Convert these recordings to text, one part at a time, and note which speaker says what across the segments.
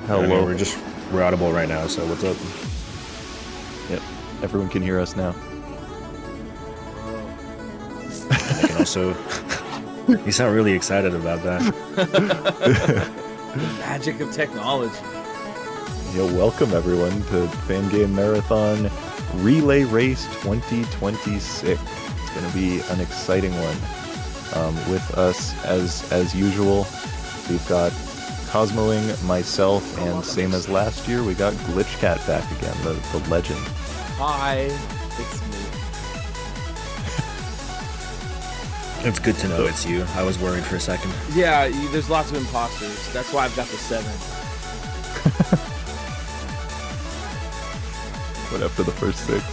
Speaker 1: Hello.
Speaker 2: We're audible right now, so what's up?
Speaker 1: Yep. Everyone can hear us now.
Speaker 2: And they can also... You sound really excited about that.
Speaker 3: The magic of technology.
Speaker 1: Yeah, welcome everyone to Fangame Marathon Relay Race 2026. It's going to be an exciting one. With us, as usual, we've got Cosmoing, myself, and same as last year, we got Glitch Cat back again, the legend.
Speaker 3: Hi, it's me.
Speaker 2: It's good to know it's you. I was worried for a second.
Speaker 3: Yeah, there's lots of imposters. That's why I've got the 7.
Speaker 1: What, after the first 6?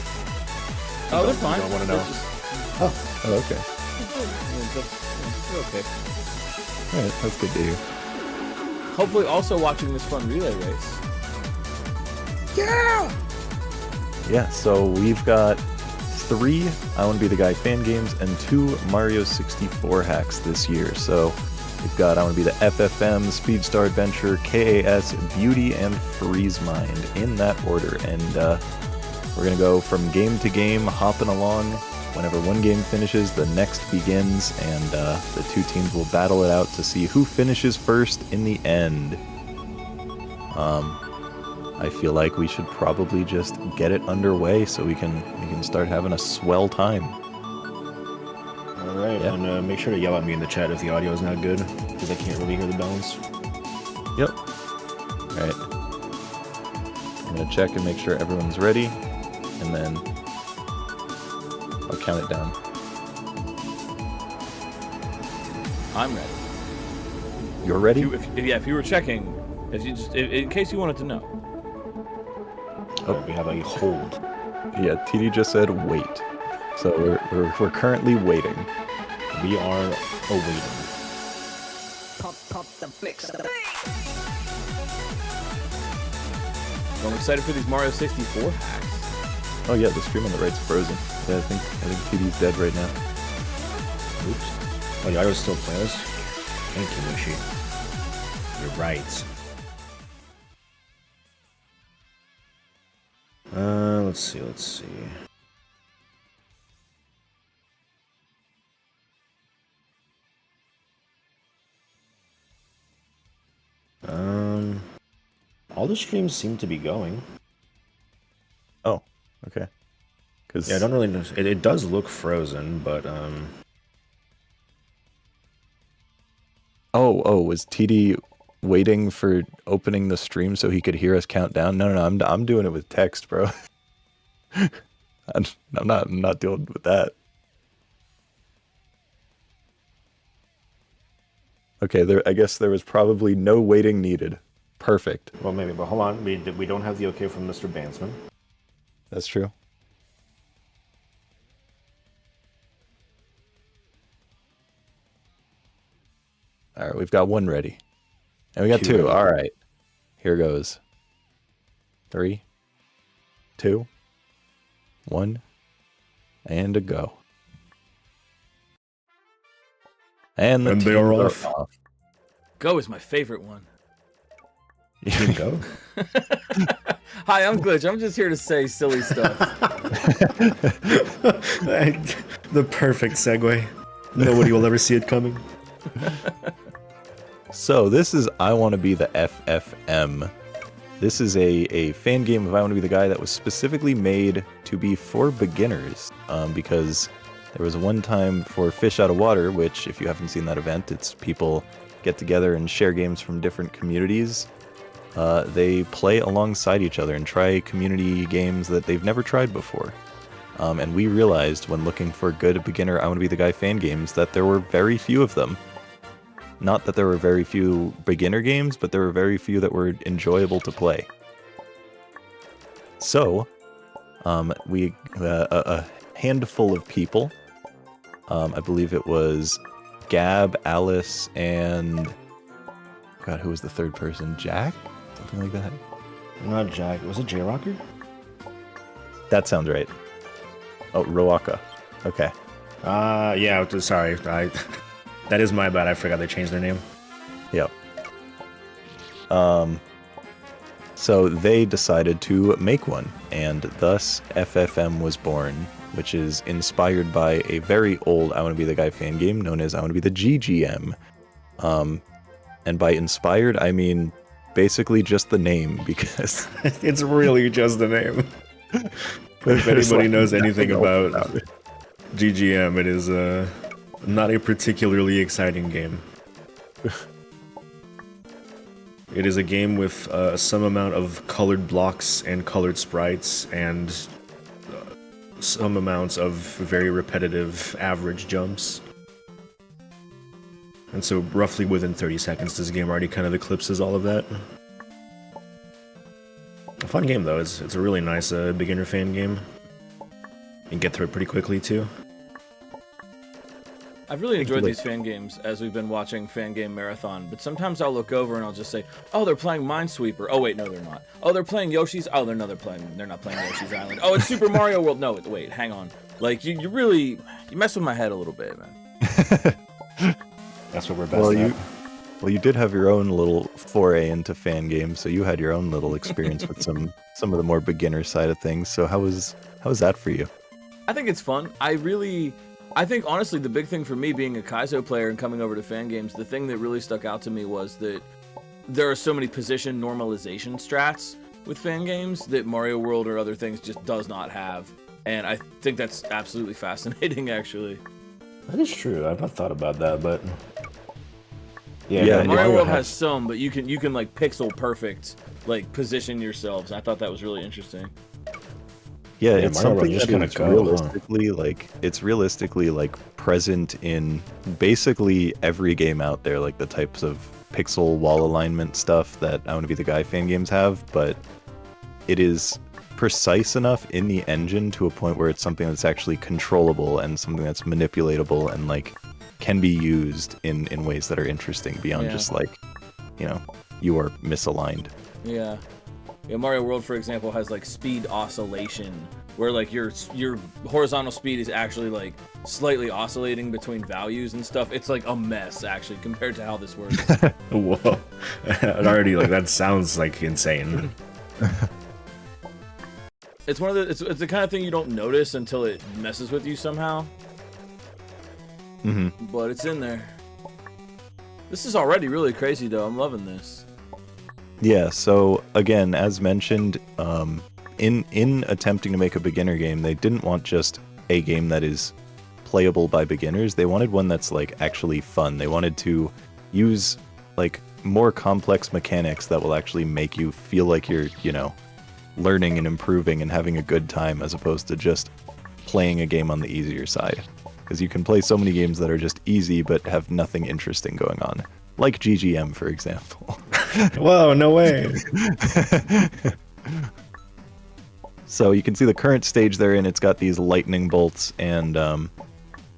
Speaker 3: Oh, they're fine.
Speaker 2: I don't want to know.
Speaker 1: Oh, okay.
Speaker 3: They're okay.
Speaker 1: Alright, that's good to hear.
Speaker 3: Hopefully also watching this fun relay race. Yeah!
Speaker 1: Yeah, so we've got 3 I Want to Be the Guy fan games and 2 Mario 64 hacks this year. So we've got I Want to Be the FFM, Speedstar Adventure, KAS, Beauty, and Freeze Mind in that order. And we're going to go from game to game, hopping along. Whenever one game finishes, the next begins, and the 2 teams will battle it out to see who finishes first in the end. I feel like we should probably just get it underway so we can start having a swell time.
Speaker 2: All right,
Speaker 1: Yeah.
Speaker 2: and make sure to yell at me in the chat if the audio is not good, because I can't really hear the balance.
Speaker 1: Yep. Alright. I'm going to check and make sure everyone's ready, and then I'll count it down.
Speaker 3: I'm ready.
Speaker 1: You're ready?
Speaker 3: If you were checking, in case you wanted to know.
Speaker 2: Oh, we have a hold.
Speaker 1: Yeah, TD just said wait. So we're currently waiting.
Speaker 2: We are awaiting.
Speaker 4: Pop the flicks.
Speaker 3: Well, I'm excited for these Mario 64 hacks.
Speaker 1: Oh yeah, the stream on the right's frozen. Yeah, I think TD's dead right now.
Speaker 2: Oops. Oh, yeah, I was still playing this? Thank you, Mushi. You're right. Let's see. All the streams seem to be going.
Speaker 1: Oh, okay.
Speaker 2: Yeah, I don't really know. It does look frozen, but
Speaker 1: Oh, was TD waiting for opening the stream so he could hear us count down? No, I'm doing it with text, bro. I'm not dealing with that. Okay, I guess there was probably no waiting needed. Perfect.
Speaker 2: well, maybe. But hold on, we don't have the okay from Mr. Bansman.
Speaker 1: That's true. All right, we've got 1 ready. And we got 2. All right. Here goes. 3, 2, 1, and a go. And
Speaker 2: And they are off.
Speaker 3: Go is my favorite one.
Speaker 2: You can go.
Speaker 3: Hi, I'm Glitch. I'm just here to say silly stuff.
Speaker 2: The perfect segue. Nobody will ever see it coming.
Speaker 1: So this is I Want to Be the FFM. This is a fan game of I Want to Be the Guy that was specifically made to be for beginners, because there was one time for Fish Out of Water, which, if you haven't seen that event, it's people get together and share games from different communities. They play alongside each other and try community games that they've never tried before. And we realized when looking for good beginner I Want to Be the Guy fan games that there were very few of them. Not that there were very few beginner games, but there were very few that were enjoyable to play. So, a handful of people, I believe it was Gab, Alice, and... God, who was the third person? Jack? Something like that?
Speaker 2: Not Jack. Was it J-Rocker?
Speaker 1: That sounds right. Oh, Roaka. Okay.
Speaker 2: Yeah, sorry. That is my bad. I forgot they changed their name.
Speaker 1: Yep. So they decided to make one, and thus FFM was born, which is inspired by a very old I Want to Be the Guy fan game known as I Want to Be the GGM. And by inspired, I mean basically just the name, because
Speaker 2: It's really just the name. If anybody knows anything about GGM, it is not a particularly exciting game. It is a game with some amount of colored blocks and colored sprites and some amounts of very repetitive average jumps. And so roughly within 30 seconds, this game already kind of eclipses all of that. A fun game though, it's a really nice beginner fan game. You can get through it pretty quickly too.
Speaker 3: I've really enjoyed these fan games as we've been watching Fangame Marathon, but sometimes I'll look over and I'll just say, oh, they're playing Minesweeper. Oh, wait, no, they're not. Oh, they're playing Yoshi's. Oh, they're not playing Yoshi's Island. Oh, it's Super Mario World. No, wait, hang on. Like, you mess with my head a little bit, man.
Speaker 2: That's what we're best at.
Speaker 1: Well, you did have your own little foray into fan games, so you had your own little experience with some of the more beginner side of things. So how was that for you?
Speaker 3: I think it's fun. I think, honestly, the big thing for me being a Kaizo player and coming over to fan games, the thing that really stuck out to me was that there are so many position normalization strats with fan games that Mario World or other things just does not have. And I think that's absolutely fascinating, actually.
Speaker 2: That is true. I've not thought about that, but... Yeah,
Speaker 3: Mario World has some, but you can like pixel perfect, like position yourselves. I thought that was really interesting.
Speaker 1: Yeah, it's
Speaker 2: Mario
Speaker 1: something
Speaker 2: World just
Speaker 1: that
Speaker 2: kinda
Speaker 1: is realistically like present in basically every game out there, like the types of pixel wall alignment stuff that I Want to Be the Guy fan games have, but it is precise enough in the engine to a point where it's something that's actually controllable and something that's manipulatable and like can be used in ways that are interesting beyond just like, you are misaligned.
Speaker 3: Yeah. Yeah, Mario World, for example, has like speed oscillation, where like your horizontal speed is actually like slightly oscillating between values and stuff. It's like a mess actually compared to how this works.
Speaker 2: Whoa, already like that sounds like insane.
Speaker 3: It's one of the it's the kind of thing you don't notice until it messes with you somehow.
Speaker 1: Mm-hmm.
Speaker 3: But it's in there. This is already really crazy though. I'm loving this.
Speaker 1: Yeah, so again, as mentioned, in attempting to make a beginner game, they didn't want just a game that is playable by beginners. They wanted one that's like actually fun. They wanted to use like more complex mechanics that will actually make you feel like you're, learning and improving and having a good time, as opposed to just playing a game on the easier side. Because you can play so many games that are just easy but have nothing interesting going on. Like GGM, for example.
Speaker 2: Whoa, no way.
Speaker 1: So you can see the current stage they're in. It's got these lightning bolts, and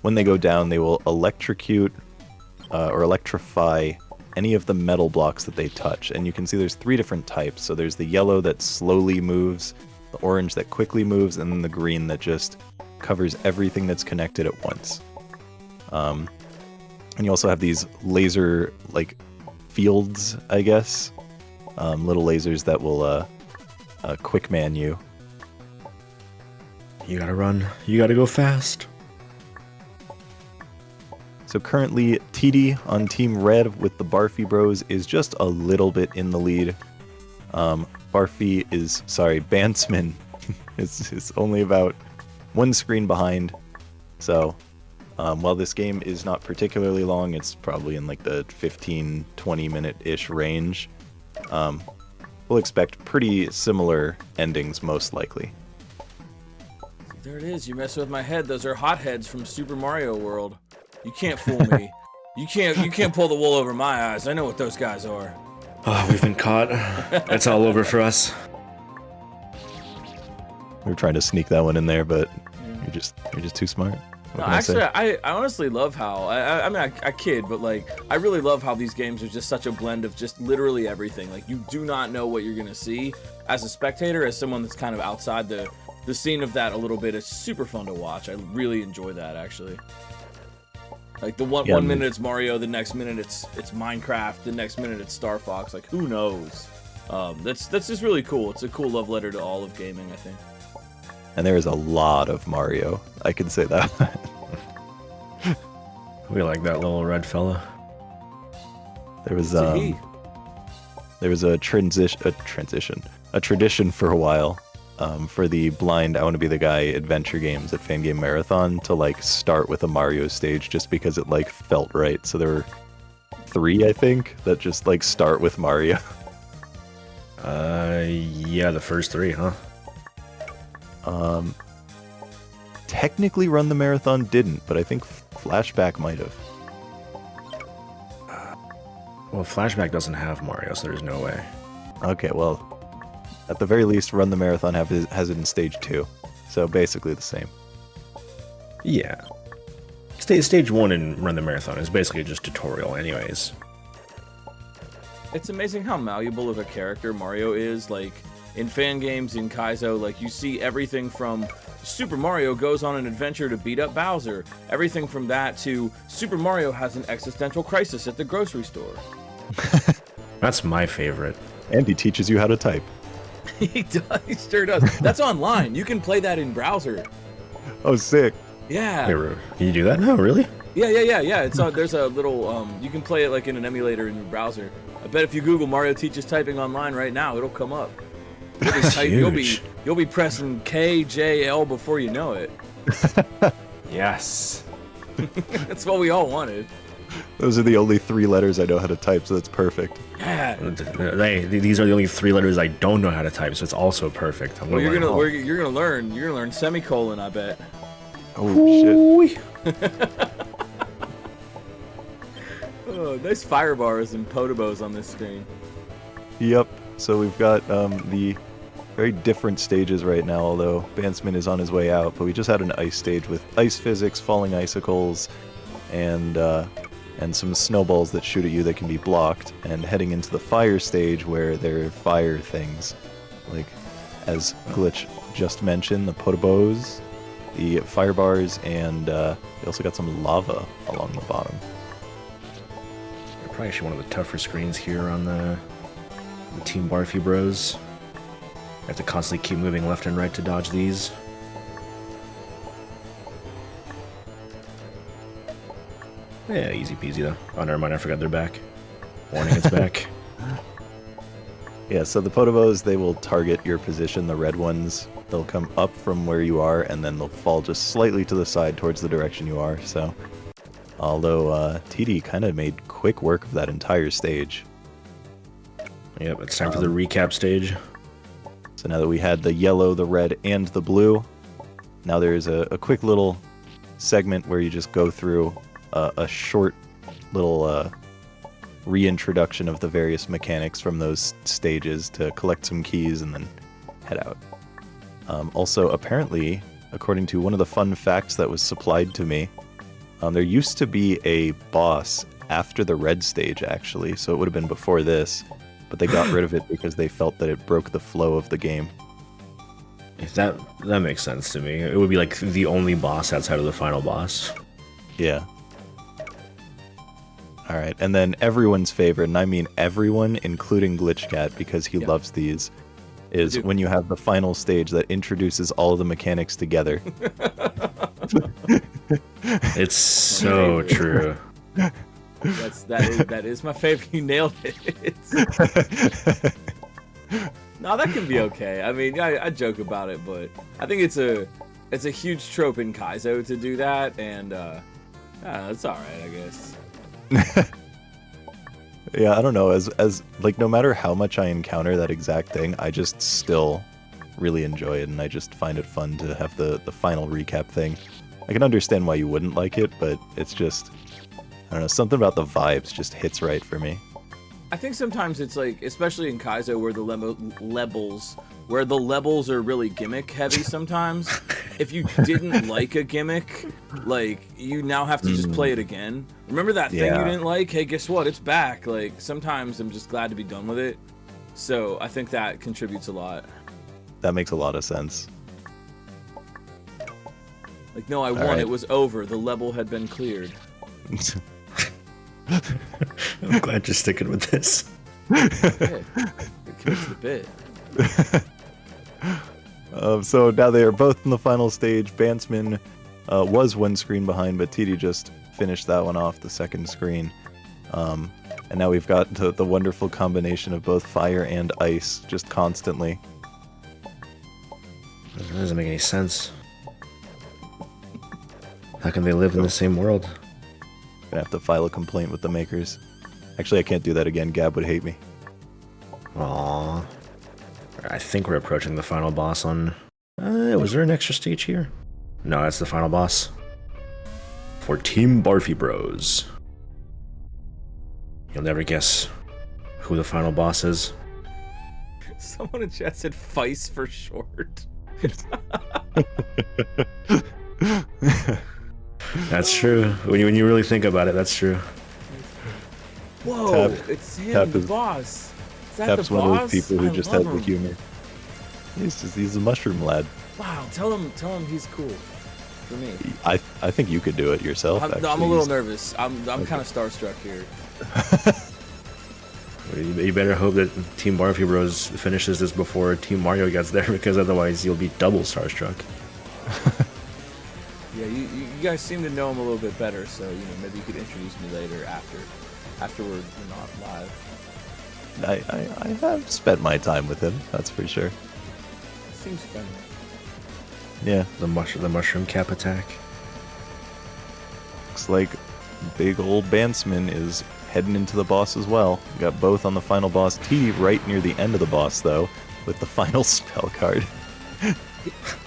Speaker 1: when they go down, they will electrocute or electrify any of the metal blocks that they touch. And you can see there's 3 different types. So there's the yellow that slowly moves, the orange that quickly moves, and then the green that just covers everything that's connected at once. And you also have these laser, like, fields, I guess. Little lasers that will quick man you.
Speaker 2: You gotta run. You gotta go fast.
Speaker 1: So currently, TD on Team Red with the Barfy Bros is just a little bit in the lead. Bantsman is only about 1 screen behind. So while this game is not particularly long, it's probably in like the 15-20 minute-ish range. We'll expect pretty similar endings, most likely.
Speaker 3: There it is. You mess with my head. Those are hotheads from Super Mario World. You can't fool me. You can't pull the wool over my eyes. I know what those guys are.
Speaker 2: Oh, we've been caught. It's all over for us.
Speaker 1: We were trying to sneak that one in there, but you're just too smart.
Speaker 3: No, actually, I honestly love how I kid, but like I really love how these games are just such a blend of just literally everything. Like you do not know what you're gonna see as a spectator, as someone that's kind of outside the scene of that a little bit. It's super fun to watch. I really enjoy that actually. Like the one minute it's Mario, the next minute it's Minecraft, the next minute it's Star Fox. Like who knows? That's just really cool. It's a cool love letter to all of gaming, I think.
Speaker 1: And there is a lot of Mario. I can say that.
Speaker 2: We like that little red fella.
Speaker 1: There was
Speaker 3: It's a he.
Speaker 1: there was a tradition for a while, for the blind I Want to Be the Guy adventure games at Fangame Marathon to like start with a Mario stage just because it like felt right. So there were 3, I think, that just like start with Mario.
Speaker 2: Yeah, the first 3, huh?
Speaker 1: Technically Run the Marathon didn't, but I think Flashback might have.
Speaker 2: Well, Flashback doesn't have Mario, so there's no way.
Speaker 1: Okay, well, at the very least, Run the Marathon has it in stage 2, so basically the same.
Speaker 2: Yeah. Stage 1 in Run the Marathon is basically just tutorial anyways.
Speaker 3: It's amazing how malleable of a character Mario is. Like, in fan games, in Kaizo, like, you see everything from Super Mario goes on an adventure to beat up Bowser. Everything from that to Super Mario has an existential crisis at the grocery store.
Speaker 2: That's my favorite.
Speaker 1: And he teaches you how to type.
Speaker 3: He does. He sure does. That's online. You can play that in browser.
Speaker 1: Oh, sick.
Speaker 3: Yeah.
Speaker 2: Can you do that now? Really?
Speaker 3: Yeah. It's there's a little you can play it like in an emulator in your browser. I bet if you Google Mario teaches typing online right now, it'll come up. You'll be pressing K, J, L before you know it.
Speaker 2: Yes.
Speaker 3: That's what we all wanted.
Speaker 1: Those are the only 3 letters I know how to type, so that's perfect.
Speaker 3: Yeah.
Speaker 2: These are the only 3 letters I don't know how to type, so it's also perfect.
Speaker 3: Well, you're gonna learn semicolon, I bet.
Speaker 1: Oh shit.
Speaker 3: Oh, nice fire bars and potobos on this screen.
Speaker 1: Yep. So we've got the very different stages right now, although Bansman is on his way out, but we just had an ice stage with ice physics, falling icicles, and some snowballs that shoot at you that can be blocked, and heading into the fire stage where there are fire things, like, as Glitch just mentioned, the potobos, the fire bars, and we also got some lava along the bottom.
Speaker 2: Probably actually one of the tougher screens here on the Team Barfy Bros. I have to constantly keep moving left and right to dodge these. Yeah, easy peasy though. Oh, never mind, I forgot they're back. Warning, it's back.
Speaker 1: Yeah, so the potobos, they will target your position. The red ones, they'll come up from where you are, and then they'll fall just slightly to the side towards the direction you are. So, although TD kind of made quick work of that entire stage.
Speaker 2: Yep, it's time for the recap stage.
Speaker 1: So now that we had the yellow, the red, and the blue, now there's a quick little segment where you just go through a short little reintroduction of the various mechanics from those stages to collect some keys and then head out. Also, apparently, according to one of the fun facts that was supplied to me, there used to be a boss after the red stage, actually, so it would have been before this, but they got rid of it because they felt that it broke the flow of the game.
Speaker 2: That makes sense to me. It would be like the only boss outside of the final boss.
Speaker 1: Yeah. Alright, and then everyone's favorite, and I mean everyone, including Glitchcat, because he loves these, is when you have the final stage that introduces all of the mechanics together.
Speaker 2: It's so true.
Speaker 3: That is my favorite. You nailed it. No, that can be okay. I mean, I joke about it, but I think it's a huge trope in Kaizo to do that, and it's all right, I guess.
Speaker 1: Yeah, I don't know. As like, no matter how much I encounter that exact thing, I just still really enjoy it, and I just find it fun to have the final recap thing. I can understand why you wouldn't like it, but it's just, I don't know, something about the vibes just hits right for me.
Speaker 3: I think sometimes it's like, especially in Kaizo, where the levels are really gimmick heavy sometimes. If you didn't like a gimmick, like, you now have to just play it again. Remember that thing you didn't like? Hey, guess what? It's back. Like, sometimes I'm just glad to be done with it. So I think that contributes a lot.
Speaker 1: That makes a lot of sense.
Speaker 3: Like, no, I won. Right. It was over. The level had been cleared.
Speaker 2: I'm glad you're sticking with this.
Speaker 3: Yeah. It's the bit.
Speaker 1: So now they are both in the final stage. Bantsman was one screen behind, but TD just finished that one off the second screen. And now we've got the wonderful combination of both fire and ice just constantly.
Speaker 2: That doesn't make any sense. How can they live in the same world?
Speaker 1: Gonna have to file a complaint with the makers. Actually, I can't do that again. Gab would hate me.
Speaker 2: Aww. I think we're approaching the final boss on... was there an extra stage here? No, that's the final boss. For Team Barfy Bros. You'll never guess who the final boss is.
Speaker 3: Someone in chat said Feist for short.
Speaker 2: That's true. When you really think about it, that's true.
Speaker 3: Whoa,
Speaker 1: Tap-
Speaker 3: it's him,
Speaker 1: Tap
Speaker 3: the
Speaker 1: is-
Speaker 3: boss. Is that
Speaker 1: Tap's
Speaker 3: the
Speaker 1: one
Speaker 3: boss?
Speaker 1: of those people who
Speaker 3: I
Speaker 1: just
Speaker 3: love
Speaker 1: has the
Speaker 3: him.
Speaker 1: humor. He's a mushroom lad.
Speaker 3: Wow, tell him he's cool. For me.
Speaker 1: I think you could do it yourself.
Speaker 3: I'm a
Speaker 1: actually.
Speaker 3: little nervous. I'm kind of starstruck here.
Speaker 2: You better hope that Team Barfy Bros finishes this before Team Mario gets there, because otherwise you'll be double starstruck.
Speaker 3: Yeah, you guys seem to know him a little bit better, so maybe you could introduce me later after we're not live.
Speaker 1: I have spent my time with him, that's for sure.
Speaker 3: Seems friendly.
Speaker 1: Yeah,
Speaker 2: The mushroom cap attack.
Speaker 1: looks like big old Bantsman is heading into the boss as well. We got both on the final boss. T right near the end of the boss though, with the final spell card.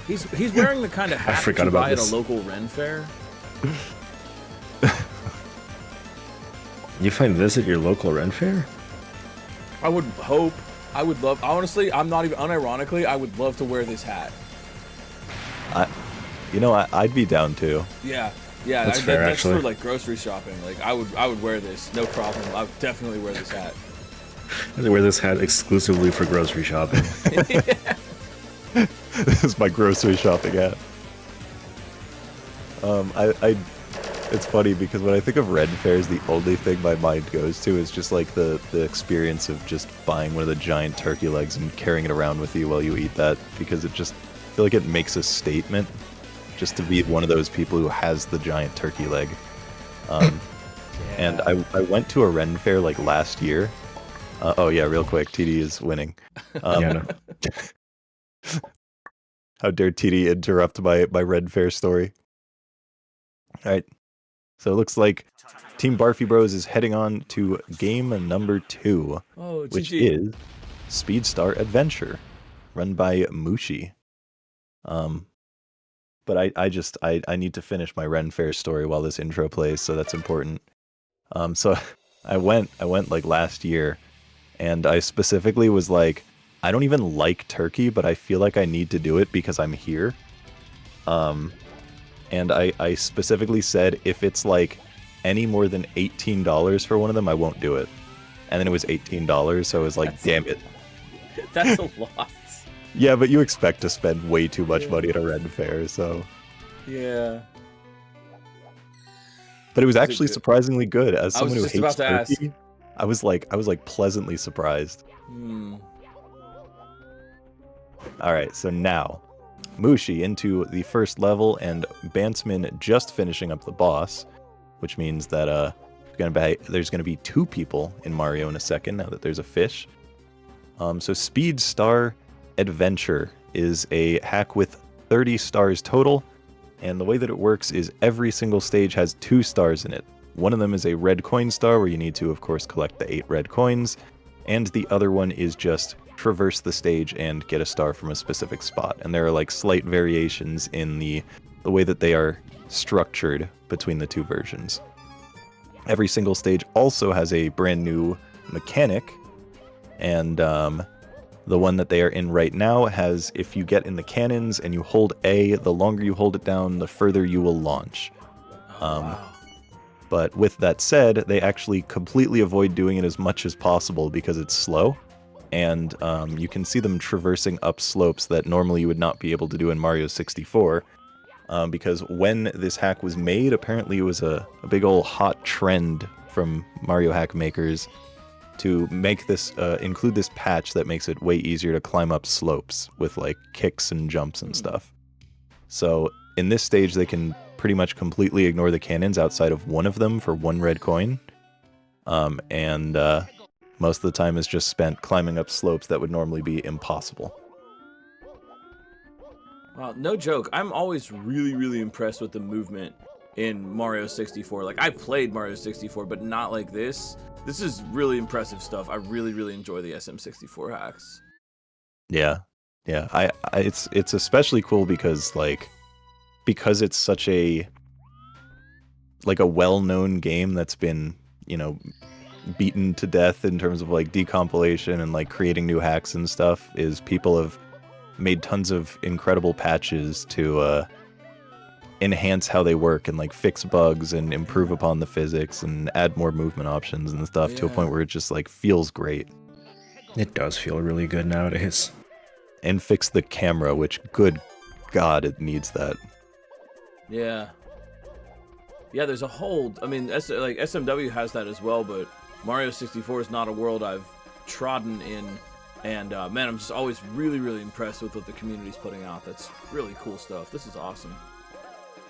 Speaker 3: He's wearing the kind of hat
Speaker 2: forgot
Speaker 3: you
Speaker 2: about
Speaker 3: buy
Speaker 2: this.
Speaker 3: at a local Ren fair.
Speaker 2: You find this at your local Ren fair?
Speaker 3: I would hope. I would love. Honestly, I'm not even unironically. I would love to wear this hat.
Speaker 1: I'd be down too.
Speaker 3: Yeah,
Speaker 2: That's fair,
Speaker 3: that's
Speaker 2: actually.
Speaker 3: for like grocery shopping. Like I would wear this, no problem. I would definitely wear this hat.
Speaker 2: I wear this hat exclusively for grocery shopping.
Speaker 1: This is my grocery shopping hat. It's funny because when I think of Ren fairs, the only thing my mind goes to is just like the experience of just buying one of the giant turkey legs and carrying it around with you while you eat that, because I feel like it makes a statement just to be one of those people who has the giant turkey leg. And I went to a Ren fair like last year. Oh yeah, real quick, TD is winning.
Speaker 2: Yeah, no.
Speaker 1: How dare TD interrupt my Ren fair story? All right. So it looks like Team Barfy Bros is heading on to game number 2,
Speaker 3: Oh,
Speaker 1: which
Speaker 3: GG.
Speaker 1: is Speed Star Adventure, run by Mushi. But I need to finish my Ren Fair story while this intro plays, so that's important. So I went like last year, and I specifically was like, I don't even like turkey, but I feel like I need to do it because I'm here. And I specifically said if it's like any more than $18 for one of them, I won't do it. And then it was $18, so I was like, damn it.
Speaker 3: That's a lot.
Speaker 1: Yeah, but you expect to spend way too much money at a Ren fair, so.
Speaker 3: Yeah.
Speaker 1: But it was
Speaker 3: Was it
Speaker 1: actually
Speaker 3: good?
Speaker 1: surprisingly good. As
Speaker 3: I was
Speaker 1: someone who
Speaker 3: just
Speaker 1: hates
Speaker 3: about to ask.
Speaker 1: turkey, I was like pleasantly surprised. All right, so now Mushi into the first level, and Bantsman just finishing up the boss, which means that there's gonna be 2 people in Mario in a second now that there's a fish. So Speed Star Adventure is a hack with 30 stars total, and the way that it works is every single stage has 2 stars in it. One of them is a red coin star where you need to, of course, collect the 8 red coins, and the other one is just traverse the stage and get a star from a specific spot. And there are like slight variations in the way that they are structured between the 2 versions. Every single stage also has a brand new mechanic, and the one that they are in right now has, if you get in the cannons and you hold A, the longer you hold it down, the further you will launch.
Speaker 3: Wow.
Speaker 1: But with that said, they actually completely avoid doing it as much as possible because it's slow. And you can see them traversing up slopes that normally you would not be able to do in Mario 64. Because when this hack was made, apparently it was a big old hot trend from Mario hack makers to make this include this patch that makes it way easier to climb up slopes with like kicks and jumps and stuff. So in this stage, they can pretty much completely ignore the cannons outside of one of them for 1 red coin. And most of the time is just spent climbing up slopes that would normally be impossible.
Speaker 3: Wow, no joke. I'm always really, really impressed with the movement in Mario 64. Like, I played Mario 64, but not like this. This is really impressive stuff. I really, really enjoy the SM64 hacks.
Speaker 1: Yeah, yeah. It's especially cool because it's such a well-known game that's been, you know, beaten to death in terms of like decompilation and like creating new hacks and stuff. Is people have made tons of incredible patches to enhance how they work and like fix bugs and improve upon the physics and add more movement options and stuff to a point where it just like feels great.
Speaker 2: It does feel really good nowadays.
Speaker 1: And fix the camera, which, good God, it needs that.
Speaker 3: Yeah. Yeah, there's a whole... I mean, like SMW has that as well, but Mario 64 is not a world I've trodden in. And, man, I'm just always really, really impressed with what the community's putting out. That's really cool stuff. This is awesome.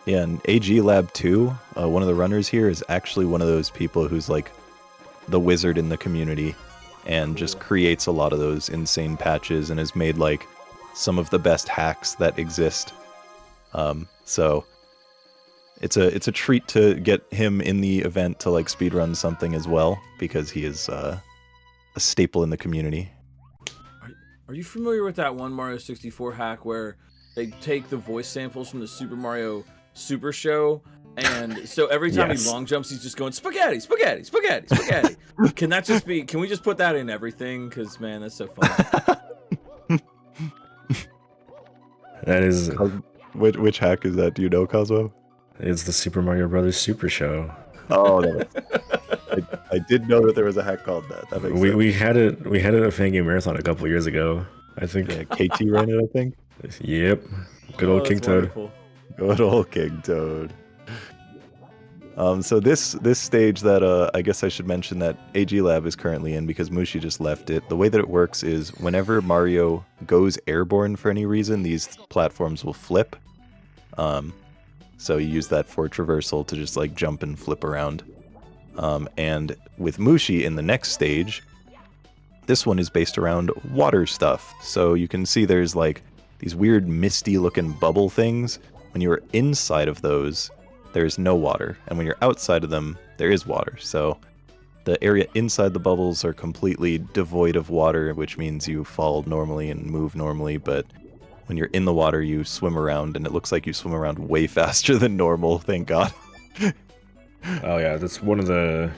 Speaker 1: Yeah, and AG Lab 2, one of the runners here, is actually one of those people who's like the wizard in the community and just creates a lot of those insane patches and has made like some of the best hacks that exist. So it's a treat to get him in the event to like speedrun something as well, because he is a staple in the community.
Speaker 3: Are you familiar with that one Mario 64 hack where they take the voice samples from the Super Mario Super Show, and so every time he long jumps, he's just going spaghetti, spaghetti, spaghetti, spaghetti. Can we just put that in everything? Because, man, that's so fun.
Speaker 2: That is...
Speaker 1: Which hack is that? Do you know, Cosmo?
Speaker 2: It's the Super Mario Brothers Super Show.
Speaker 1: Oh, no. I did know that there was a hack called that. That makes sense.
Speaker 2: We had it at Fangame Marathon a couple years ago, I think.
Speaker 1: Yeah, KT ran it, I think.
Speaker 2: Yep. Good old King Toad.
Speaker 3: Wonderful.
Speaker 1: Good old King Toad. So this stage that I guess I should mention that AG Lab is currently in because Mushi just left it. The way that it works is whenever Mario goes airborne for any reason, these platforms will flip. So you use that for traversal to just like jump and flip around. And with Mushi in the next stage, this one is based around water stuff. So you can see there's like these weird misty looking bubble things. When you're inside of those, there's no water. And when you're outside of them, there is water. So the area inside the bubbles are completely devoid of water, which means you fall normally and move normally. But when you're in the water, you swim around, and it looks like you swim around way faster than normal, thank God.
Speaker 2: Oh yeah, that's one of the...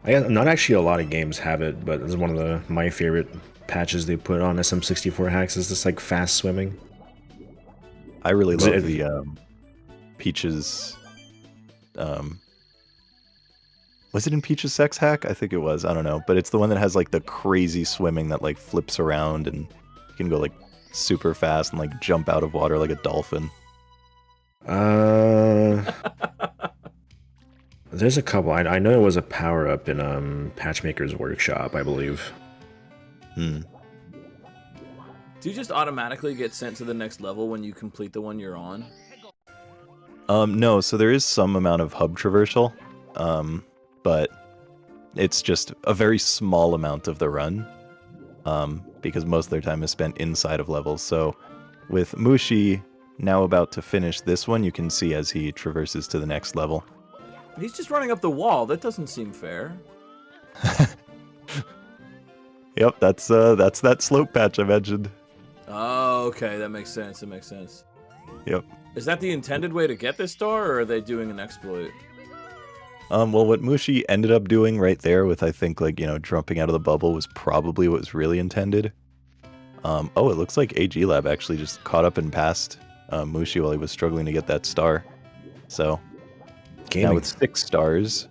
Speaker 2: not actually a lot of games have it, but it's one of my favorite patches they put on SM64 hacks is this like fast swimming.
Speaker 1: I really love the Peach's... was it in Peach's sex hack? I think it was. I don't know. But it's the one that has like the crazy swimming that like flips around and you can go like super fast and like jump out of water like a dolphin.
Speaker 2: There's a couple. I know it was a power-up in Patchmaker's Workshop, I believe.
Speaker 3: Do you just automatically get sent to the next level when you complete the one you're on?
Speaker 1: No, so there is some amount of hub traversal, but it's just a very small amount of the run, because most of their time is spent inside of levels. So with Mushi now about to finish this one, you can see as he traverses to the next level.
Speaker 3: He's just running up the wall. That doesn't seem fair.
Speaker 1: Yep, that's that slope patch I mentioned.
Speaker 3: Oh, okay, that makes sense. That makes sense.
Speaker 1: Yep.
Speaker 3: Is that the intended way to get this star, or are they doing an exploit?
Speaker 1: Well, what Mushi ended up doing right there with, I think, like, you know, jumping out of the bubble was probably what was really intended. Oh, it looks like AG Lab actually just caught up and passed Mushi while he was struggling to get that star. So, now with 6 stars,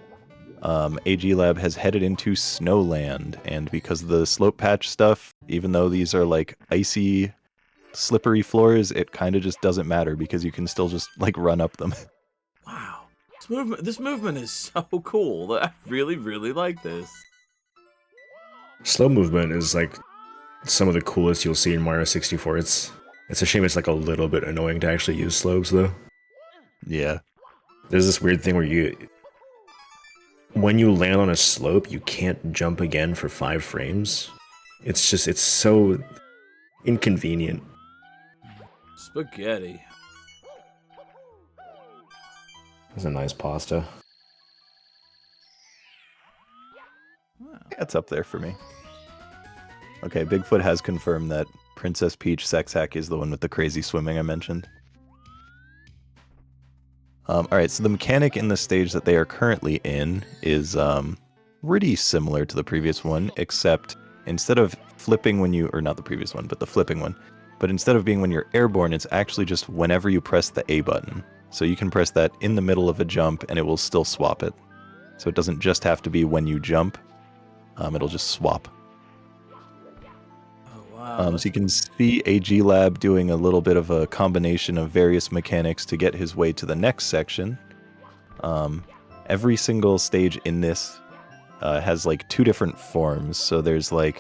Speaker 1: AG Lab has headed into Snowland, and because of the slope patch stuff, even though these are like icy, slippery floors, it kind of just doesn't matter because you can still just like run up them.
Speaker 3: Wow, this movement is so cool. I really, really like this.
Speaker 2: Slow movement is like some of the coolest you'll see in Mario 64. It's a shame it's like a little bit annoying to actually use slopes though.
Speaker 1: Yeah.
Speaker 2: There's this weird thing where when you land on a slope, you can't jump again for 5 frames. It's so inconvenient.
Speaker 3: Spaghetti.
Speaker 2: That's a nice pasta.
Speaker 1: That's up there for me. Okay, Bigfoot has confirmed that Princess Peach sex hack is the one with the crazy swimming I mentioned. Alright, so the mechanic in the stage that they are currently in is pretty similar to the previous one, except instead of flipping when you, or not the previous one, but the flipping one, but instead of being when you're airborne, it's actually just whenever you press the A button. So you can press that in the middle of a jump and it will still swap it. So it doesn't just have to be when you jump, it'll just swap.
Speaker 3: Oh, wow.
Speaker 1: So you can see AG Lab doing a little bit of a combination of various mechanics to get his way to the next section. Every single stage in this has like 2 different forms. So there's a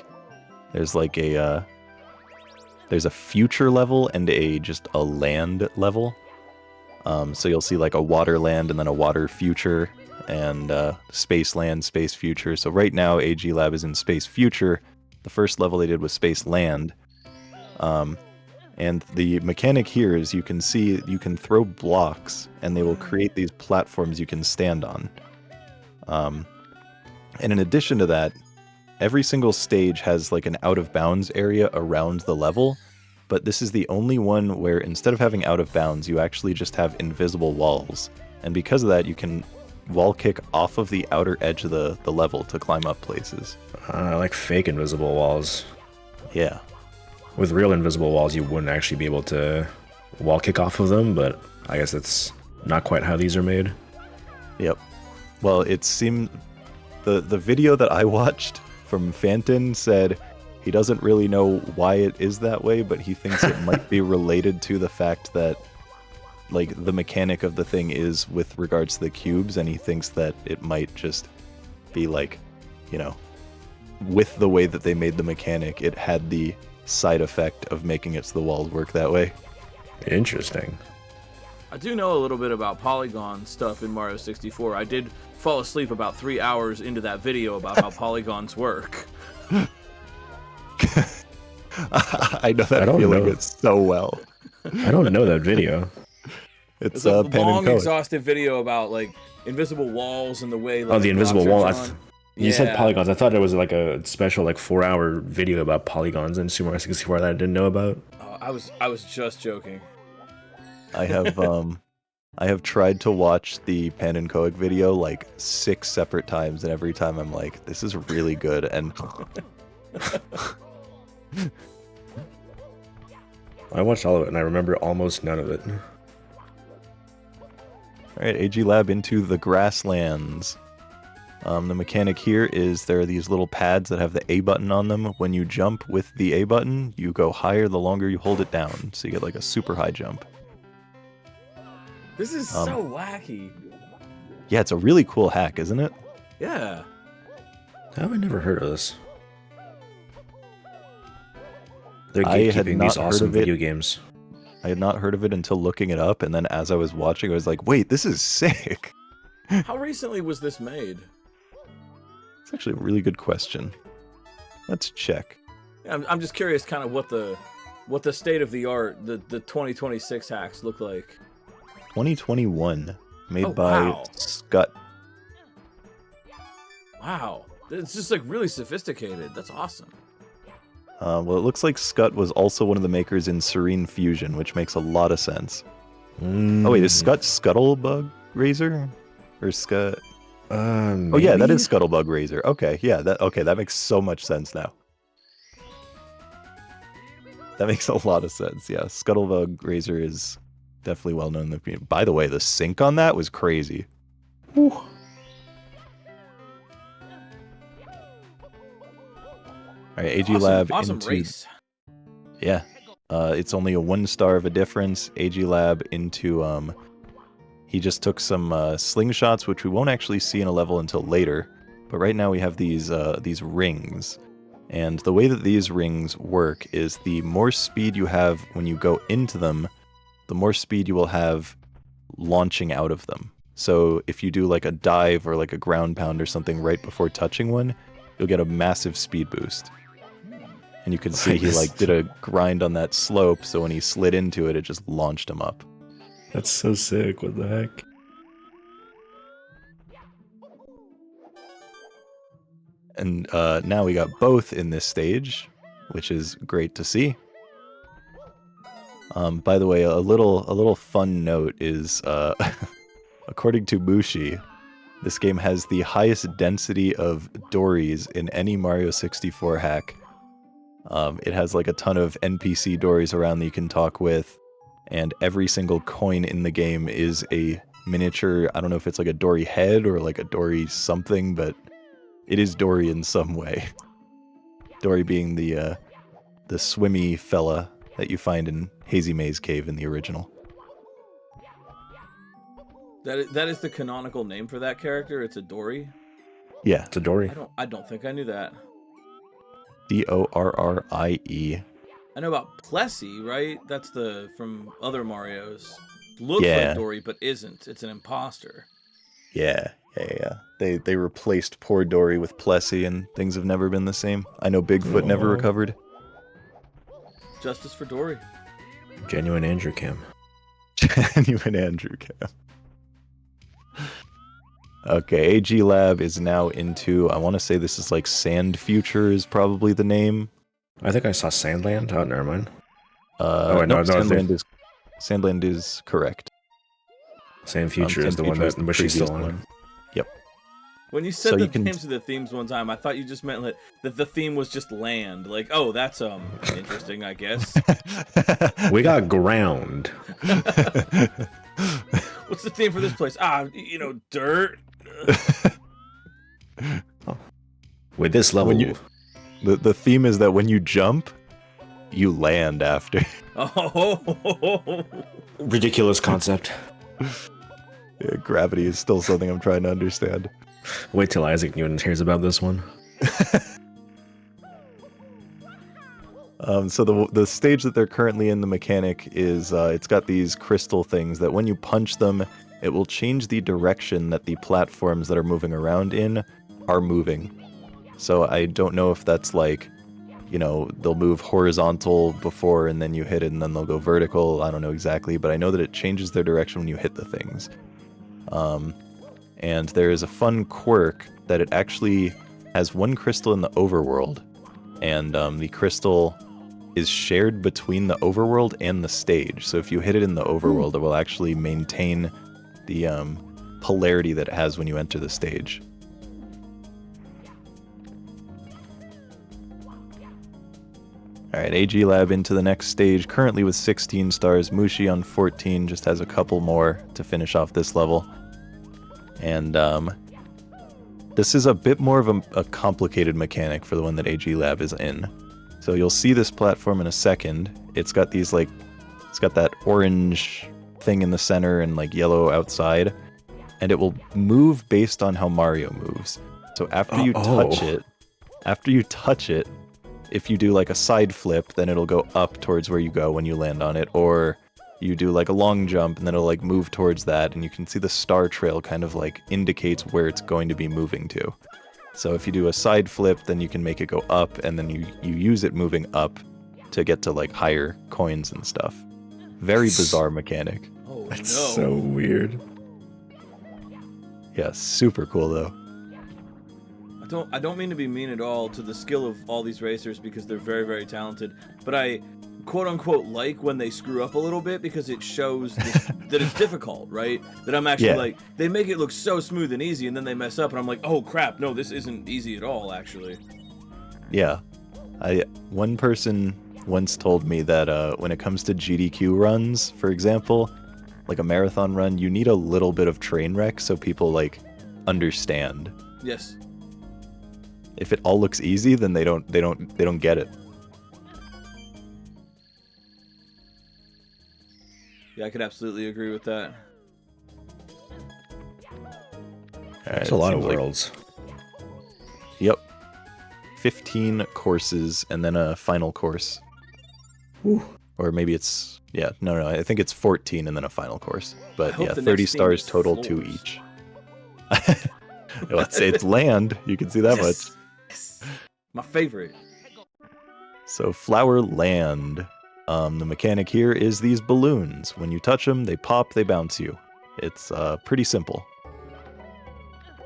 Speaker 1: future level and just a land level. So you'll see like a water land and then a water future and space land, space future. So right now AG Lab is in space future. The first level they did was space land. And the mechanic here is you can see you can throw blocks and they will create these platforms you can stand on. And in addition to that, every single stage has like an out of bounds area around the level, but this is the only one where instead of having out of bounds, you actually just have invisible walls. And because of that, you can wall kick off of the outer edge of the level to climb up places.
Speaker 2: I like fake invisible walls.
Speaker 1: Yeah.
Speaker 2: With real invisible walls, you wouldn't actually be able to wall kick off of them, but I guess that's not quite how these are made.
Speaker 1: Yep. Well, it seemed the video that I watched from Phantom said he doesn't really know why it is that way, but he thinks it might be related to the fact that like the mechanic of the thing is with regards to the cubes, and he thinks that it might just be like, you know, with the way that they made the mechanic, it had the side effect of making it so the walls work that way.
Speaker 2: Interesting.
Speaker 3: I do know a little bit about polygon stuff in Mario 64. I did fall asleep about 3 hours into that video about how polygons work.
Speaker 1: I know that feeling it's so well.
Speaker 2: I don't know that video.
Speaker 3: It's
Speaker 1: It's
Speaker 3: a
Speaker 1: Pen
Speaker 3: long,
Speaker 1: and Code.
Speaker 3: exhaustive video about like invisible walls and the way. Like,
Speaker 2: The invisible
Speaker 3: blocks are
Speaker 2: wall.
Speaker 3: drawn.
Speaker 2: You said
Speaker 3: Yeah.
Speaker 2: polygons. I thought it was like a special like 4-hour video about polygons in Super Mario 64 that I didn't know about.
Speaker 3: I was just joking.
Speaker 1: I have tried to watch the Pan and Coic video like 6 separate times, and every time I'm like, this is really good, and
Speaker 2: I watched all of it and I remember almost none of it.
Speaker 1: Alright, AG Lab into the grasslands. The mechanic here is there are these little pads that have the A button on them. When you jump with the A button, you go higher the longer you hold it down, so you get like a super high jump.
Speaker 3: This is so wacky.
Speaker 1: Yeah, it's a really cool hack, isn't it?
Speaker 3: Yeah.
Speaker 2: How have I never heard of this? They're
Speaker 1: I had
Speaker 2: gatekeeping
Speaker 1: not
Speaker 2: these
Speaker 1: heard
Speaker 2: awesome
Speaker 1: of it.
Speaker 2: video games.
Speaker 1: I had not heard of it until looking it up, and then as I was watching, I was like, wait, this is sick!
Speaker 3: How recently was this made?
Speaker 1: It's actually a really good question. Let's check.
Speaker 3: Yeah, I'm just curious, kind of what the state of the art, the 2026 hacks look like.
Speaker 1: 2021, made
Speaker 3: Oh,
Speaker 1: by
Speaker 3: wow.
Speaker 1: Scott.
Speaker 3: Wow, it's just like really sophisticated. That's awesome.
Speaker 1: Well, it looks like Scott was also one of the makers in Serene Fusion, which makes a lot of sense. Oh wait, is Scott Scuttlebug Razor? Or Scott? Oh yeah, that is Scuttlebug Razor. Okay, yeah, that makes so much sense now. That makes a lot of sense, yeah. Scuttlebug Razor is definitely well known in the community. By the way, the sync on that was crazy. Whew. Alright, AG Lab
Speaker 3: awesome
Speaker 1: into...
Speaker 3: race.
Speaker 1: Yeah. It's only a 1 star of a difference. AG Lab into, he just took some slingshots, which we won't actually see in a level until later. But right now we have these rings. And the way that these rings work is the more speed you have when you go into them, the more speed you will have launching out of them. So if you do like a dive or like a ground pound or something right before touching one, you'll get a massive speed boost. And you can see he like did a grind on that slope, so when he slid into it, it just launched him up.
Speaker 2: That's so sick. What the heck?
Speaker 1: And now we got both in this stage, which is great to see. By the way, a little fun note is, according to Mushi, this game has the highest density of dories in any Mario 64 hack. It has like a ton of NPC dories around that you can talk with, and every single coin in the game is a miniature. I don't know if it's like a dory head or like a dory something, but it is dory in some way. Dory being the swimmy fella that you find in Hazy Maze Cave in the original.
Speaker 3: That is the canonical name for that character. It's a Dory.
Speaker 1: Yeah,
Speaker 2: It's a dory.
Speaker 3: I don't think I knew that.
Speaker 1: Dorrie.
Speaker 3: I know about Plessy, right? That's the from other Marios. Looks
Speaker 1: Yeah.
Speaker 3: like Dory, but isn't. It's an imposter.
Speaker 1: Yeah. They replaced poor Dory with Plessy, and things have never been the same. I know Bigfoot never
Speaker 2: Oh.
Speaker 1: recovered.
Speaker 3: Justice for Dory.
Speaker 2: Genuine Andrew Cam.
Speaker 1: Genuine Andrew Cam. Okay, AG Lab is now into, I want to say this is like Sand Future is probably the name.
Speaker 2: I think I saw Sandland. Oh, never mind.
Speaker 1: No,
Speaker 2: no,
Speaker 1: Sandland is correct.
Speaker 2: Sand Future is
Speaker 1: Sand
Speaker 2: the one
Speaker 1: Future is
Speaker 2: that
Speaker 1: the
Speaker 2: Mushi's still
Speaker 1: previous
Speaker 2: on.
Speaker 1: one. Yep.
Speaker 3: When you said
Speaker 1: So
Speaker 3: the
Speaker 1: you can-
Speaker 3: names of the themes one time, I thought you just meant like, that the theme was just land. Like, oh, that's interesting, I guess.
Speaker 2: We got ground.
Speaker 3: What's the theme for this place? Dirt.
Speaker 2: With this level,
Speaker 1: When you- the theme is that when you jump, you land after.
Speaker 3: Oh,
Speaker 2: ridiculous concept.
Speaker 1: Yeah, gravity is still something I'm trying to understand.
Speaker 2: Wait till Isaac Newton hears about this one.
Speaker 1: So the stage that they're currently in, the mechanic is it's got these crystal things that when you punch them, it will change the direction that the platforms that are moving around in are moving. So I don't know if that's like, they'll move horizontal before and then you hit it and then they'll go vertical. I don't know exactly, but I know that it changes their direction when you hit the things. And there is a fun quirk that it actually has one crystal in the overworld, and the crystal is shared between the overworld and the stage. So if you hit it in the overworld, it will actually maintain the polarity that it has when you enter the stage. Alright, AG Lab into the next stage, currently with 16 stars. Mushi on 14, just has a couple more to finish off this level. And this is a bit more of a complicated mechanic for the one that AG Lab is in. So you'll see this platform in a second. It's got these it's got that orange thing in the center and like yellow outside. And it will move based on how Mario moves. So after you touch it, if you do like a side flip, then it'll go up towards where you go when you land on it, or you do like a long jump and then it'll like move towards that, and you can see the star trail kind of like indicates where it's going to be moving to. So if you do a side flip, then you can make it go up, and then you use it moving up to get to like higher coins and stuff. Very bizarre mechanic.
Speaker 3: oh
Speaker 2: That's
Speaker 3: no.
Speaker 2: so weird.
Speaker 1: Yeah, super cool though.
Speaker 3: I don't mean to be mean at all to the skill of all these racers because they're very, very talented, but I quote unquote like when they screw up a little bit because it shows that it's difficult, right? That I'm actually like, they make it look so smooth and easy and then they mess up and I'm like, oh crap, no, this isn't easy at all, actually.
Speaker 1: Yeah. One person once told me that when it comes to GDQ runs, for example, like a marathon run, you need a little bit of train wreck so people like understand.
Speaker 3: Yes.
Speaker 1: If it all looks easy, then they don't get it.
Speaker 3: Yeah, I could absolutely agree with that.
Speaker 1: Alright,
Speaker 2: That's a lot of
Speaker 1: seems like-
Speaker 2: worlds.
Speaker 1: Yep. 15 courses and then a final course.
Speaker 2: Ooh.
Speaker 1: Or maybe it's, yeah, no, I think it's 14 and then a final course. But
Speaker 3: hope
Speaker 1: yeah,
Speaker 3: the
Speaker 1: 30
Speaker 3: next theme
Speaker 1: stars
Speaker 3: is
Speaker 1: total, 2
Speaker 3: floors.
Speaker 1: each. Well, it's land, you can see that much.
Speaker 3: Yes. Yes. My favorite.
Speaker 1: So Flower Land. The mechanic here is these balloons. When you touch them, they pop, they bounce you. It's pretty simple.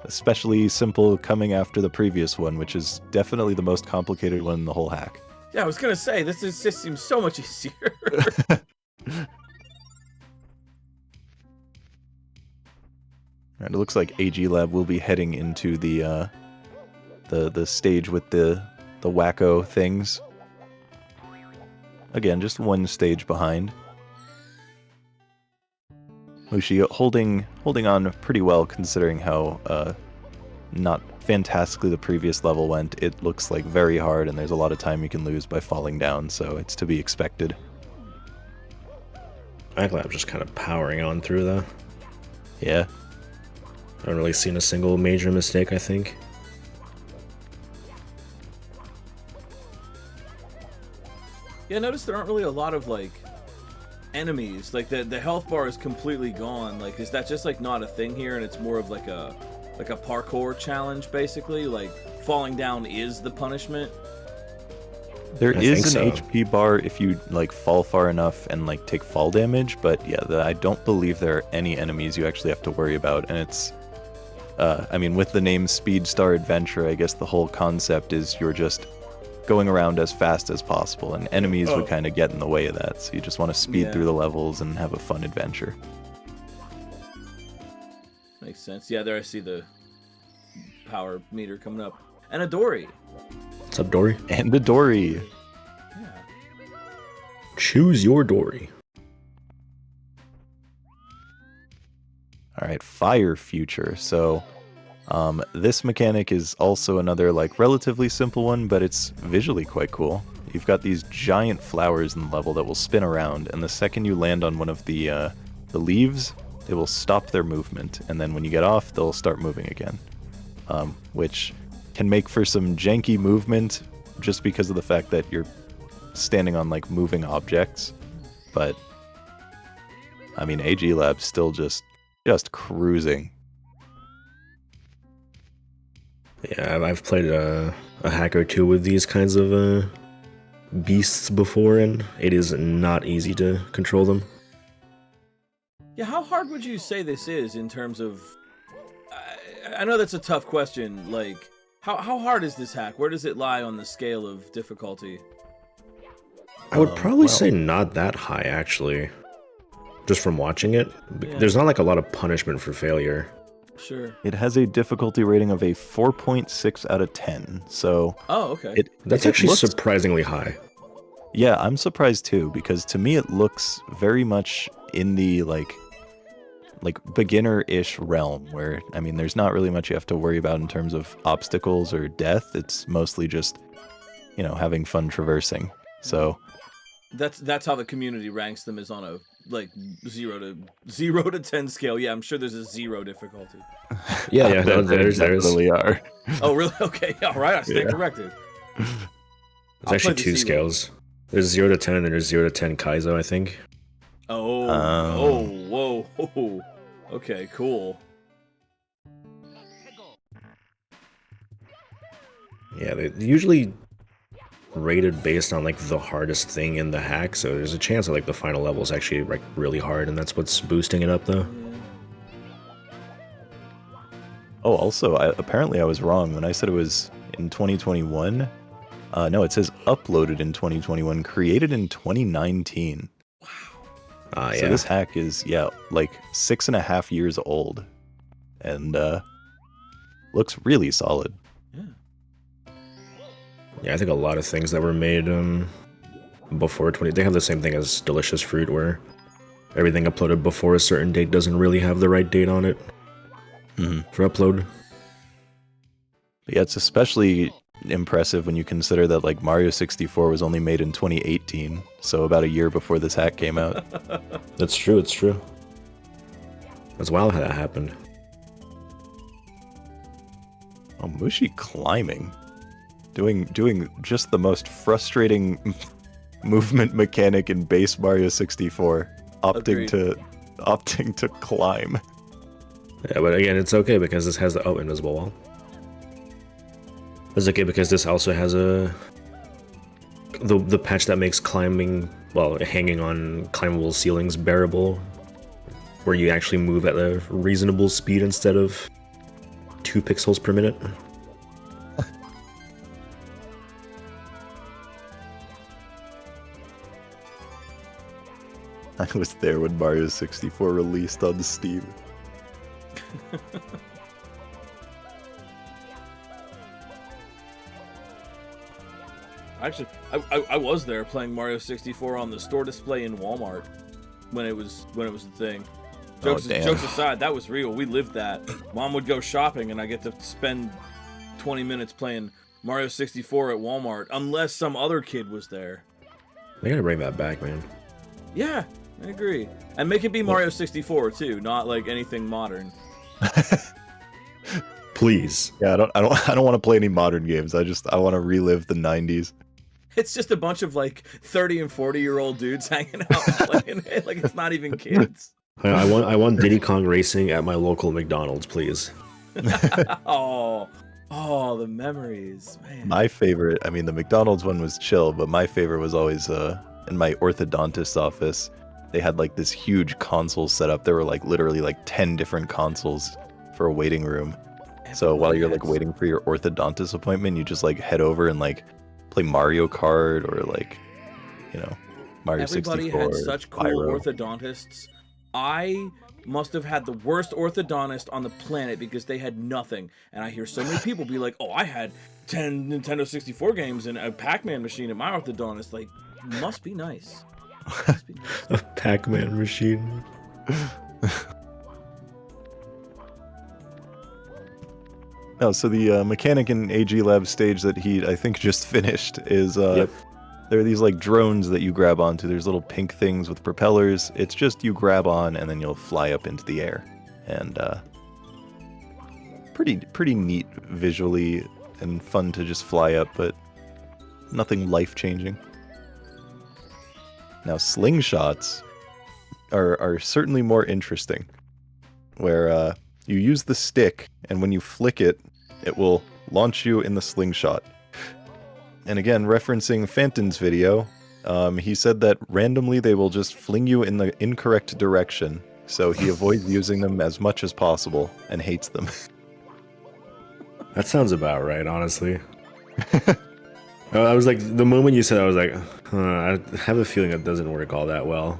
Speaker 1: Especially simple coming after the previous one, which is definitely the most complicated one in the whole hack.
Speaker 3: Yeah, I was gonna say this just seems so much easier.
Speaker 1: And it looks like AG Lab will be heading into the stage with the wacko things. Again, just one stage behind. Mushi holding on pretty well considering how not fantastically the previous level went. It looks like very hard and there's a lot of time you can lose by falling down, so it's to be expected.
Speaker 2: Lab's just kind of powering on through though.
Speaker 1: Yeah.
Speaker 2: I haven't really seen a single major mistake, I think.
Speaker 3: Yeah, notice there aren't really a lot of like enemies. Like the health bar is completely gone. Like, is that just like not a thing here, and it's more of like a parkour challenge basically? Like falling down is the punishment.
Speaker 1: There
Speaker 2: I
Speaker 1: is
Speaker 2: think
Speaker 1: an
Speaker 2: so.
Speaker 1: HP bar if you like fall far enough and like take fall damage, but yeah, I don't believe there are any enemies you actually have to worry about, and it's I mean, with the name Speed Star Adventure, I guess the whole concept is you're just going around as fast as possible, and enemies would kind of get in the way of that, so you just want to speed through the levels and have a fun adventure.
Speaker 3: Makes sense. Yeah, there I see the power meter coming up. And a Dory.
Speaker 2: What's up, Dory?
Speaker 1: And the Dory.
Speaker 3: Yeah.
Speaker 2: Choose your Dory.
Speaker 1: Alright, Fire Future. So, this mechanic is also another, like, relatively simple one, but it's visually quite cool. You've got these giant flowers in the level that will spin around, and the second you land on one of the leaves, they will stop their movement, and then when you get off, they'll start moving again. Which can make for some janky movement, just because of the fact that you're standing on, like, moving objects. But, I mean, AG Lab's still just cruising.
Speaker 2: Yeah, I've played a hack or two with these kinds of beasts before, and it is not easy to control them.
Speaker 3: Yeah, how hard would you say this is in terms of... I know that's a tough question. Like, how hard is this hack? Where does it lie on the scale of difficulty?
Speaker 2: I would probably say not that high, actually. Just from watching it.
Speaker 3: Yeah.
Speaker 2: There's not like a lot of punishment for failure.
Speaker 3: Sure.
Speaker 1: It has a difficulty rating of a 4.6 out of 10, so...
Speaker 3: Oh, okay.
Speaker 2: That's
Speaker 1: it
Speaker 2: actually
Speaker 1: looks-
Speaker 2: surprisingly high.
Speaker 1: Yeah, I'm surprised too, because to me it looks very much in the, like beginner-ish realm, where, I mean, there's not really much you have to worry about in terms of obstacles or death. It's mostly just, you know, having fun traversing. So...
Speaker 3: That's how the community ranks them, is on a like 0 to 10 scale. Yeah, I'm sure there's a 0 difficulty.
Speaker 2: Yeah, no, there's.
Speaker 1: definitely are.
Speaker 3: Oh, really? Okay, all right. I stand corrected.
Speaker 2: There's
Speaker 3: I'll
Speaker 2: actually
Speaker 3: play the
Speaker 2: 2
Speaker 3: zero.
Speaker 2: scales. There's 0 to 10 and there's 0 to 10 Kaizo, I think.
Speaker 3: Whoa. Okay, cool.
Speaker 2: Yeah, they usually rated based on like the hardest thing in the hack, so there's a chance that like the final level is actually like really hard, and that's what's boosting it up though.
Speaker 1: Oh, also, apparently I was wrong when I said it was in 2021. No, it says uploaded in 2021, created in 2019.
Speaker 2: Yeah.
Speaker 1: So this hack is, like 6.5 years old, and looks really solid.
Speaker 2: Yeah, I think a lot of things that were made before 20, they have the same thing as Delicious Fruit, where everything uploaded before a certain date doesn't really have the right date on it for upload.
Speaker 1: But yeah, it's especially impressive when you consider that like Mario 64 was only made in 2018, so about a year before this hack came out.
Speaker 2: That's true, it's true. That's wild how that happened.
Speaker 1: Oh, Mushi climbing. doing just the most frustrating movement mechanic in base Mario 64,
Speaker 3: Agreed.
Speaker 1: opting to climb.
Speaker 2: Yeah, but again, it's okay because this has the invisible wall. It's okay because this also has the patch that makes climbing, well, hanging on climbable ceilings bearable, where you actually move at a reasonable speed instead of 2 pixels per minute.
Speaker 1: I was there when Mario 64 released on Steam.
Speaker 3: Actually, I was there playing Mario 64 on the store display in Walmart when it was the thing. Jokes aside, that was real. We lived that. Mom would go shopping, and I get to spend 20 minutes playing Mario 64 at Walmart, unless some other kid was there.
Speaker 2: They gotta bring that back, man.
Speaker 3: Yeah, I agree. And make it be Mario 64 too, not like anything modern.
Speaker 2: Please.
Speaker 1: Yeah, I don't want to play any modern games. I want to relive the 90s.
Speaker 3: It's just a bunch of like 30 and 40-year-old dudes hanging out and playing it. Like it's not even kids.
Speaker 2: I want Diddy Kong Racing at my local McDonald's, please.
Speaker 3: Oh, the memories, man.
Speaker 1: My favorite, I mean, the McDonald's one was chill, but my favorite was always in my orthodontist's office. They had like this huge console set up. There were like literally like 10 different consoles for a waiting room. So while you're like waiting for your orthodontist appointment, you just like head over and like play Mario Kart or like, you know, Mario 64.
Speaker 3: Everybody had such cool
Speaker 1: Pyro.
Speaker 3: orthodontists. I must have had the worst orthodontist on the planet because they had nothing. And I hear so many people be like, "Oh, I had 10 Nintendo 64 games and a Pac-Man machine at my orthodontist." Like, must be nice. Must be nice.
Speaker 2: A Pac-Man machine.
Speaker 1: No, so the mechanic in AG Lab stage that he, I think, just finished is there are these like drones that you grab onto. There's little pink things with propellers. It's just you grab on and then you'll fly up into the air. And pretty neat visually and fun to just fly up, but nothing life-changing. Now, slingshots are certainly more interesting, where you use the stick, and when you flick it, it will launch you in the slingshot. And again, referencing Phanton's video, he said that randomly they will just fling you in the incorrect direction, so he avoids using them as much as possible and hates them.
Speaker 2: That sounds about right, honestly. I was like, the moment you said that, I was like, I have a feeling it doesn't work all that well.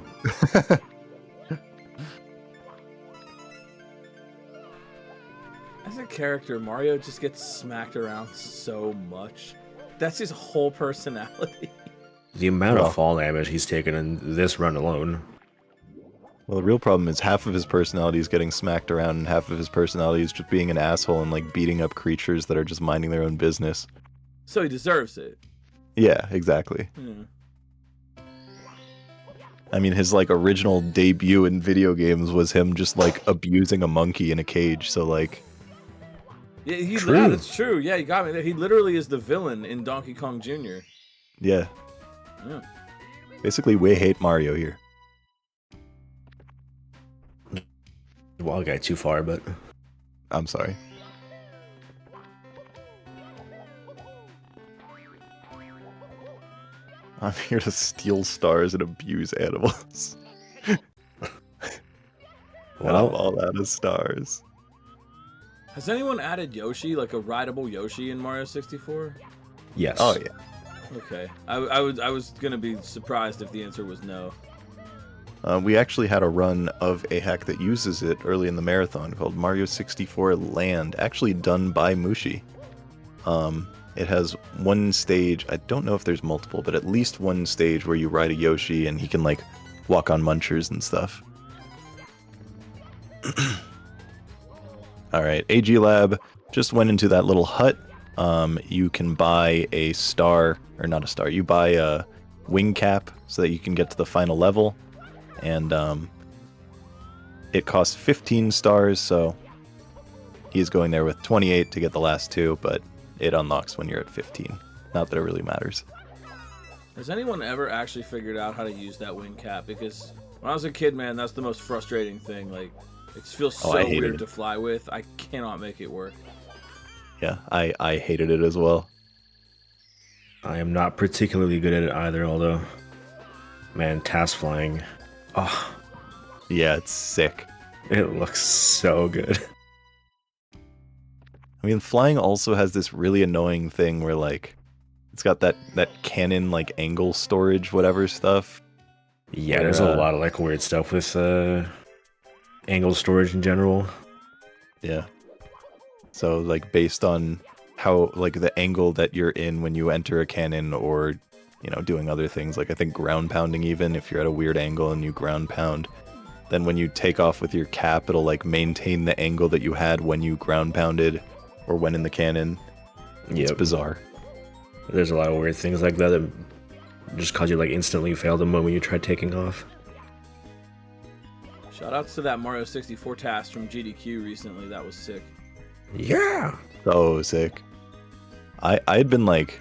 Speaker 3: As a character, Mario just gets smacked around so much. That's his whole personality.
Speaker 2: The amount of fall damage he's taken in this run alone.
Speaker 1: Well, the real problem is half of his personality is getting smacked around, and half of his personality is just being an asshole and like beating up creatures that are just minding their own business.
Speaker 3: So he deserves it.
Speaker 1: Yeah, exactly.
Speaker 3: Yeah.
Speaker 1: I mean, his like original debut in video games was him just like abusing a monkey in a cage. So like,
Speaker 3: Yeah, that's true. Yeah, you got me there. He literally is the villain in Donkey Kong Jr.
Speaker 1: yeah,
Speaker 3: Yeah.
Speaker 1: basically we hate Mario here.
Speaker 2: Wild guy too far, but
Speaker 1: I'm sorry. I'm here to steal stars and abuse animals. And I'm all out of stars.
Speaker 3: Has anyone added Yoshi, like a rideable Yoshi in Mario 64?
Speaker 2: yes.
Speaker 1: Oh yeah.
Speaker 3: Okay. I was gonna be surprised if the answer was no.
Speaker 1: We actually had a run of a hack that uses it early in the marathon called Mario 64 Land, actually done by Mushi. It has one stage, I don't know if there's multiple, but at least one stage where you ride a Yoshi and he can like walk on munchers and stuff. Alright, AG Lab just went into that little hut. You can buy a star, or not a star, you buy a wing cap so that you can get to the final level. And it costs 15 stars, so he's going there with 28 to get the last two, but it unlocks when you're at 15. Not that it really matters.
Speaker 3: Has anyone ever actually figured out how to use that wing cap? Because when I was a kid, man, that's the most frustrating thing. Like, it feels so weird to fly with. I cannot make it work.
Speaker 1: Yeah, I hated it as well.
Speaker 2: I am not particularly good at it either, although, man, task flying, oh,
Speaker 1: Yeah, it's sick.
Speaker 2: it looks so good.
Speaker 1: I mean, flying also has this really annoying thing where, like, it's got that cannon, like, angle storage, whatever stuff.
Speaker 2: Yeah,
Speaker 1: Where,
Speaker 2: there's a lot of, like, weird stuff with angle storage in general.
Speaker 1: Yeah. So, like, based on how, like, the angle that you're in when you enter a cannon or, you know, doing other things, like, I think ground pounding even, if you're at a weird angle and you ground pound, then when you take off with your cap, it'll, like, maintain the angle that you had when you ground pounded or when in the cannon. It's bizarre.
Speaker 2: There's a lot of weird things like that that just cause you, like, instantly fail the moment you try taking off.
Speaker 3: Shoutouts to that Mario 64 task from GDQ recently. That was sick.
Speaker 2: Yeah!
Speaker 1: So sick. I had been like,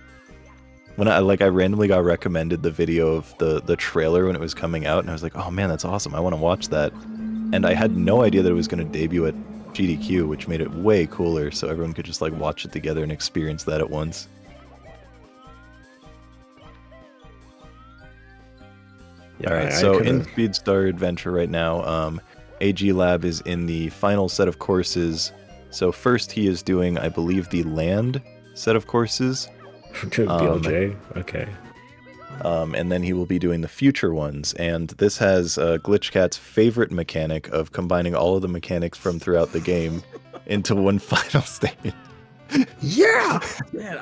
Speaker 1: when I randomly got recommended the video of the trailer when it was coming out, and I was like, oh man, that's awesome, I want to watch that. And I had no idea that it was going to debut at GDQ, which made it way cooler, so everyone could just like watch it together and experience that at once.
Speaker 2: Yeah,
Speaker 1: Alright, so in Speedstar Adventure right now, AG Lab is in the final set of courses. So first he is doing, I believe, the land set of courses.
Speaker 2: BLJ? Okay.
Speaker 1: And then he will be doing the future ones. And this has GlitchCat's favorite mechanic of combining all of the mechanics from throughout the game into one final stage.
Speaker 2: Yeah!
Speaker 3: Man,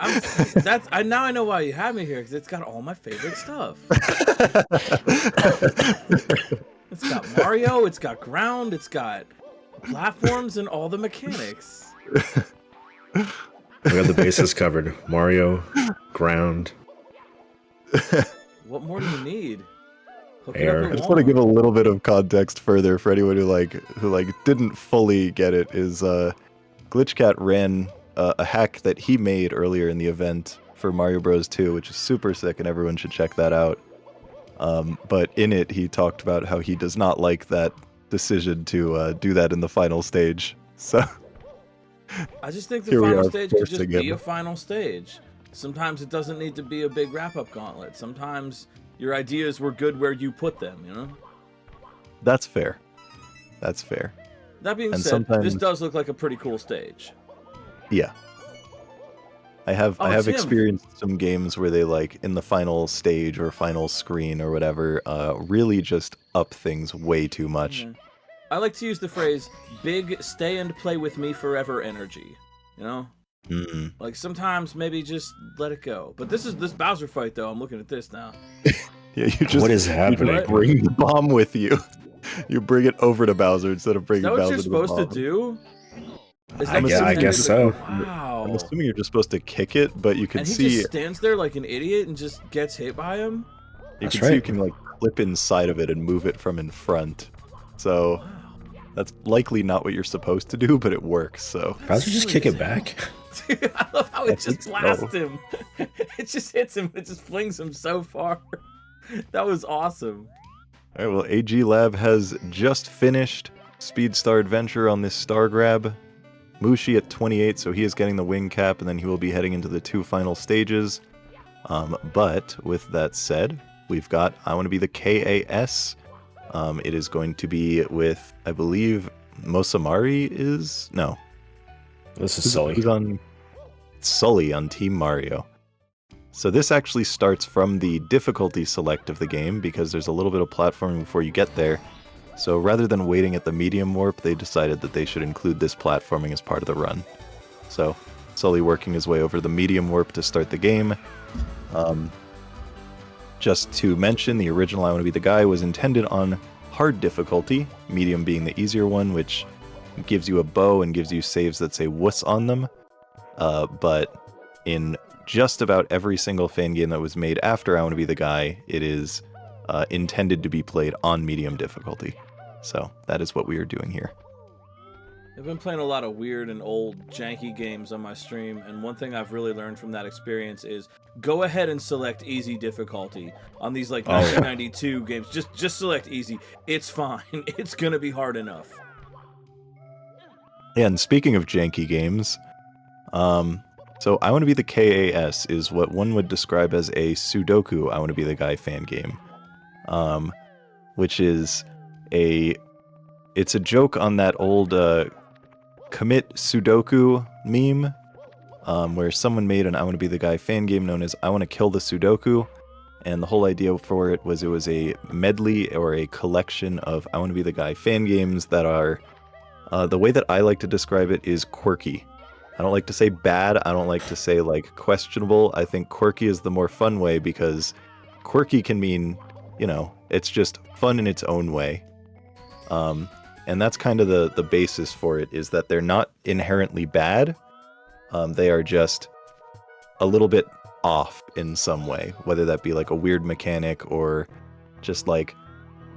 Speaker 3: now I know why you had me here, because it's got all my favorite stuff. It's got Mario, it's got ground, it's got platforms, and all the mechanics.
Speaker 2: We got the bases covered. Mario, ground.
Speaker 3: What more do you need?
Speaker 2: Air.
Speaker 1: I just want to give a little bit of context further for anyone who didn't fully get it. Is GlitchCat ran a hack that he made earlier in the event for Mario Bros 2, which is super sick, and everyone should check that out. But in it, he talked about how he does not like that decision to do that in the final stage. So
Speaker 3: I just think the
Speaker 1: here we
Speaker 3: final
Speaker 1: are
Speaker 3: stage could just
Speaker 1: forcing
Speaker 3: be
Speaker 1: him.
Speaker 3: a final stage. Sometimes it doesn't need to be a big wrap-up gauntlet. Sometimes your ideas were good where you put them, you know?
Speaker 1: That's fair. That's fair.
Speaker 3: That being
Speaker 1: And
Speaker 3: said,
Speaker 1: sometimes-
Speaker 3: this does look like a pretty cool stage.
Speaker 1: Yeah. I have
Speaker 3: it's him.
Speaker 1: experienced some games where they, like, in the final stage or final screen or whatever, really just up things way too much.
Speaker 3: Yeah. I like to use the phrase big stay and play with me forever energy. You know?
Speaker 1: Mm-mm.
Speaker 3: Like sometimes maybe just let it go. But this Bowser fight though, I'm looking at this now.
Speaker 1: Yeah, you just
Speaker 2: What is happening?
Speaker 1: You bring the bomb with you. You bring it over to Bowser instead of
Speaker 3: Is
Speaker 1: bringing
Speaker 3: that what
Speaker 1: Bowser
Speaker 3: you're
Speaker 1: to the
Speaker 3: supposed to
Speaker 1: bomb.
Speaker 3: do? Is
Speaker 2: I
Speaker 3: that
Speaker 2: guess,
Speaker 3: what
Speaker 2: I
Speaker 3: you're
Speaker 2: guess
Speaker 3: supposed
Speaker 2: so.
Speaker 3: to do? Wow.
Speaker 1: I'm assuming you're just supposed to kick it, but you can
Speaker 3: And he
Speaker 1: see
Speaker 3: just stands there like an idiot and just gets hit by him?
Speaker 1: you
Speaker 2: That's
Speaker 1: can see you
Speaker 2: right.
Speaker 1: can like clip inside of it and move it from in front. So
Speaker 3: Wow.
Speaker 1: that's likely not what you're supposed to do, but it works. So
Speaker 2: Bowser just kick it back?
Speaker 3: Dude, I love how
Speaker 1: I
Speaker 3: it just
Speaker 1: think so.
Speaker 3: blasts him. It just hits him. It just flings him so far. That was awesome.
Speaker 1: all right, well, AG Lab has just finished Speedstar Adventure on this star grab. Mushi at 28, so he is getting the wing cap, and then he will be heading into the 2 final stages. But with that said, we've got I Want to Be the KAS. It is going to be with, I believe, Mosamari is... No.
Speaker 2: This is Sully.
Speaker 1: Who's on Sully on Team Mario. So this actually starts from the difficulty select of the game, because there's a little bit of platforming before you get there. So rather than waiting at the medium warp, they decided that they should include this platforming as part of the run. So Sully working his way over the medium warp to start the game. Just to mention, the original I Want to Be the Guy was intended on hard difficulty, medium being the easier one, which gives you a bow and gives you saves that say wuss on them. But in just about every single fan game that was made after I Want to Be the Guy, it is intended to be played on medium difficulty. So that is what we are doing here.
Speaker 3: I've been playing a lot of weird and old janky games on my stream, and one thing I've really learned from that experience is go ahead and select easy difficulty on these like 1992 games. Just select easy. It's fine. It's gonna be hard enough.
Speaker 1: Yeah, and speaking of janky games, so I Want to Be the KAS is what one would describe as a Sudoku I Want to Be the Guy fan game, which is it's a joke on that old commit Sudoku meme, where someone made an I Want to Be the Guy fan game known as I Want to Kill the Sudoku, and the whole idea for it was a medley or a collection of I Want to Be the Guy fan games that are, the way that I like to describe it is quirky. I don't like to say bad, I don't like to say like questionable. I think quirky is the more fun way, because quirky can mean, it's just fun in its own way. And that's kind of the basis for it, is that they're not inherently bad. They are just a little bit off in some way, whether that be like a weird mechanic or just like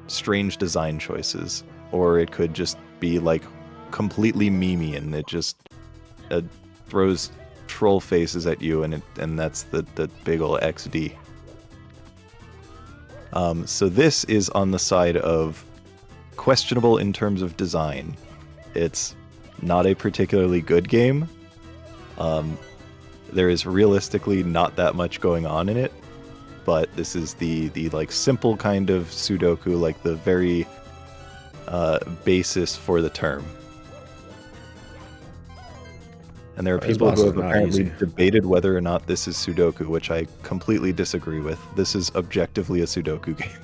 Speaker 1: strange design choices, or it could just be like completely memey and it just throws troll faces at you, and that's the big ol' XD. So this is on the side of questionable in terms of design. It's not a particularly good game. There is realistically not that much going on in it, but this is the like simple kind of Sudoku, like the very basis for the term. And there are people who have apparently debated whether or not this is Sudoku, which I completely disagree with. This is objectively a Sudoku game.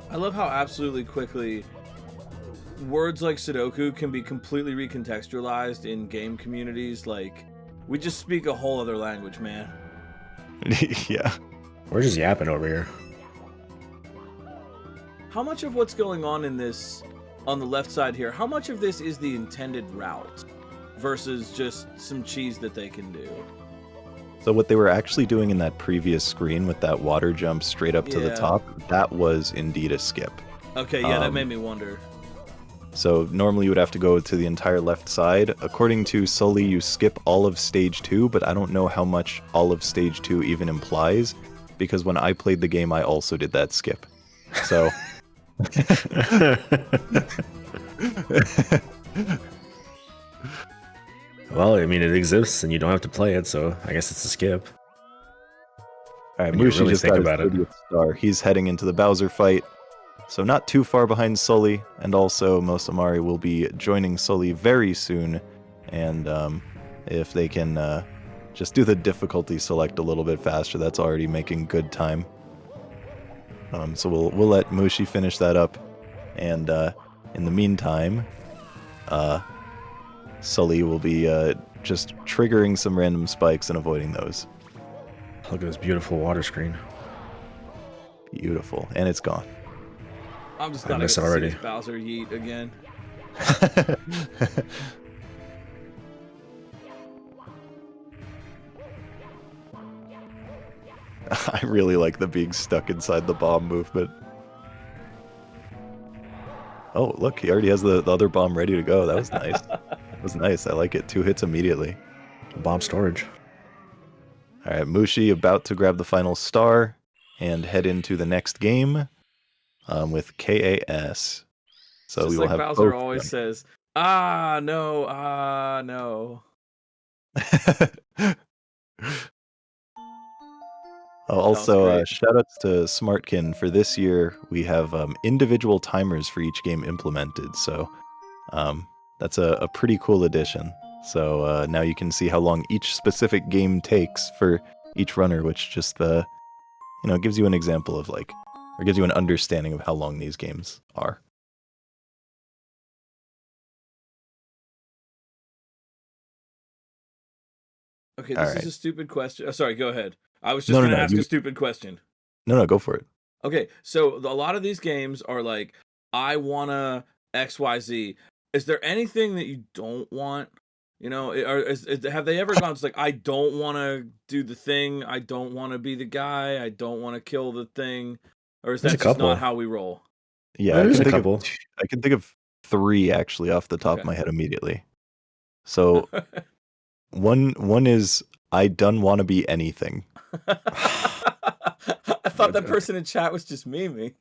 Speaker 3: I love how absolutely quickly words like Sudoku can be completely recontextualized in game communities. Like, we just speak a whole other language, man.
Speaker 1: Yeah.
Speaker 2: We're just yapping over here.
Speaker 3: How much of what's going on in this, on the left side here, how much of this is the intended route versus just some cheese that they can do?
Speaker 1: So what they were actually doing in that previous screen with that water jump straight up to the top, that was indeed a skip.
Speaker 3: Okay, yeah, that made me wonder.
Speaker 1: So normally you would have to go to the entire left side. According to Sully, you skip all of stage 2, but I don't know how much all of stage 2 even implies, because when I played the game, I also did that skip. So...
Speaker 2: Well, I mean, it exists and you don't have to play it, so I guess it's a skip.
Speaker 1: Alright, Mushi
Speaker 2: really
Speaker 1: just
Speaker 2: think
Speaker 1: got
Speaker 2: about
Speaker 1: his 30th star. He's heading into the Bowser fight, so not too far behind Sully, and also Mosamari will be joining Sully very soon, and if they can just do the difficulty select a little bit faster, that's already making good time. So we'll let Mushi finish that up, and in the meantime, Sully will be just triggering some random spikes and avoiding those.
Speaker 2: Look at this beautiful water screen.
Speaker 1: Beautiful, and it's gone.
Speaker 3: I'm just gonna get
Speaker 2: already.
Speaker 3: to see Bowser yeet again.
Speaker 1: I really like the being stuck inside the bomb movement. Oh, look, he already has the other bomb ready to go. That was nice. That was nice. I like it. 2 hits immediately.
Speaker 2: Bomb storage.
Speaker 1: All right, Mushi about to grab the final star and head into the next game with KAS. So
Speaker 3: Just
Speaker 1: we will
Speaker 3: like
Speaker 1: have
Speaker 3: Bowser
Speaker 1: both
Speaker 3: always says, ah, no.
Speaker 1: Also, shoutouts to Smartkin. For this year, we have individual timers for each game implemented. So that's a pretty cool addition. So now you can see how long each specific game takes for each runner, which just gives you an example of or gives you an understanding of how long these games are.
Speaker 3: Okay, this is a stupid question. Oh, sorry, go ahead. I was just
Speaker 1: No,
Speaker 3: going to
Speaker 1: no,
Speaker 3: ask a stupid question.
Speaker 1: No, go for it.
Speaker 3: Okay, so a lot of these games are like, I wanna XYZ. Is there anything that you don't want? Have they ever gone, it's like, I don't want to do the thing, I don't want to be the guy, I don't want to kill the thing? Or is
Speaker 2: There's
Speaker 3: that
Speaker 2: a
Speaker 3: just
Speaker 2: couple.
Speaker 3: not how we roll?
Speaker 1: Yeah,
Speaker 2: There's a couple.
Speaker 1: I can think of 3 actually off the top of
Speaker 3: Okay.
Speaker 1: my head immediately. So one is I done wanna be anything.
Speaker 3: I thought that person in chat was just memeing.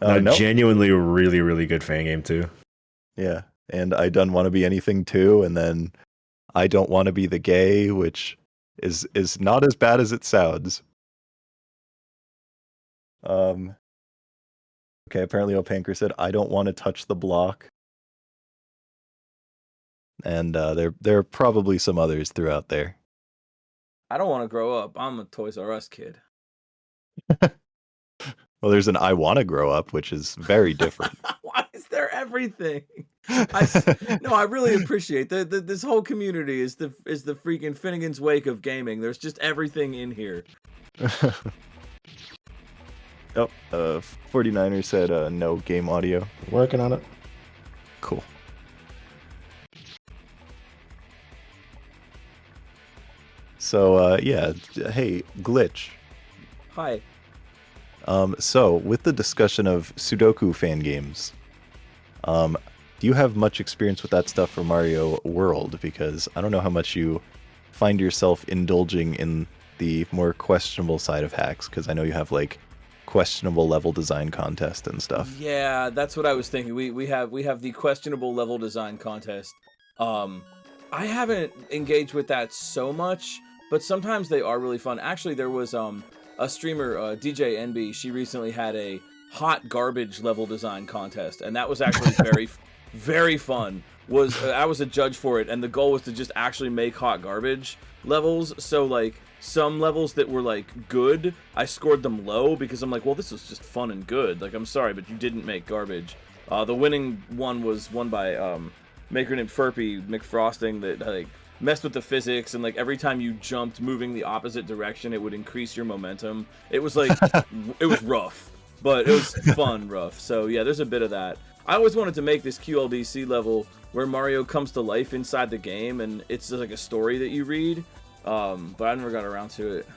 Speaker 2: No,
Speaker 1: Nope.
Speaker 2: genuinely really, really good fan game too.
Speaker 1: Yeah, and I done wanna be anything too, and then I don't wanna be the gay, which is not as bad as it sounds. Okay, apparently Opanker said, I don't want to touch the block. And there are probably some others throughout there.
Speaker 3: I don't want to grow up. I'm a Toys R Us kid.
Speaker 1: Well, there's an I want to grow up, which is very different.
Speaker 3: Why is there everything? I really appreciate this whole community is the freaking Finnegan's Wake of gaming. There's just everything in here.
Speaker 1: Oh, 49er said no game audio.
Speaker 2: Working on it.
Speaker 1: Cool. So yeah, hey, Glitch.
Speaker 3: Hi.
Speaker 1: So with the discussion of Sudoku fan games, do you have much experience with that stuff for Mario World? Because I don't know how much you find yourself indulging in the more questionable side of hacks, because I know you have like questionable level design contest and stuff.
Speaker 3: Yeah, that's what I was thinking. We have the questionable level design contest. I haven't engaged with that so much, but sometimes they are really fun. Actually, there was a streamer, DJ NB. She recently had a hot garbage level design contest, and that was actually very very fun. I was a judge for it, and the goal was to just actually make hot garbage levels. So like some levels that were like good, I scored them low because I'm like, well, this was just fun and good. Like, I'm sorry, but you didn't make garbage. The winning one was won by maker named Furpy McFrosting that like messed with the physics, and like every time you jumped moving the opposite direction, it would increase your momentum. It was like it was rough, but it was fun rough. So yeah, there's a bit of that. I always wanted to make this QLDC level where Mario comes to life inside the game, and it's just like a story that you read. But I never got around to it.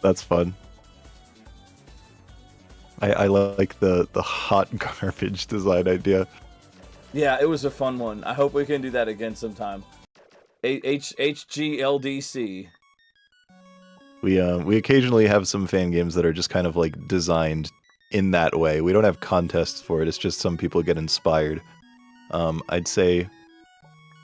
Speaker 1: That's fun. I like the hot garbage design idea.
Speaker 3: Yeah, it was a fun one. I hope we can do that again sometime. HGLDC.
Speaker 1: We occasionally have some fan games that are just kind of like designed in that way. We don't have contests for it. It's just some people get inspired. I'd say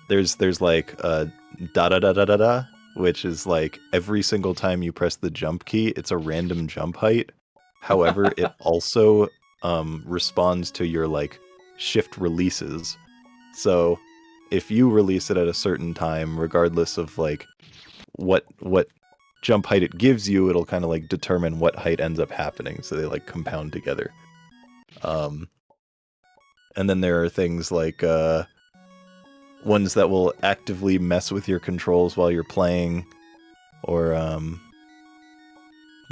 Speaker 1: there's like da da da da da da, which is like every single time you press the jump key, it's a random jump height. However, it also responds to your like shift releases. So if you release it at a certain time, regardless of like what jump height it gives you, it'll kind of like determine what height ends up happening. So they like compound together. And then there are things like ones that will actively mess with your controls while you're playing, or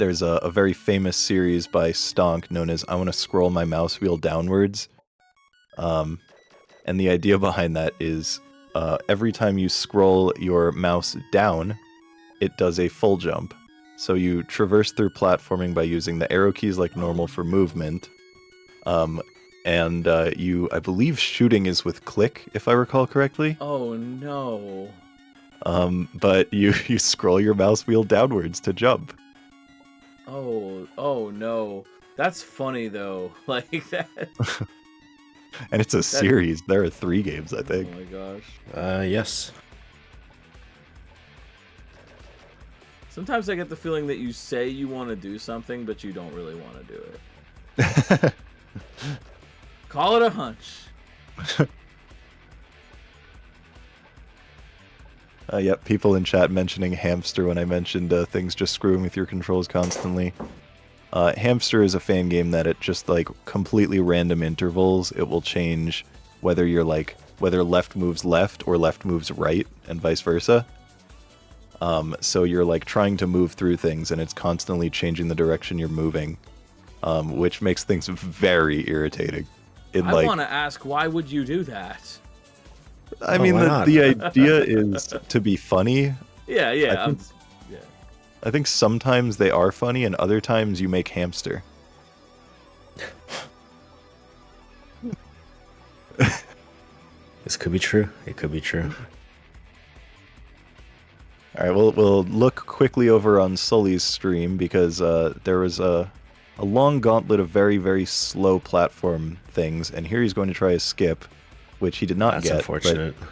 Speaker 1: there's a very famous series by Stonk known as I Want to Scroll My Mouse Wheel Downwards. And the idea behind that is every time you scroll your mouse down, it does a full jump. So you traverse through platforming by using the arrow keys like normal for movement. And I believe shooting is with click, if I recall correctly.
Speaker 3: Oh no.
Speaker 1: But you scroll your mouse wheel downwards to jump.
Speaker 3: Oh no. That's funny though. Like that.
Speaker 1: And it's a series. There are 3 games, I think.
Speaker 3: Oh my gosh.
Speaker 2: Yes.
Speaker 3: Sometimes I get the feeling that you say you want to do something, but you don't really want to do it. Call it a hunch.
Speaker 1: Yep, people in chat mentioning Hamster when I mentioned things just screwing with your controls constantly. Hamster is a fan game that at just like completely random intervals, it will change whether left moves left or left moves right, and vice versa. So you're like trying to move through things, and it's constantly changing the direction you're moving, which makes things very irritating.
Speaker 3: I want to ask, why would you do that?
Speaker 1: I mean, the idea is to be funny.
Speaker 3: Yeah.
Speaker 1: I think sometimes they are funny, and other times you make hamster.
Speaker 2: This could be true. It could be true.
Speaker 1: All right, we'll look quickly over on Sully's stream because there was a long gauntlet of very, very slow platform things, and here he's going to try a skip, which he did not
Speaker 2: That's
Speaker 1: get.
Speaker 2: unfortunate.
Speaker 1: But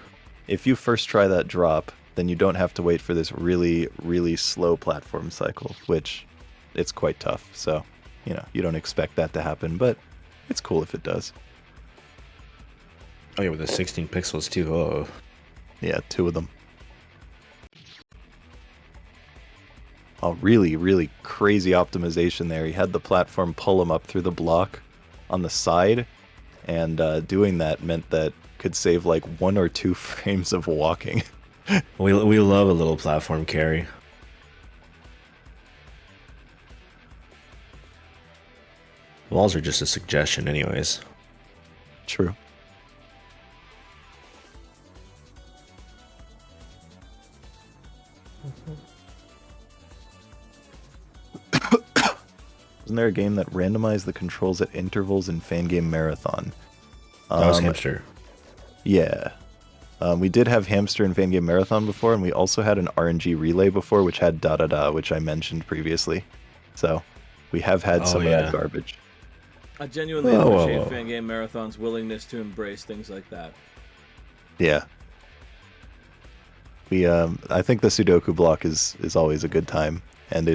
Speaker 1: if you first try that drop, then you don't have to wait for this really, really slow platform cycle, which it's quite tough. So, you don't expect that to happen, but it's cool if it does.
Speaker 2: Oh yeah, with the 16 pixels too. Oh.
Speaker 1: Yeah, 2 of them. Oh, really, really crazy optimization there. He had the platform pull him up through the block on the side, and doing that meant that could save like 1 or 2 frames of walking.
Speaker 2: We love a little platform carry. Walls are just a suggestion anyways.
Speaker 1: True. Wasn't there a game that randomized the controls at intervals in Fangame Marathon?
Speaker 2: That was Hamster.
Speaker 1: Yeah. We did have Hamster in Fangame Marathon before, and we also had an RNG relay before, which had da-da-da, which I mentioned previously. So, we have had some of that garbage.
Speaker 3: I genuinely appreciate Fangame Marathon's willingness to embrace things like that.
Speaker 1: Yeah. I think the Sudoku block is always a good time, and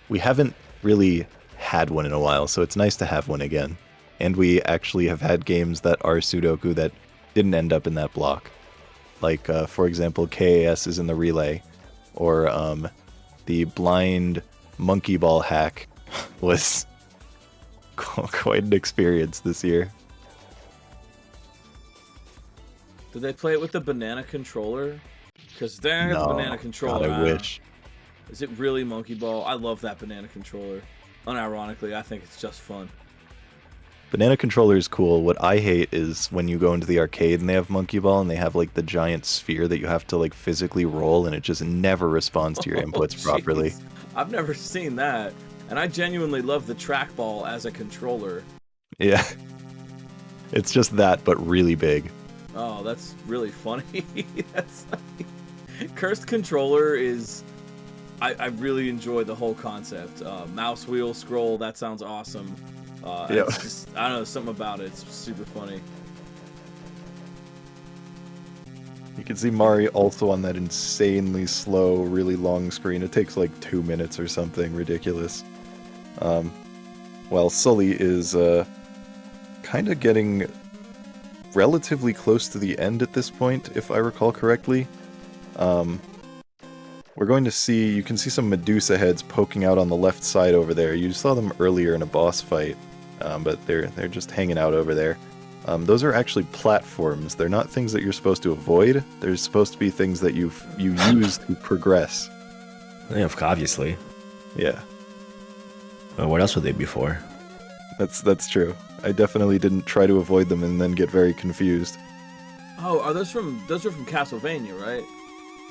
Speaker 1: we haven't really had one in a while, so it's nice to have one again. And we actually have had games that are Sudoku that didn't end up in that block. Like, for example, KAS is in the relay, or the blind monkey ball hack was quite an experience this year.
Speaker 3: Did they play it with the banana controller? Because they got the banana controller.
Speaker 1: God, I wish.
Speaker 3: Is it really monkey ball? I love that banana controller. Unironically, I think it's just fun.
Speaker 1: Banana controller is cool. What I hate is when you go into the arcade and they have monkey ball and they have like the giant sphere that you have to like physically roll, and it just never responds to your inputs properly.
Speaker 3: I've never seen that, and I genuinely love the trackball as a controller.
Speaker 1: Yeah. It's just that, but really big.
Speaker 3: Oh, that's really funny. Cursed controller is... I really enjoy the whole concept. Mouse wheel scroll, that sounds awesome. It's just, I don't know, something about it. It's super funny.
Speaker 1: You can see Mari also on that insanely slow, really long screen. It takes like 2 minutes or something ridiculous. While Sully is kind of getting relatively close to the end at this point, if I recall correctly. We're going to see, you can see some Medusa heads poking out on the left side over there. You saw them earlier in a boss fight, but they're just hanging out over there. Those are actually platforms. They're not things that you're supposed to avoid. They're supposed to be things that you use to progress.
Speaker 2: Yeah, obviously.
Speaker 1: Yeah.
Speaker 2: Well, what else would they be for?
Speaker 1: That's true. I definitely didn't try to avoid them and then get very confused.
Speaker 3: Oh, are those from Castlevania, right?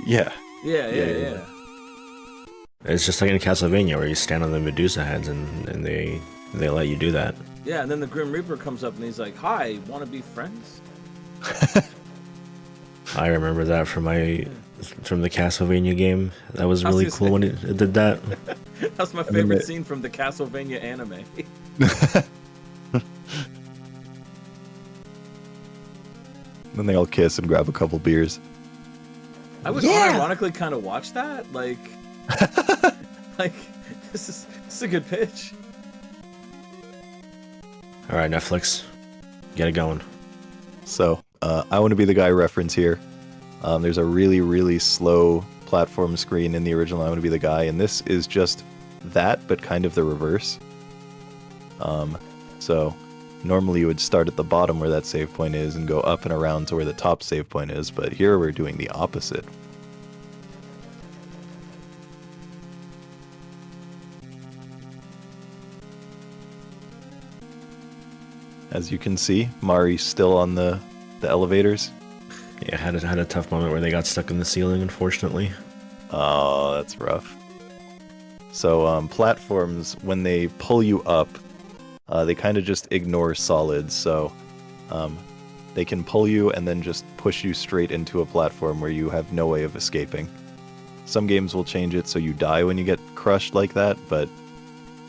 Speaker 1: Yeah.
Speaker 3: Yeah.
Speaker 2: It's just like in Castlevania where you stand on the Medusa heads and they let you do that.
Speaker 3: Yeah, and then the Grim Reaper comes up and he's like, "Hi, want to be friends?"
Speaker 2: I remember that from the Castlevania game. That was really cool when it did that.
Speaker 3: That's my favorite scene from the Castlevania anime.
Speaker 1: Then they all kiss and grab a couple beers.
Speaker 3: I would ironically kind of watch that. Like this is a good pitch.
Speaker 2: All right, Netflix, get it going.
Speaker 1: So, I Want to Be the Guy reference here. There's a really, really slow platform screen in the original I Want to Be the Guy, and this is just that, but kind of the reverse. So, normally you would start at the bottom where that save point is and go up and around to where the top save point is, but here we're doing the opposite. As you can see, Mari's still on the elevators.
Speaker 2: Yeah, had a tough moment where they got stuck in the ceiling, unfortunately.
Speaker 1: Oh, that's rough. So, platforms, when they pull you up, they kind of just ignore solids. So, they can pull you and then just push you straight into a platform where you have no way of escaping. Some games will change it so you die when you get crushed like that, but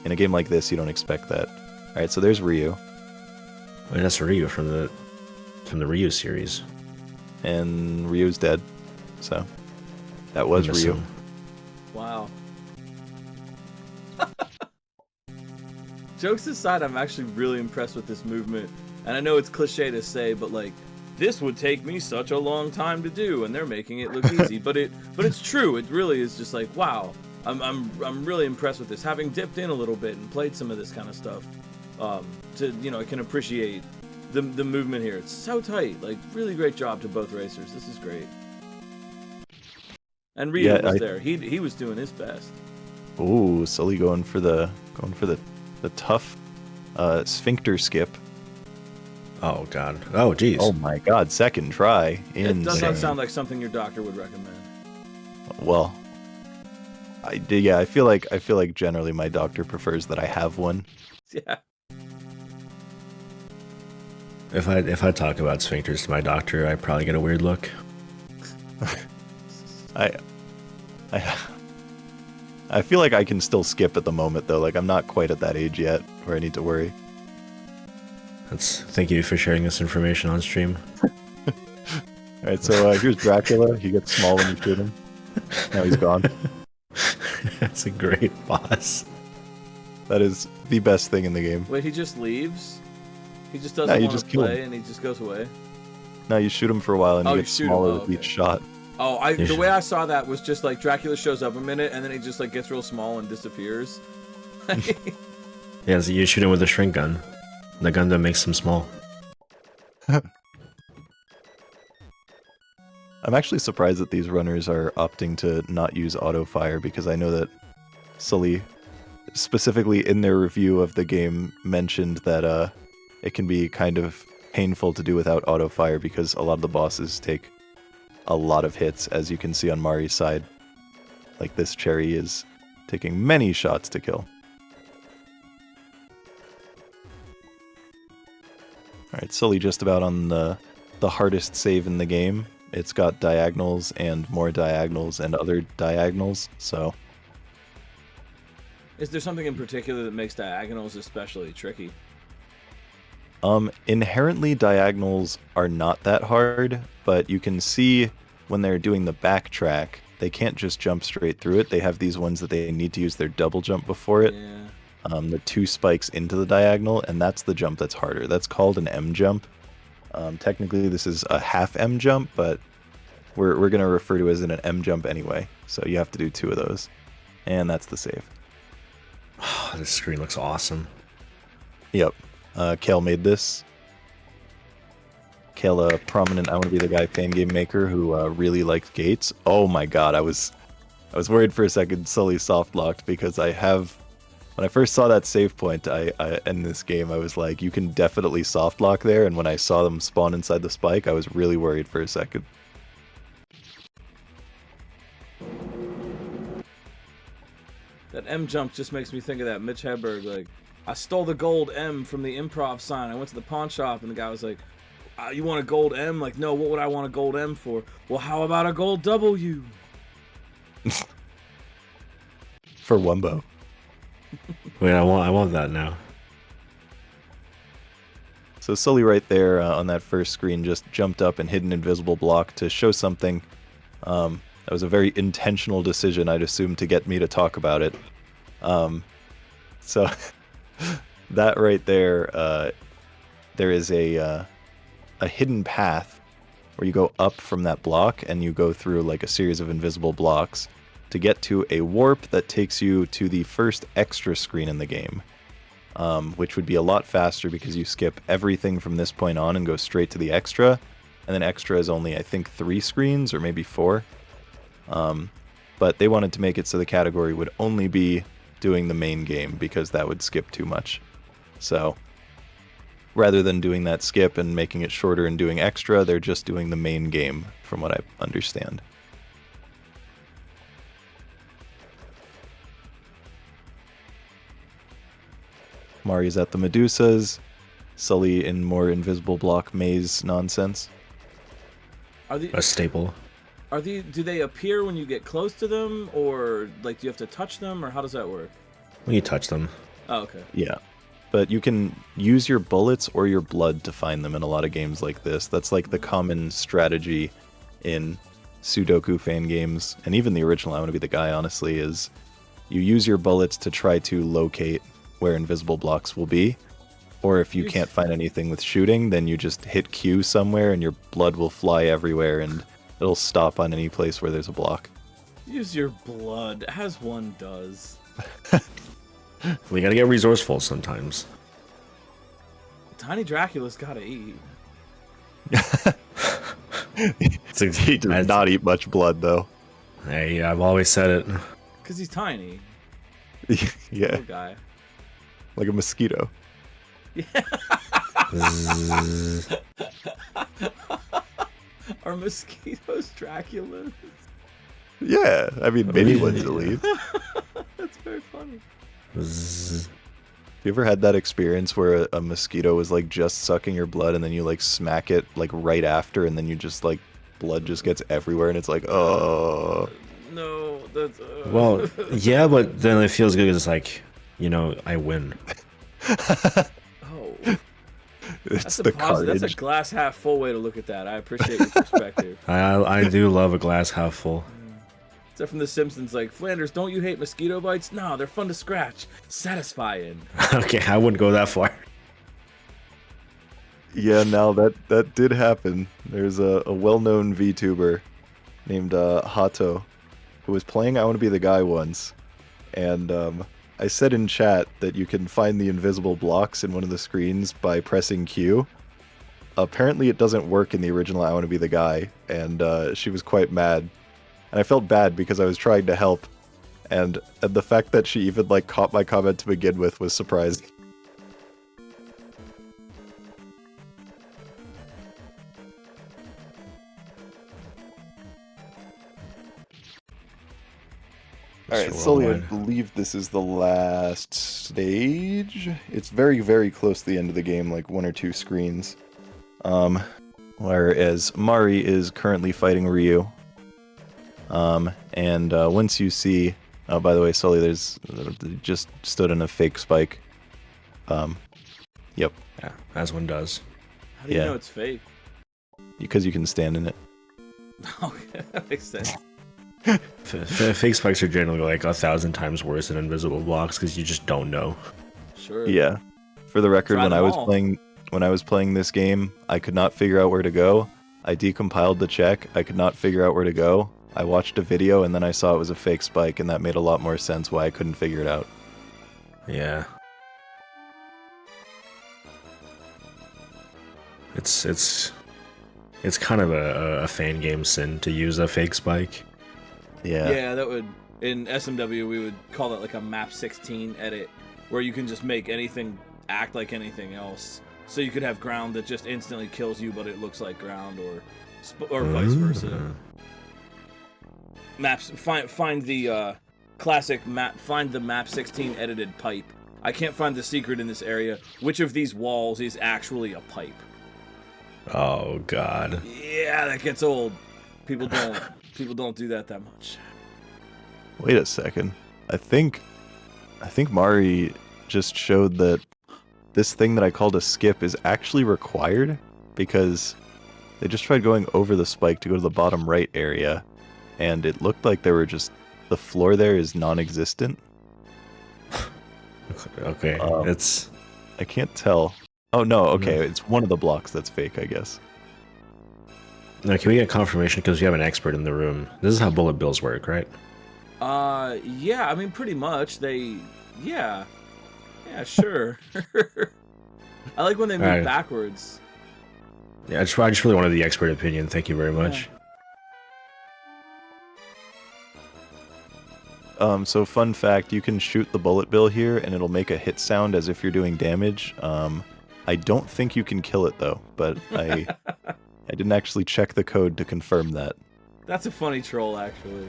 Speaker 1: in a game like this, you don't expect that. Alright, so there's Ryu.
Speaker 2: Wait, that's Ryu from the Ryu series.
Speaker 1: And Ryu's dead. So that was
Speaker 2: Miss
Speaker 1: Ryu.
Speaker 2: him.
Speaker 3: Wow. Jokes aside, I'm actually really impressed with this movement. And I know it's cliche to say, but like, this would take me such a long time to do, and they're making it look easy. But it's true. It really is just like, wow. I'm really impressed with this. Having dipped in a little bit and played some of this kind of stuff, I can appreciate the movement here. It's so tight. Like, really great job to both racers. This is great. And Ryu was there. He was doing his best.
Speaker 1: Ooh, Sully going for the tough sphincter skip.
Speaker 2: Oh god. Oh jeez.
Speaker 1: Oh my god, second try.
Speaker 3: It does not
Speaker 1: Insane.
Speaker 3: sound like something your doctor would recommend.
Speaker 1: Well, I feel like generally my doctor prefers that I have one.
Speaker 3: Yeah.
Speaker 2: If I talk about sphincters to my doctor, I probably get a weird look.
Speaker 1: I feel like I can still skip at the moment though. Like I'm not quite at that age yet where I need to worry.
Speaker 2: Thank you for sharing this information on stream.
Speaker 1: Alright, so here's Dracula. He gets small when you shoot him. Now he's gone.
Speaker 2: That's a great boss.
Speaker 1: That is the best thing in the game.
Speaker 3: Wait, he just leaves? He just
Speaker 1: Nah,
Speaker 3: doesn't
Speaker 1: you
Speaker 3: want
Speaker 1: just
Speaker 3: to
Speaker 1: kill
Speaker 3: play,
Speaker 1: him.
Speaker 3: and he just goes away?
Speaker 1: Now you shoot him for a while and
Speaker 3: Oh,
Speaker 1: he
Speaker 3: you
Speaker 1: gets
Speaker 3: shoot him.
Speaker 1: smaller
Speaker 3: Oh,
Speaker 1: with each
Speaker 3: okay.
Speaker 1: shot.
Speaker 3: Oh, the way I saw that was just like Dracula shows up a minute, and then he just like gets real small and disappears.
Speaker 2: Yeah, so you shoot him with a shrink gun. The gun that makes him small.
Speaker 1: I'm actually surprised that these runners are opting to not use auto fire because I know that Sully, specifically in their review of the game, mentioned that it can be kind of painful to do without auto fire because a lot of the bosses take a lot of hits, as you can see on Mari's side. Like this cherry is taking many shots to kill. Alright, Sully just about on the hardest save in the game. It's got diagonals and more diagonals and other diagonals, so...
Speaker 3: Is there something in particular that makes diagonals especially tricky?
Speaker 1: Inherently diagonals are not that hard, but you can see when they're doing the backtrack, they can't just jump straight through it. They have these ones that they need to use their double jump before it.
Speaker 3: Yeah.
Speaker 1: The 2 spikes into the diagonal, and that's the jump that's harder. That's called an M jump. Technically, this is a half M jump, but we're going to refer to it as an M jump anyway. So you have to do 2 of those. And that's the save.
Speaker 2: Oh, this screen looks awesome.
Speaker 1: Yep. Kale made this. Kale, a prominent I Want to Be the Guy fan game maker who really liked gates. Oh my god, I was worried for a second Sully soft locked because when I first saw that save point I in this game, I was like, you can definitely soft lock there, and when I saw them spawn inside the spike, I was really worried for a second.
Speaker 3: That M jump just makes me think of that Mitch Hedberg, like, I stole the gold M from the improv sign. I went to the pawn shop and the guy was like, you want a gold M? Like, no, what would I want a gold M for? Well, how about a gold W?
Speaker 1: For Wumbo.
Speaker 2: Wait, I want that now.
Speaker 1: So Sully right there on that first screen just jumped up and hit an invisible block to show something. That was a very intentional decision, I'd assume, to get me to talk about it. So that right there, there is a hidden path where you go up from that block and you go through like a series of invisible blocks to get to a warp that takes you to the first extra screen in the game, which would be a lot faster because you skip everything from this point on and go straight to the extra, and then extra is only, I think, 3 screens or maybe 4. But they wanted to make it so the category would only be doing the main game because that would skip too much. So rather than doing that skip and making it shorter and doing extra, they're just doing the main game, from what I understand. Mari's at the Medusas. Sully in more invisible block maze nonsense.
Speaker 3: Are the
Speaker 2: A staple.
Speaker 3: do they appear when you get close to them, or like do you have to touch them, or how does that work?
Speaker 2: When you touch them.
Speaker 3: Oh, okay.
Speaker 1: Yeah. But you can use your bullets or your blood to find them in a lot of games like this. That's like the common strategy in Sudoku fan games, and even the original I Want to Be the Guy, honestly, is you use your bullets to try to locate where invisible blocks will be. Or if you can't find anything with shooting, then you just hit Q somewhere and your blood will fly everywhere and it'll stop on any place where there's a block.
Speaker 3: Use your blood, as one does.
Speaker 2: We gotta get resourceful sometimes.
Speaker 3: Tiny Dracula's gotta eat.
Speaker 1: He does not eat much blood, though.
Speaker 2: Hey, I've always said it.
Speaker 3: Cause he's tiny.
Speaker 1: Yeah,
Speaker 3: Little guy.
Speaker 1: like a mosquito.
Speaker 3: Are mosquitoes Draculas?
Speaker 1: Yeah, I mean, mini ones at least.
Speaker 3: That's very funny.
Speaker 2: Zzz.
Speaker 1: You ever had that experience where a mosquito was like just sucking your blood and then you like smack it like right after and then you just like blood just gets everywhere and it's like, oh.
Speaker 3: No, that's.
Speaker 2: Well, yeah, but then it feels good because it's like, I win.
Speaker 3: Oh,
Speaker 1: It's
Speaker 3: that's
Speaker 1: the
Speaker 3: a positive.
Speaker 1: carnage.
Speaker 3: That's a glass half full way to look at that. I appreciate your perspective.
Speaker 2: I do love a glass half full.
Speaker 3: Except from The Simpsons, like, Flanders, don't you hate mosquito bites? No, they're fun to scratch. Satisfying.
Speaker 2: Okay, I wouldn't go that far.
Speaker 1: Yeah, now that did happen. There's a well-known VTuber named Hato who was playing I Want to Be the Guy once, and I said in chat that you can find the invisible blocks in one of the screens by pressing Q. Apparently it doesn't work in the original I Want to Be the Guy, and she was quite mad. And I felt bad because I was trying to help, and the fact that she even like caught my comment to begin with was surprising. Alright, Sully, I believe this is the last stage. It's very, very close to the end of the game, like 1 or 2 screens. Whereas Mari is currently fighting Ryu. And once you see... Oh, by the way, Sully, there's just stood in a fake spike. Yep.
Speaker 2: Yeah, as one does.
Speaker 3: How do you know it's fake?
Speaker 1: Because you can stand in it.
Speaker 3: Okay, that makes sense.
Speaker 2: Fake spikes are generally like 1,000 times worse than invisible blocks because you just don't know.
Speaker 3: Sure.
Speaker 1: Yeah. For the record,
Speaker 3: Try
Speaker 1: when
Speaker 3: them
Speaker 1: I was playing this game, I could not figure out where to go. I decompiled the check. I could not figure out where to go. I watched a video and then I saw it was a fake spike, and that made a lot more sense why I couldn't figure it out.
Speaker 2: Yeah. It's kind of a fan game sin to use a fake spike.
Speaker 1: Yeah.
Speaker 3: Yeah, that would, in SMW, we would call that like a map 16 edit, where you can just make anything act like anything else. So you could have ground that just instantly kills you, but it looks like ground, or vice versa. Maps, find the classic map, find the map 16 edited pipe. I can't find the secret in this area. Which of these walls is actually a pipe?
Speaker 2: Oh god.
Speaker 3: Yeah, that gets old. People don't do that much.
Speaker 1: Wait a second. I think Mari just showed that this thing that I called a skip is actually required, because they just tried going over the spike to go to the bottom right area, and it looked like the floor there is non-existent.
Speaker 2: Okay, it's...
Speaker 1: I can't tell. Oh no, okay, it's one of the blocks that's fake, I guess.
Speaker 2: Now, can we get confirmation, because we have an expert in the room? This is how bullet bills work, right?
Speaker 3: Yeah, I mean, pretty much. Yeah, sure. I like when they move backwards.
Speaker 2: Yeah, I just really wanted the expert opinion. Thank you very much.
Speaker 1: So fun fact, you can shoot the bullet bill here and it'll make a hit sound as if you're doing damage. I don't think you can kill it though, but I didn't actually check the code to confirm that.
Speaker 3: That's a funny troll, actually.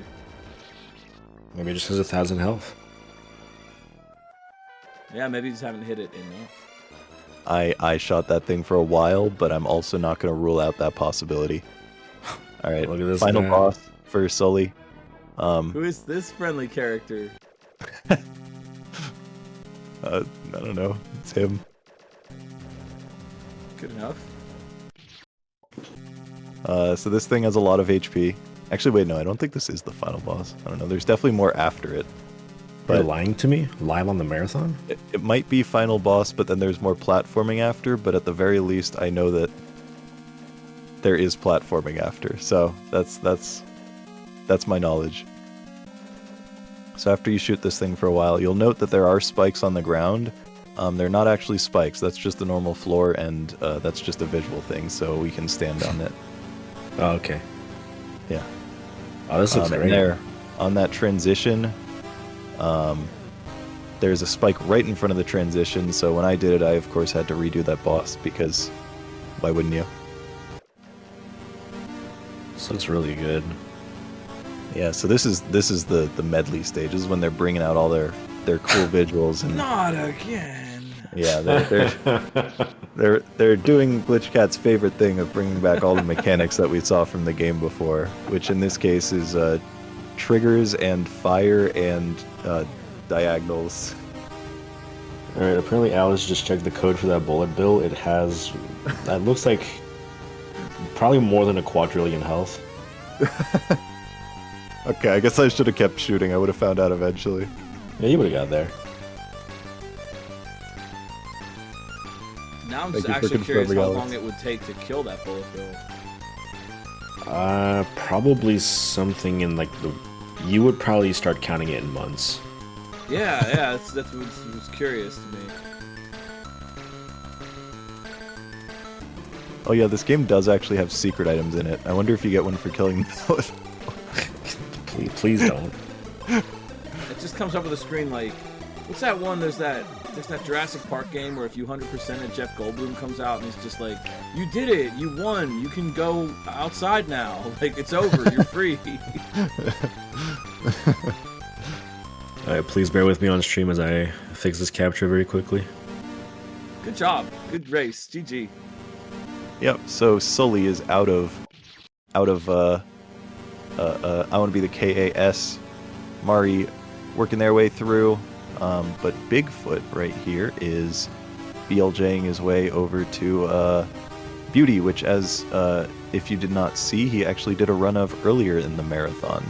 Speaker 2: Maybe it just has 1,000 health.
Speaker 3: Yeah, maybe you just haven't hit it enough.
Speaker 1: I shot that thing for a while, but I'm also not going to rule out that possibility. All right,
Speaker 2: Look at this
Speaker 1: final
Speaker 2: guy.
Speaker 1: boss for Sully.
Speaker 3: Who is this friendly character?
Speaker 1: I don't know. It's him.
Speaker 3: Good enough.
Speaker 1: So this thing has a lot of HP. Actually, wait, no, I don't think this is the final boss. I don't know. There's definitely more after it.
Speaker 2: You're
Speaker 1: But
Speaker 2: lying to me? Live on the marathon?
Speaker 1: it might be final boss, but then there's more platforming after. But at the very least, I know that there is platforming after. So that's my knowledge. So after you shoot this thing for a while, you'll note that there are spikes on the ground. They're not actually spikes. That's just the normal floor, and that's just a visual thing, so we can stand on it.
Speaker 2: Oh, okay.
Speaker 1: Yeah.
Speaker 2: Oh, this looks
Speaker 1: And
Speaker 2: great.
Speaker 1: there, on that transition, there's a spike right in front of the transition, so when I did it, I of course had to redo that boss, because why wouldn't you?
Speaker 2: This looks really good.
Speaker 1: Yeah, so this is the medley stages when they're bringing out all their cool visuals, and
Speaker 3: Not again.
Speaker 1: yeah, they're doing GlitchCat's favorite thing of bringing back all the mechanics that we saw from the game before, which in this case is triggers and fire and diagonals.
Speaker 2: Alright, apparently Alice just checked the code for that bullet bill. It has... that looks like probably more than a quadrillion health.
Speaker 1: Okay, I guess I should have kept shooting. I would have found out eventually.
Speaker 2: Yeah, you would have got there.
Speaker 3: Now I'm
Speaker 1: Thank
Speaker 3: just
Speaker 1: you for
Speaker 3: actually curious
Speaker 1: confirming,
Speaker 3: how
Speaker 1: Alex.
Speaker 3: long it would take to kill that bullet bill.
Speaker 2: Probably something in like the... You would probably start counting it in months.
Speaker 3: Yeah, that's what's curious to me.
Speaker 1: Oh yeah, this game does actually have secret items in it. I wonder if you get one for killing those.
Speaker 2: Please don't.
Speaker 3: It just comes up with a screen like, what's that one? There's that Jurassic Park game where if you 100% Jeff Goldblum comes out and he's just like, you did it, you won, you can go outside now, like it's over, you're free.
Speaker 2: Alright, please bear with me on stream as I fix this capture very quickly.
Speaker 3: Good job, good race, GG.
Speaker 1: Yep. So Sully is out of I want to be the KAS. Mari working their way through, but Bigfoot right here is BLJing his way over to Beauty, which, as if you did not see, he actually did a run of earlier in the marathon.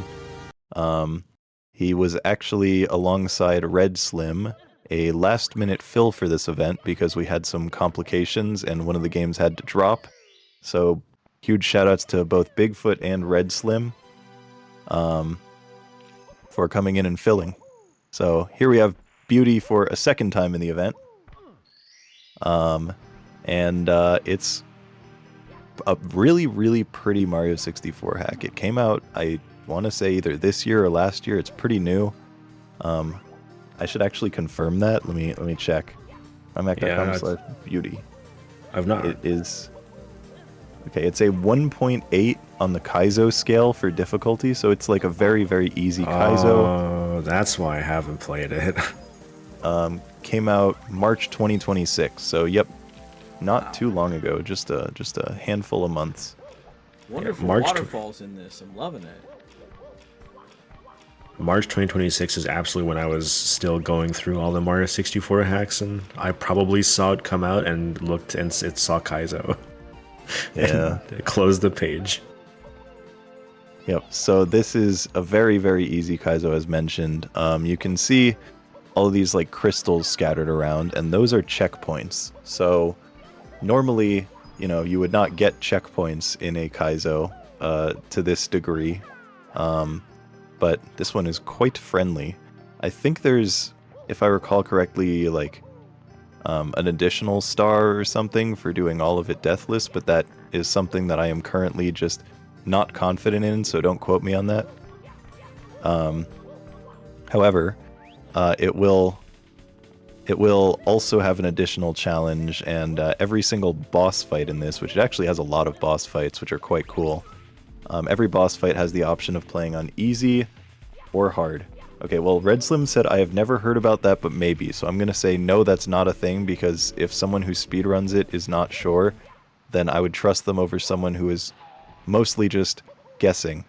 Speaker 1: He was actually alongside Red Slim, a last-minute fill for this event because we had some complications and one of the games had to drop. So huge shout-outs to both Bigfoot and Red Slim for coming in and filling. So here we have Beauty for a second time in the event. It's a really, really pretty Mario 64 hack. It came out, I want to say, either this year or last year. It's pretty new. I should actually confirm that. Let me check. Beauty.
Speaker 2: I've not...
Speaker 1: It is... Okay, it's a 1.8 on the Kaizo scale for difficulty, so it's like a very, very easy Kaizo.
Speaker 2: Oh, that's why I haven't played it.
Speaker 1: Came out March 2026, so yep, not too long ago, just a handful of months.
Speaker 3: Wonderful
Speaker 2: March
Speaker 3: waterfalls in this, I'm loving it.
Speaker 2: March 2026 is absolutely when I was still going through all the Mario 64 hacks, and I probably saw it come out and looked and it saw Kaizo.
Speaker 1: Yeah.
Speaker 2: And closed the page.
Speaker 1: Yep, so this is a very, very easy Kaizo as mentioned. You can see all of these like crystals scattered around, and those are checkpoints. So normally, you know, you would not get checkpoints in a Kaizo to this degree. But this one is quite friendly. I think there's, if I recall correctly, like an additional star or something for doing all of it deathless, but that is something that I am currently just not confident in, so don't quote me on that. However, it will also have an additional challenge, and every single boss fight in this, which it actually has a lot of boss fights, which are quite cool. Every boss fight has the option of playing on easy or hard. Okay, well, Red Slim said, I have never heard about that, but maybe. So I'm going to say, no, that's not a thing, because if someone who speedruns it is not sure, then I would trust them over someone who is mostly just guessing.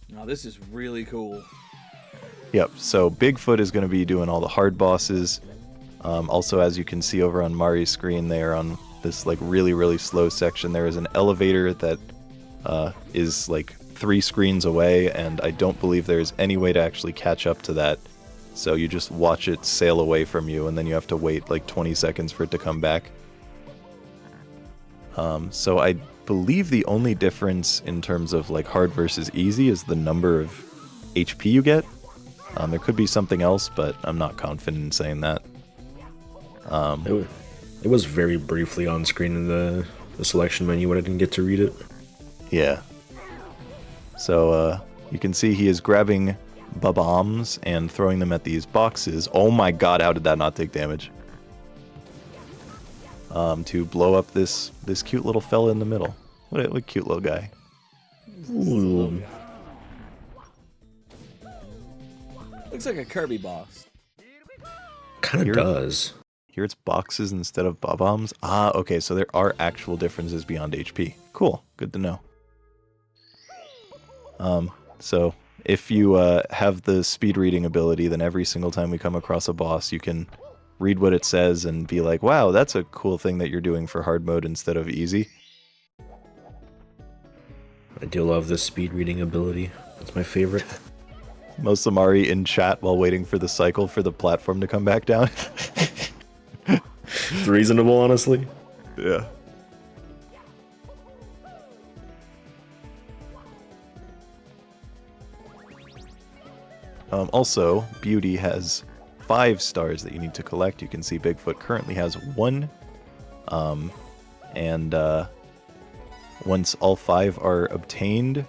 Speaker 3: Now, this is really cool.
Speaker 1: Yep, so Bigfoot is going to be doing all the hard bosses. Also, as you can see over on Mari's screen there, on this like really, really slow section, there is an elevator that is like 3 screens away, and I don't believe there's any way to actually catch up to that. So you just watch it sail away from you, and then you have to wait like 20 seconds for it to come back. So I believe the only difference in terms of like hard versus easy is the number of HP you get. There could be something else, but I'm not confident in saying that.
Speaker 2: It was very briefly on screen in the selection menu when I didn't get to read it.
Speaker 1: Yeah. So you can see he is grabbing bombs and throwing them at these boxes. Oh my god, how did that not take damage? To blow up this cute little fella in the middle. What a cute little guy.
Speaker 2: Ooh.
Speaker 3: Looks like a Kirby boss.
Speaker 2: Kind of does.
Speaker 1: Here it's boxes instead of bombs. Ah, okay, so there are actual differences beyond HP. Cool, good to know. So if you have the speed reading ability, then every single time we come across a boss, you can read what it says and be like, wow, that's a cool thing that you're doing for hard mode instead of easy.
Speaker 2: I do love this speed reading ability. That's my favorite.
Speaker 1: Mosamari in chat while waiting for the cycle for the platform to come back down.
Speaker 2: It's reasonable, honestly.
Speaker 1: Yeah. Also, Beauty has 5 stars that you need to collect. You can see Bigfoot currently has 1. Once all 5 are obtained,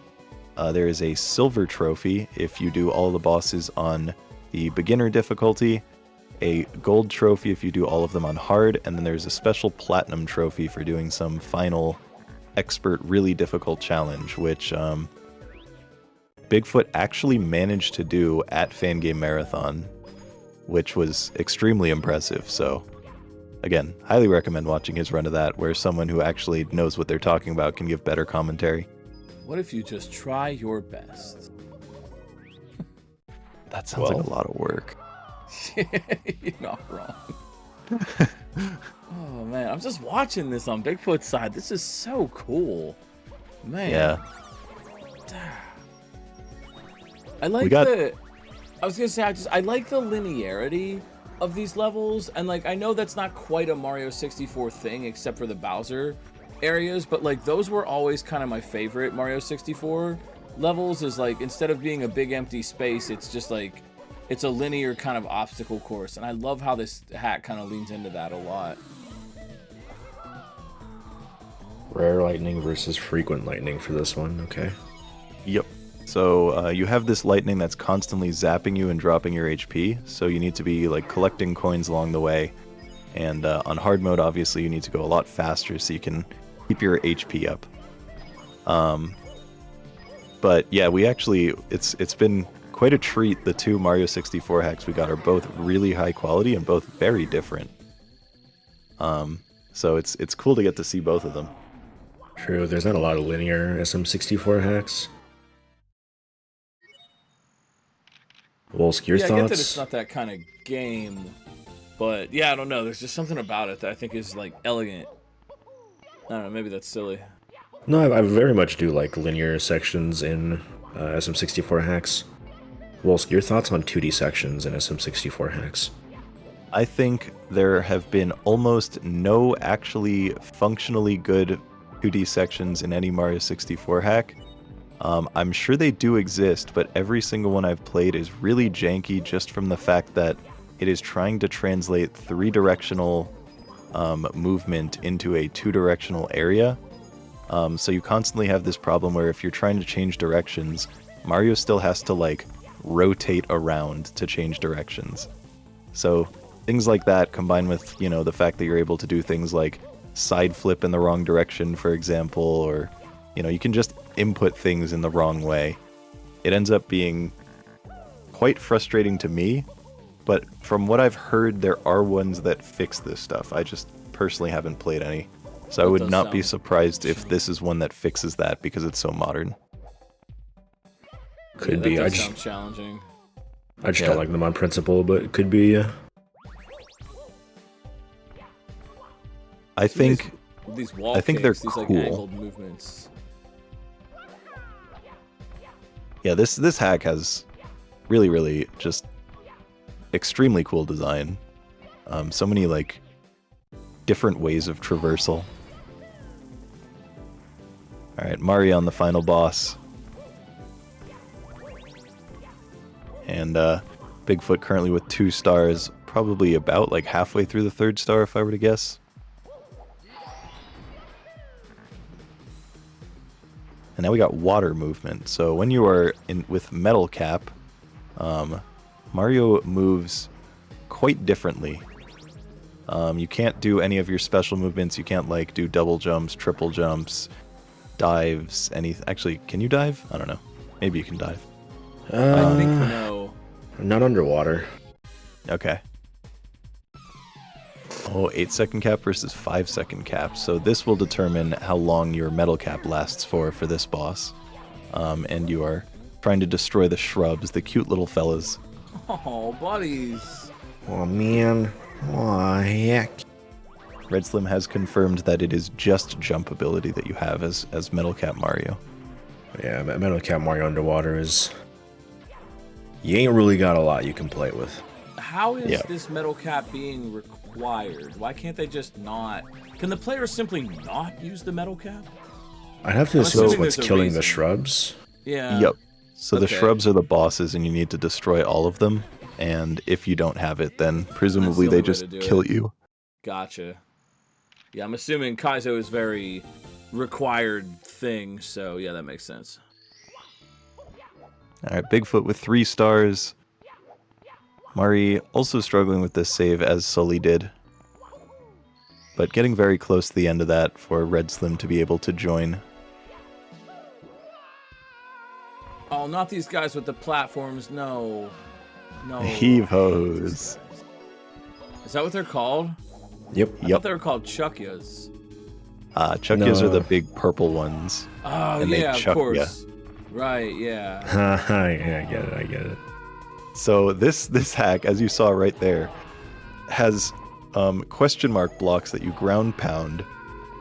Speaker 1: there is a silver trophy if you do all the bosses on the beginner difficulty, a gold trophy if you do all of them on hard, and then there's a special platinum trophy for doing some final expert really difficult challenge, which Bigfoot actually managed to do at Fangame Marathon, which was extremely impressive. So again, highly recommend watching his run of that, where someone who actually knows what they're talking about can give better commentary.
Speaker 3: What if you just try your best?
Speaker 1: That sounds like a lot of work.
Speaker 3: You're not wrong. Oh man, I'm just watching this on Bigfoot's side. This is so cool, man.
Speaker 1: Yeah.
Speaker 3: I like I was gonna say I like the linearity of these levels, and like I know that's not quite a Mario 64 thing except for the Bowser areas, but like those were always kind of my favorite Mario 64 levels. Is like instead of being a big empty space, it's just like it's a linear kind of obstacle course, and I love how this hack kind of leans into that a lot.
Speaker 2: Rare lightning versus frequent lightning for this one, okay.
Speaker 1: Yep. So you have this lightning that's constantly zapping you and dropping your HP, so you need to be like collecting coins along the way. And on hard mode, obviously, you need to go a lot faster so you can keep your HP up. But yeah, we actually, it's been quite a treat. The 2 Mario 64 hacks we got are both really high quality and both very different. So it's cool to get to see both of them.
Speaker 2: True, there's not a lot of linear SM64 hacks. Wolsk, your thoughts?
Speaker 3: I get that it's not that kind of game, but yeah, I don't know. There's just something about it that I think is like elegant. I don't know, maybe that's silly.
Speaker 2: No, I very much do like linear sections in SM64 hacks. Wolsk, your thoughts on 2D sections in SM64 hacks?
Speaker 1: I think there have been almost no actually functionally good 2D sections in any Mario 64 hack. I'm sure they do exist, but every single one I've played is really janky just from the fact that it is trying to translate 3-directional movement into a 2-directional area. So you constantly have this problem where if you're trying to change directions, Mario still has to like rotate around to change directions. So things like that combined with, you know, the fact that you're able to do things like side flip in the wrong direction, for example, or, you know, you can just input things in the wrong way. it ends up being quite frustrating to me. But from what I've heard, there are ones that fix this stuff. I just personally haven't played any. So I
Speaker 3: That
Speaker 1: would
Speaker 3: does
Speaker 1: not be
Speaker 3: sound
Speaker 1: surprised if this is one that fixes that because it's so modern.
Speaker 2: Could
Speaker 3: Yeah,
Speaker 2: be.
Speaker 3: that
Speaker 2: I
Speaker 3: does
Speaker 2: just
Speaker 3: sound challenging.
Speaker 2: I don't like them on principle, but it could be.
Speaker 1: I think
Speaker 3: These wall
Speaker 1: I think
Speaker 3: kicks,
Speaker 1: they're
Speaker 3: these like
Speaker 1: cool.
Speaker 3: angled movements.
Speaker 1: yeah, this hack has really just extremely cool design. So many like different ways of traversal. All right, Mario on the final boss. And Bigfoot currently with 2 stars, probably about like halfway through the 3rd star if I were to guess. And now we got water movement. So when you are in with Metal Cap, Mario moves quite differently. You can't do any of your special movements. You can't like do double jumps, triple jumps, dives, anything. Actually, can you dive? I don't know. Maybe you can dive.
Speaker 3: I think no.
Speaker 2: Not underwater.
Speaker 1: Okay. Oh, 8-second cap versus 5-second cap. So this will determine how long your metal cap lasts for this boss. And you are trying to destroy the shrubs, the cute little fellas.
Speaker 3: Oh, buddies.
Speaker 2: Oh man. Oh heck.
Speaker 1: Red Slim has confirmed that it is just jump ability that you have as Metal Cap Mario.
Speaker 2: Yeah, Metal Cat Mario underwater is. You ain't really got a lot you can play with.
Speaker 3: How is
Speaker 1: Yeah.
Speaker 3: this metal cap being required? Why can't they just not? Can the player simply not use the metal cap?
Speaker 2: I'd have to
Speaker 3: I'm
Speaker 2: assume it's
Speaker 3: assuming
Speaker 2: what's
Speaker 3: there's a
Speaker 2: killing the
Speaker 3: reason.
Speaker 2: shrubs.
Speaker 3: Yeah.
Speaker 1: Yep. So the
Speaker 3: okay.
Speaker 1: shrubs are the bosses, and you need to destroy all of them. And if you don't have it, then presumably
Speaker 3: That's the
Speaker 1: they
Speaker 3: only way
Speaker 1: just
Speaker 3: to do
Speaker 1: kill
Speaker 3: it.
Speaker 1: you.
Speaker 3: Gotcha. Yeah, I'm assuming Kaizo is very required thing, so yeah, that makes sense.
Speaker 1: All right, Bigfoot with 3 stars. Mari also struggling with this save as Sully did. But getting very close to the end of that for Red Slim to be able to join.
Speaker 3: Oh, not these guys with the platforms. No. No.
Speaker 1: Heave hose.
Speaker 3: Is that what they're called?
Speaker 2: Yep.
Speaker 3: I thought they were called Chuckyas.
Speaker 1: Chuckyas are the
Speaker 2: No.
Speaker 1: big purple ones.
Speaker 3: Oh,
Speaker 1: And they
Speaker 3: yeah, of
Speaker 1: chuck ya.
Speaker 3: course. Right, yeah.
Speaker 2: Yeah, I get it.
Speaker 1: So this hack, as you saw right there, has question mark blocks that you ground pound.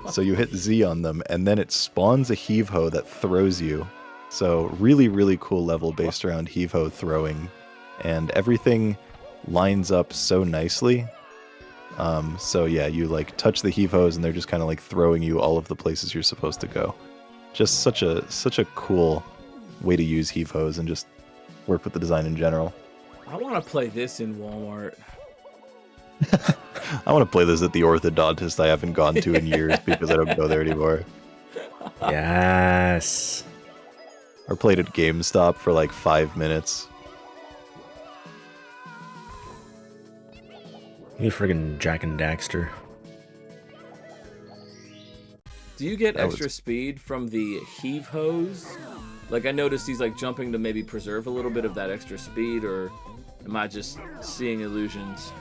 Speaker 1: So you hit Z on them, and then it spawns a heave ho that throws you. So really cool level based around heave ho throwing, and everything lines up so nicely. So yeah, you like touch the heave hos, and they're just kind of like throwing you all of the places you're supposed to go. Just such a cool way to use heave hos and just work with the design in general.
Speaker 3: I want to play this in Walmart.
Speaker 1: I want to play this at the orthodontist I haven't gone to in years because I don't go there anymore.
Speaker 2: Yes.
Speaker 1: Or played at GameStop for like 5 minutes.
Speaker 2: You friggin' Jack and Daxter.
Speaker 3: Do you get
Speaker 1: That
Speaker 3: extra speed from the heave hose? Like, I noticed he's like jumping to maybe preserve a little bit of that extra speed, or am I just seeing illusions?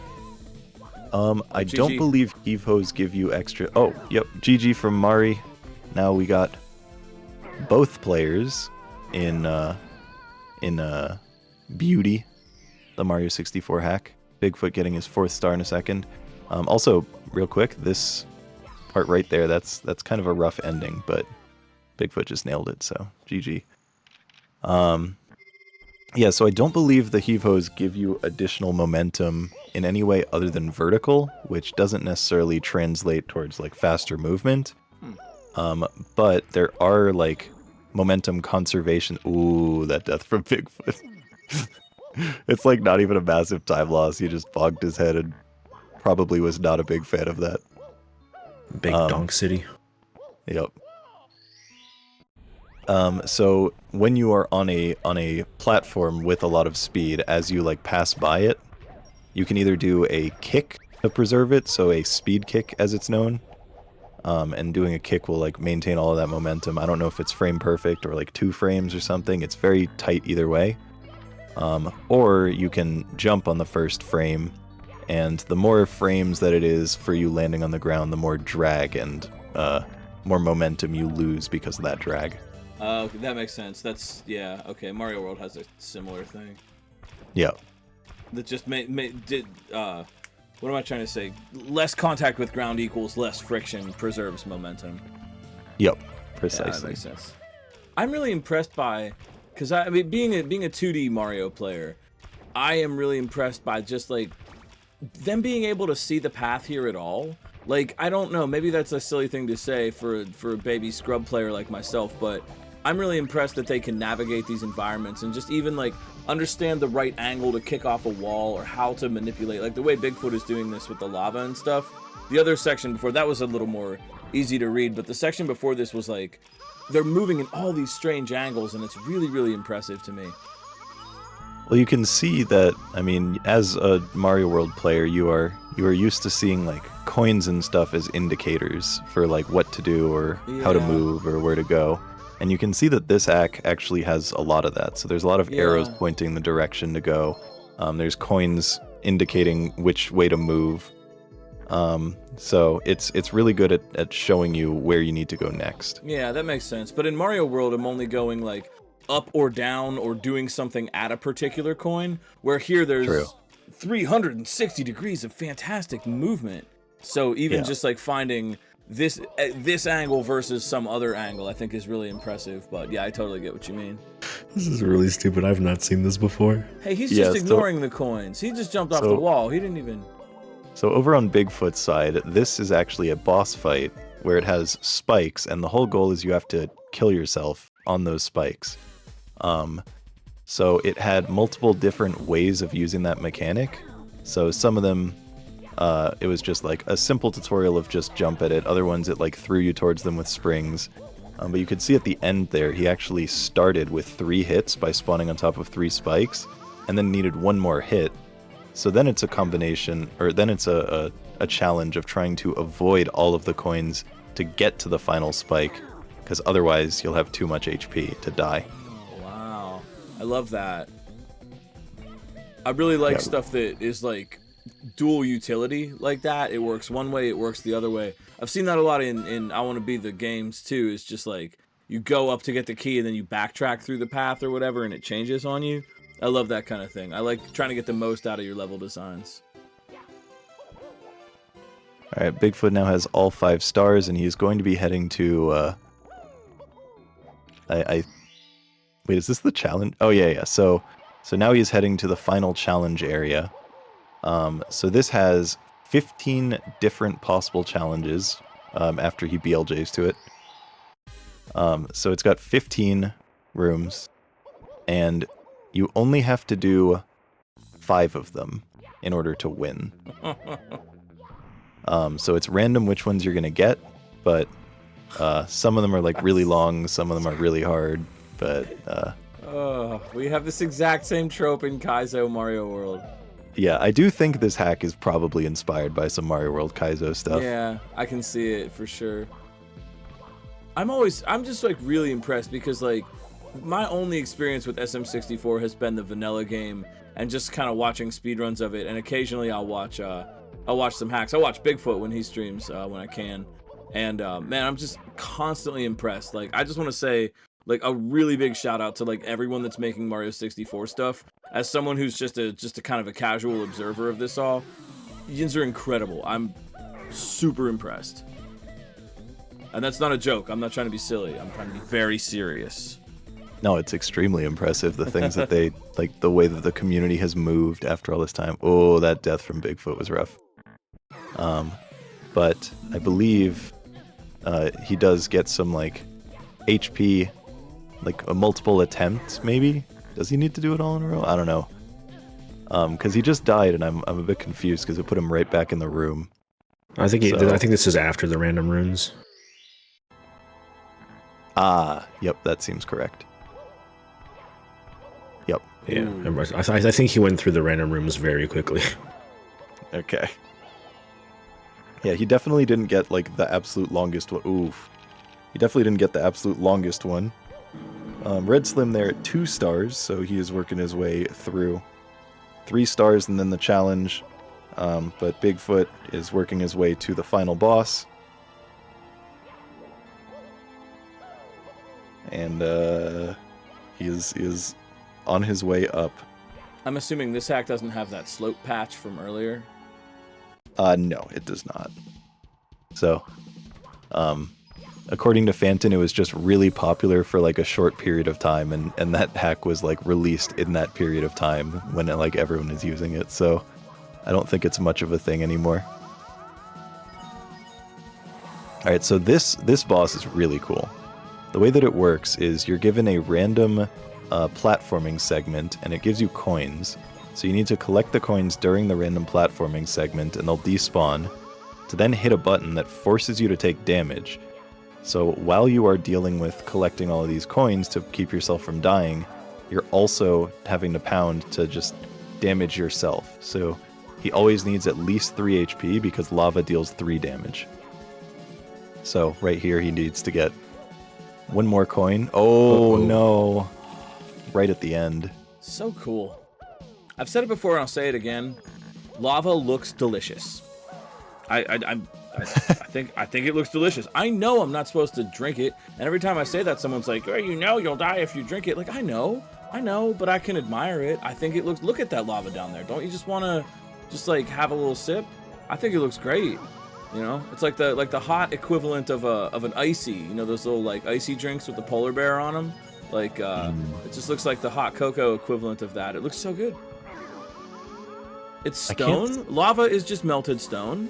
Speaker 1: I
Speaker 3: GG.
Speaker 1: don't believe heave hose give you extra. Oh, yep, GG from Mari. Now we got both players in Beauty, the Mario 64 hack. Bigfoot getting his 4th star in a second. Also, real quick, this part right there, that's kind of a rough ending, but Bigfoot just nailed it, so GG. Yeah, so I don't believe the heave hos give you additional momentum in any way other than vertical, which doesn't necessarily translate towards like faster movement. But there are like momentum conservation. Ooh, that death from Bigfoot. It's like not even a massive time loss. He just bogged his head and probably was not a big fan of that.
Speaker 2: Big Donk City.
Speaker 1: Yep. So when you are on a platform with a lot of speed, as you like pass by it, you can either do a kick to preserve it, so a speed kick as it's known, and doing a kick will like maintain all of that momentum. I don't know if it's frame perfect or like 2 frames or something. It's very tight either way. Or you can jump on the first frame, and the more frames that it is for you landing on the ground, the more drag and more momentum you lose because of that drag.
Speaker 3: Okay, that makes sense. That's, yeah, okay. Mario World has a similar thing.
Speaker 1: Yeah.
Speaker 3: That just what am I trying to say? Less contact with ground equals less friction preserves momentum.
Speaker 1: Yep.
Speaker 3: Yeah,
Speaker 1: Precisely.
Speaker 3: that makes sense. I'm really impressed by, because I mean, being a 2D Mario player, I am really impressed by just like them being able to see the path here at all. Like, I don't know, maybe that's a silly thing to say for a baby scrub player like myself, but I'm really impressed that they can navigate these environments and just even like understand the right angle to kick off a wall or how to manipulate, like the way Bigfoot is doing this with the lava and stuff. The other section before that was a little more easy to read, but the section before this was like they're moving in all these strange angles, and it's really, really impressive to me.
Speaker 1: Well, you can see that, I mean, as a Mario World player, you are used to seeing like coins and stuff as indicators for like what to do or how to
Speaker 3: Yeah.
Speaker 1: move or where to go. And you can see that this act actually has a lot of that. So there's a lot of arrows
Speaker 3: Yeah.
Speaker 1: pointing the direction to go. There's coins indicating which way to move. So it's really good at showing you where you need to go next.
Speaker 3: Yeah, that makes sense. But in Mario World, I'm only going like up or down or doing something at a particular coin, where here there's
Speaker 1: True.
Speaker 3: 360 degrees of fantastic movement. So even
Speaker 1: Yeah.
Speaker 3: just like finding this angle versus some other angle, I think is really impressive. But yeah, I totally get what you mean.
Speaker 2: This is really stupid. I've not seen this before.
Speaker 3: Hey, he's
Speaker 1: Yeah,
Speaker 3: just
Speaker 1: so-
Speaker 3: ignoring the coins. He just jumped off the
Speaker 1: so-
Speaker 3: wall. He didn't even...
Speaker 1: So over on Bigfoot's side, this is actually a boss fight where it has spikes, and the whole goal is you have to kill yourself on those spikes. So it had multiple different ways of using that mechanic. So some of them, it was just like a simple tutorial of just jump at it. Other ones, it like threw you towards them with springs. But you could see at the end there, he actually started with 3 hits by spawning on top of 3 spikes, and then needed 1 more hit. So then it's a combination, or then it's a challenge of trying to avoid all of the coins to get to the final spike, because otherwise you'll have too much HP to die.
Speaker 3: Wow. I love that. I really like
Speaker 1: Yeah.
Speaker 3: stuff that is like dual utility like that. It works one way, it works the other way. I've seen that a lot in I Want to Be the games too. It's just like you go up to get the key and then you backtrack through the path or whatever and it changes on you. I love that kind of thing. I like trying to get the most out of your level designs.
Speaker 1: All right, Bigfoot now has all 5 stars, and he's going to be heading to. Wait, is this the challenge? Oh yeah. So now he's heading to the final challenge area. So this has 15 different possible challenges after he BLJs to it. So it's got 15 rooms, and you only have to do 5 of them in order to win. So it's random which ones you're gonna get, but some of them are like really long, some of them are really hard. But
Speaker 3: We have this exact same trope in Kaizo Mario World.
Speaker 1: yeah, I do think this hack is probably inspired by some Mario World Kaizo stuff.
Speaker 3: Yeah, I can see it for sure. I'm just like really impressed because like my only experience with SM64 has been the vanilla game and just kind of watching speedruns of it, and occasionally I'll watch some hacks. I watch Bigfoot when he streams when I can, and man, I'm just constantly impressed. Like, I just want to say like a really big shout out to like everyone that's making Mario 64 stuff. As someone who's just a kind of a casual observer of this all, yins are incredible. I'm super impressed. And that's not a joke. I'm not trying to be silly. I'm trying to be very serious.
Speaker 1: No, it's extremely impressive, the things that they, like the way that the community has moved after all this time. Oh, that death from Bigfoot was rough. But I believe he does get some like HP, like a multiple attempts maybe? Does he need to do it all in a row? I don't know. Because he just died and I'm a bit confused because it put him right back in the room.
Speaker 2: I think
Speaker 1: So-
Speaker 2: I think this is after the random runes.
Speaker 1: Ah, yep, that seems correct. Yep.
Speaker 2: Yeah,
Speaker 3: Ooh.
Speaker 2: I think he went through the random rooms very quickly.
Speaker 1: Okay. Yeah, he definitely didn't get like the absolute longest one. Oof. He definitely didn't get the absolute longest one. Red Slim there at 2 stars, so he is working his way through. 3 stars and then the challenge. But Bigfoot is working his way to the final boss. And he is on his way up.
Speaker 3: I'm assuming this hack doesn't have that slope patch from earlier.
Speaker 1: No, it does not. So, according to Phantom, it was just really popular for like a short period of time, and that hack was like released in that period of time when like everyone is using it. So, I don't think it's much of a thing anymore. All right, so this boss is really cool. The way that it works is you're given a random platforming segment, and it gives you coins. So you need to collect the coins during the random platforming segment, and they'll despawn, to then hit a button that forces you to take damage. So while you are dealing with collecting all of these coins to keep yourself from dying, you're also having to pound to just damage yourself. So he always needs at least 3 HP because lava deals 3 damage. So right here he needs to get 1 more coin. Oh no. Right at the end.
Speaker 3: So cool. I've said it before and I'll say it again. Lava looks delicious. I think it looks delicious. I know I'm not supposed to drink it, and every time I say that, someone's like, "Oh, you know, you'll die if you drink it." Like, I know, but I can admire it. I think it looks. Look at that lava down there. Don't you just want to, just like have a little sip? I think it looks great. You know, it's like the hot equivalent of an icy. You know, those little like icy drinks with the polar bear on them. Like, it just looks like the hot cocoa equivalent of that. It looks so good. It's stone. Lava is just melted stone.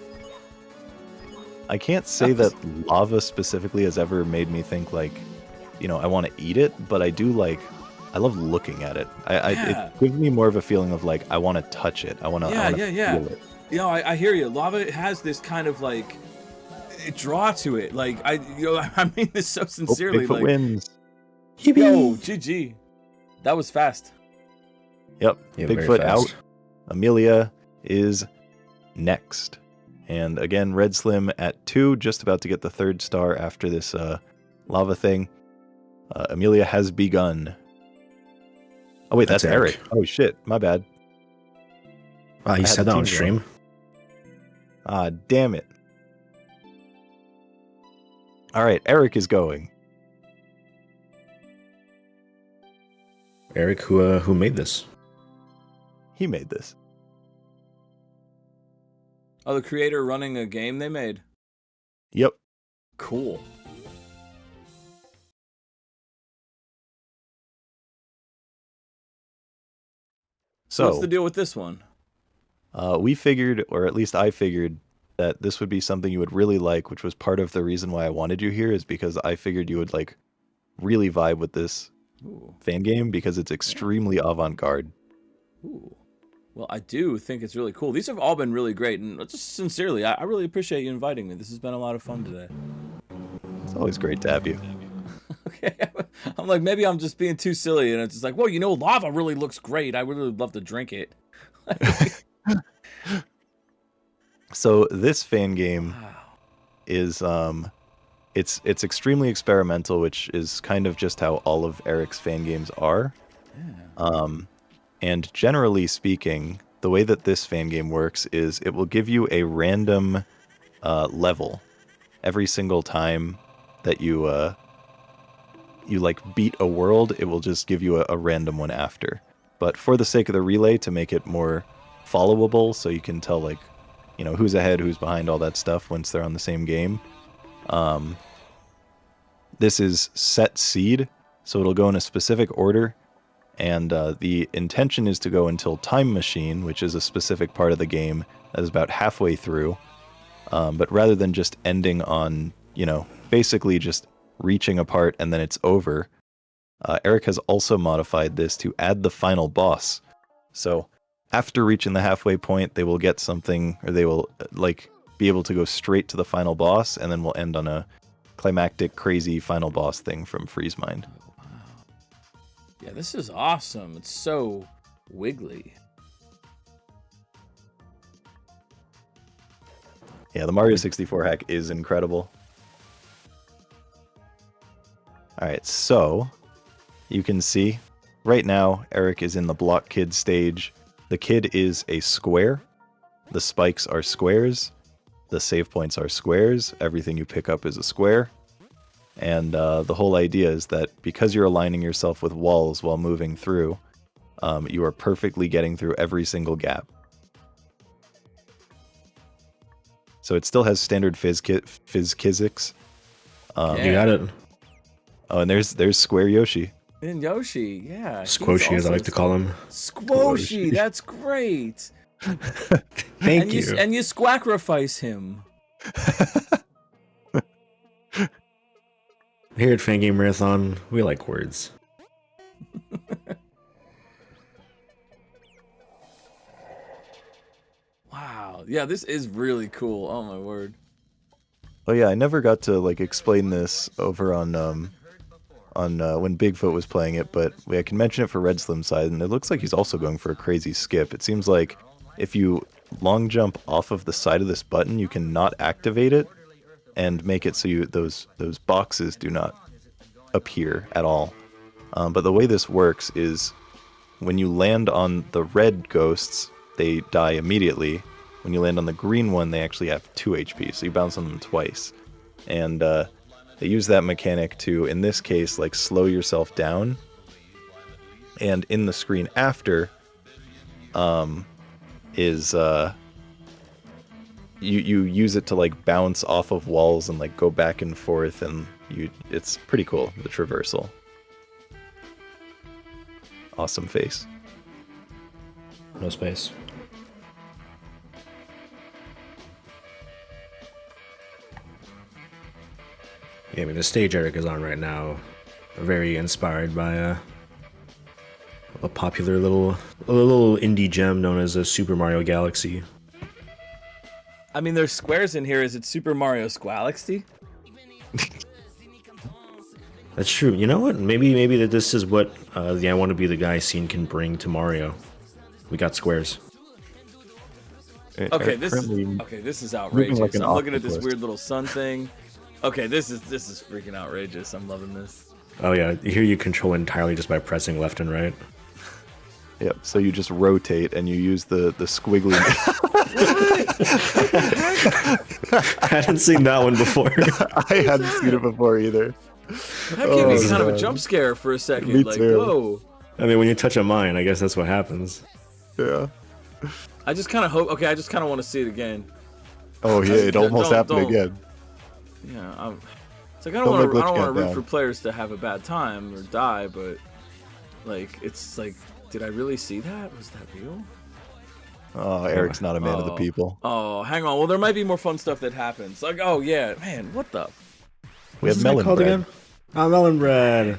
Speaker 1: I can't say that lava specifically has ever made me think like, you know, I want to eat it, but I do like, I love looking at it. It gives me more of a feeling of like, I want to touch it. I want to feel it.
Speaker 3: You know, I hear you. Lava has this kind of like draw to it. Like I mean this so sincerely.
Speaker 1: Bigfoot wins.
Speaker 3: Yo, GG. That was fast.
Speaker 1: Yep.
Speaker 2: Yeah,
Speaker 1: Bigfoot out. Amelia is next. And again, Red Slim at 2, just about to get the 3rd star after this lava thing. Amelia has begun. Oh wait, that's Eric. Oh shit, my bad.
Speaker 2: He said that on stream.
Speaker 1: Ah, damn it. All right, Eric is going.
Speaker 2: Eric, who made this?
Speaker 1: He made this.
Speaker 3: Oh, the creator running a game they made?
Speaker 1: Yep.
Speaker 3: Cool. So what's the deal with this one?
Speaker 1: We figured, or at least I figured, that this would be something you would really like, which was part of the reason why I wanted you here, is because I figured you would like really vibe with this fan game because it's extremely avant-garde.
Speaker 3: Ooh. Well, I do think it's really cool. These have all been really great, and just sincerely, I really appreciate you inviting me. This has been a lot of fun today.
Speaker 1: It's always great to have you.
Speaker 3: Okay, I'm like, maybe I'm just being too silly, and it's just like, well, you know, lava really looks great. I would really love to drink it.
Speaker 1: So this fan game is it's extremely experimental, which is kind of just how all of Eric's fan games are. Yeah. And generally speaking, the way that this fan game works is it will give you a random level every single time that you like beat a world. It will just give you a random one after. But for the sake of the relay, to make it more followable, so you can tell like, you know, who's ahead, who's behind, all that stuff once they're on the same game. This is set seed, so it'll go in a specific order. And the intention is to go until Time Machine, which is a specific part of the game that is about halfway through. But rather than just ending on, you know, basically just reaching a part and then it's over, Eric has also modified this to add the final boss. So after reaching the halfway point, they will get something, or they will like be able to go straight to the final boss, and then we'll end on a climactic, crazy final boss thing from Freeze Mind.
Speaker 3: Yeah, this is awesome. It's so wiggly.
Speaker 1: Yeah, the Mario 64 hack is incredible. Alright, so you can see right now Eric is in the Block Kid stage. The kid is a square. The spikes are squares. The save points are squares. Everything you pick up is a square. And the whole idea is that because you're aligning yourself with walls while moving through, you are perfectly getting through every single gap. So it still has standard physics.
Speaker 2: You got it.
Speaker 1: Oh, and there's Square Yoshi.
Speaker 3: And Yoshi, yeah.
Speaker 2: Squoshy, as I like to call him.
Speaker 3: Squoshy, that's great.
Speaker 2: Thank you.
Speaker 3: And you squacrifice him.
Speaker 2: Here at Fangame Marathon, we like words.
Speaker 3: Wow. Yeah, this is really cool. Oh my word.
Speaker 1: Oh yeah, I never got to like explain this over on when Bigfoot was playing it, but I can mention it for Red Slim side, and it looks like he's also going for a crazy skip. It seems like if you long jump off of the side of this button, you can not activate it and make it so those boxes do not appear at all. But the way this works is when you land on the red ghosts, they die immediately. When you land on the green one, they actually have 2 HP, so you bounce on them twice. And they use that mechanic to, in this case, like slow yourself down. And in the screen after, you use it to like bounce off of walls and like go back and forth, and it's pretty cool, the traversal. Awesome face.
Speaker 2: No space. Yeah, I mean, the stage Eric is on right now, very inspired by a popular little indie gem known as Super Mario Galaxy.
Speaker 3: I mean, there's squares in here. Is it Super Mario Squalaxy?
Speaker 2: That's true. You know what? Maybe that this is what the I Want to Be the Guy scene can bring to Mario. We got squares.
Speaker 3: Okay, this is outrageous.
Speaker 1: like an
Speaker 3: I'm looking at this
Speaker 1: octopus.
Speaker 3: weird little sun thing. Okay, this is freaking outrageous. I'm loving this.
Speaker 2: Oh yeah, here you control entirely just by pressing left and right.
Speaker 1: Yep, so you just rotate and you use the squiggly...
Speaker 2: I hadn't seen that one before.
Speaker 1: I hadn't seen it before either.
Speaker 3: That gave me kind of a
Speaker 1: man.
Speaker 3: jump scare for a second.
Speaker 1: Me
Speaker 3: like,
Speaker 1: too.
Speaker 3: whoa.
Speaker 2: I mean, when you touch a mine, I guess that's what happens.
Speaker 1: Yeah.
Speaker 3: I just kind of hope. Okay, I just kind of want to see it again.
Speaker 1: Oh yeah, it almost happened again.
Speaker 3: Yeah, it's like I
Speaker 1: Don't
Speaker 3: don't
Speaker 1: let
Speaker 3: want to
Speaker 1: Glitch
Speaker 3: root
Speaker 1: count
Speaker 3: for
Speaker 1: down.
Speaker 3: players to have a bad time or die, but like it's like, did I really see that? Was that real?
Speaker 1: Oh, Eric's not a man of the
Speaker 3: Oh.
Speaker 1: people.
Speaker 3: Oh, hang on. Well, there might be more fun stuff that happens. Like, oh yeah, man, what the?
Speaker 1: We have
Speaker 2: What's this
Speaker 1: melon
Speaker 2: called
Speaker 1: bread.
Speaker 2: again? Oh, melon bread.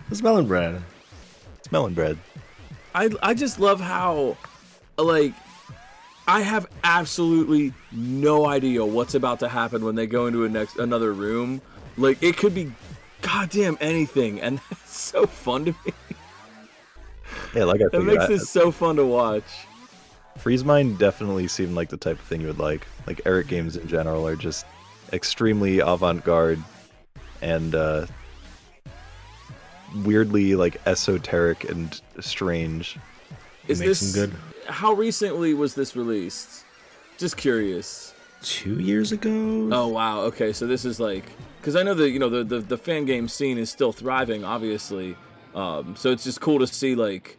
Speaker 2: It's melon bread.
Speaker 1: It's melon bread.
Speaker 3: I just love how, like, I have absolutely no idea what's about to happen when they go into another room. Like, it could be goddamn anything, and it's so fun to me.
Speaker 1: Yeah, like I
Speaker 3: It
Speaker 1: figured.
Speaker 3: makes this so fun to watch.
Speaker 1: Freeze Mine definitely seemed like the type of thing you would like. Like, Eric games in general are just extremely avant-garde and weirdly like esoteric and strange.
Speaker 3: Is
Speaker 2: Makes
Speaker 3: this
Speaker 2: them good.
Speaker 3: How recently was this released? Just curious.
Speaker 2: 2 years ago?
Speaker 3: Oh wow. Okay, so this is like, because I know that the fan game scene is still thriving, obviously. So it's just cool to see like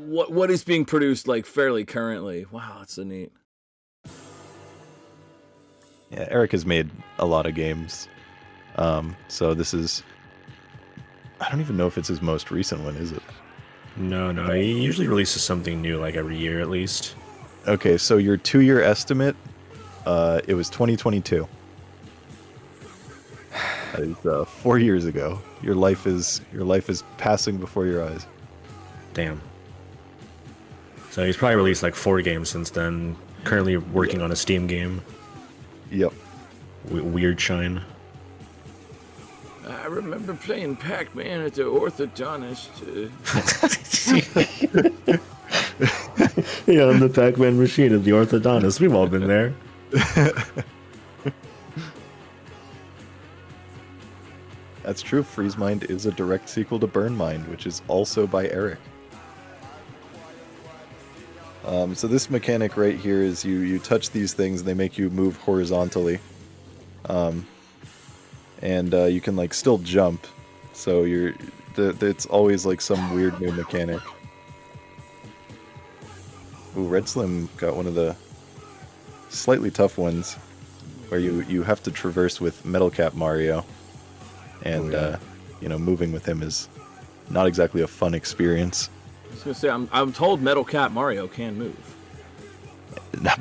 Speaker 3: what is being produced like fairly currently. Wow, that's so neat.
Speaker 1: Yeah, Eric has made a lot of games. So this is... I don't even know if it's his most recent one, is it?
Speaker 2: No, he usually releases something new like every year at least.
Speaker 1: Okay, so your 2-year estimate, it was 2022. That is 4 years ago. Your life is passing before your eyes.
Speaker 2: Damn. So he's probably released like 4 games since then. Currently working on a Steam game.
Speaker 1: Yep.
Speaker 2: Weird Shine.
Speaker 3: I remember playing Pac-Man at the orthodontist.
Speaker 2: Yeah, on the Pac-Man machine at the orthodontist. We've all been there.
Speaker 1: That's true. Freeze Mind is a direct sequel to Burn Mind, which is also by Eric. So this mechanic right here is you touch these things and they make you move horizontally. And you can like still jump. So it's always like some weird new mechanic. Ooh, Red Slim got one of the slightly tough ones where you have to traverse with Metal Cap Mario. And moving with him is not exactly a fun experience.
Speaker 3: I was gonna say, I'm told Metal Cat Mario can move.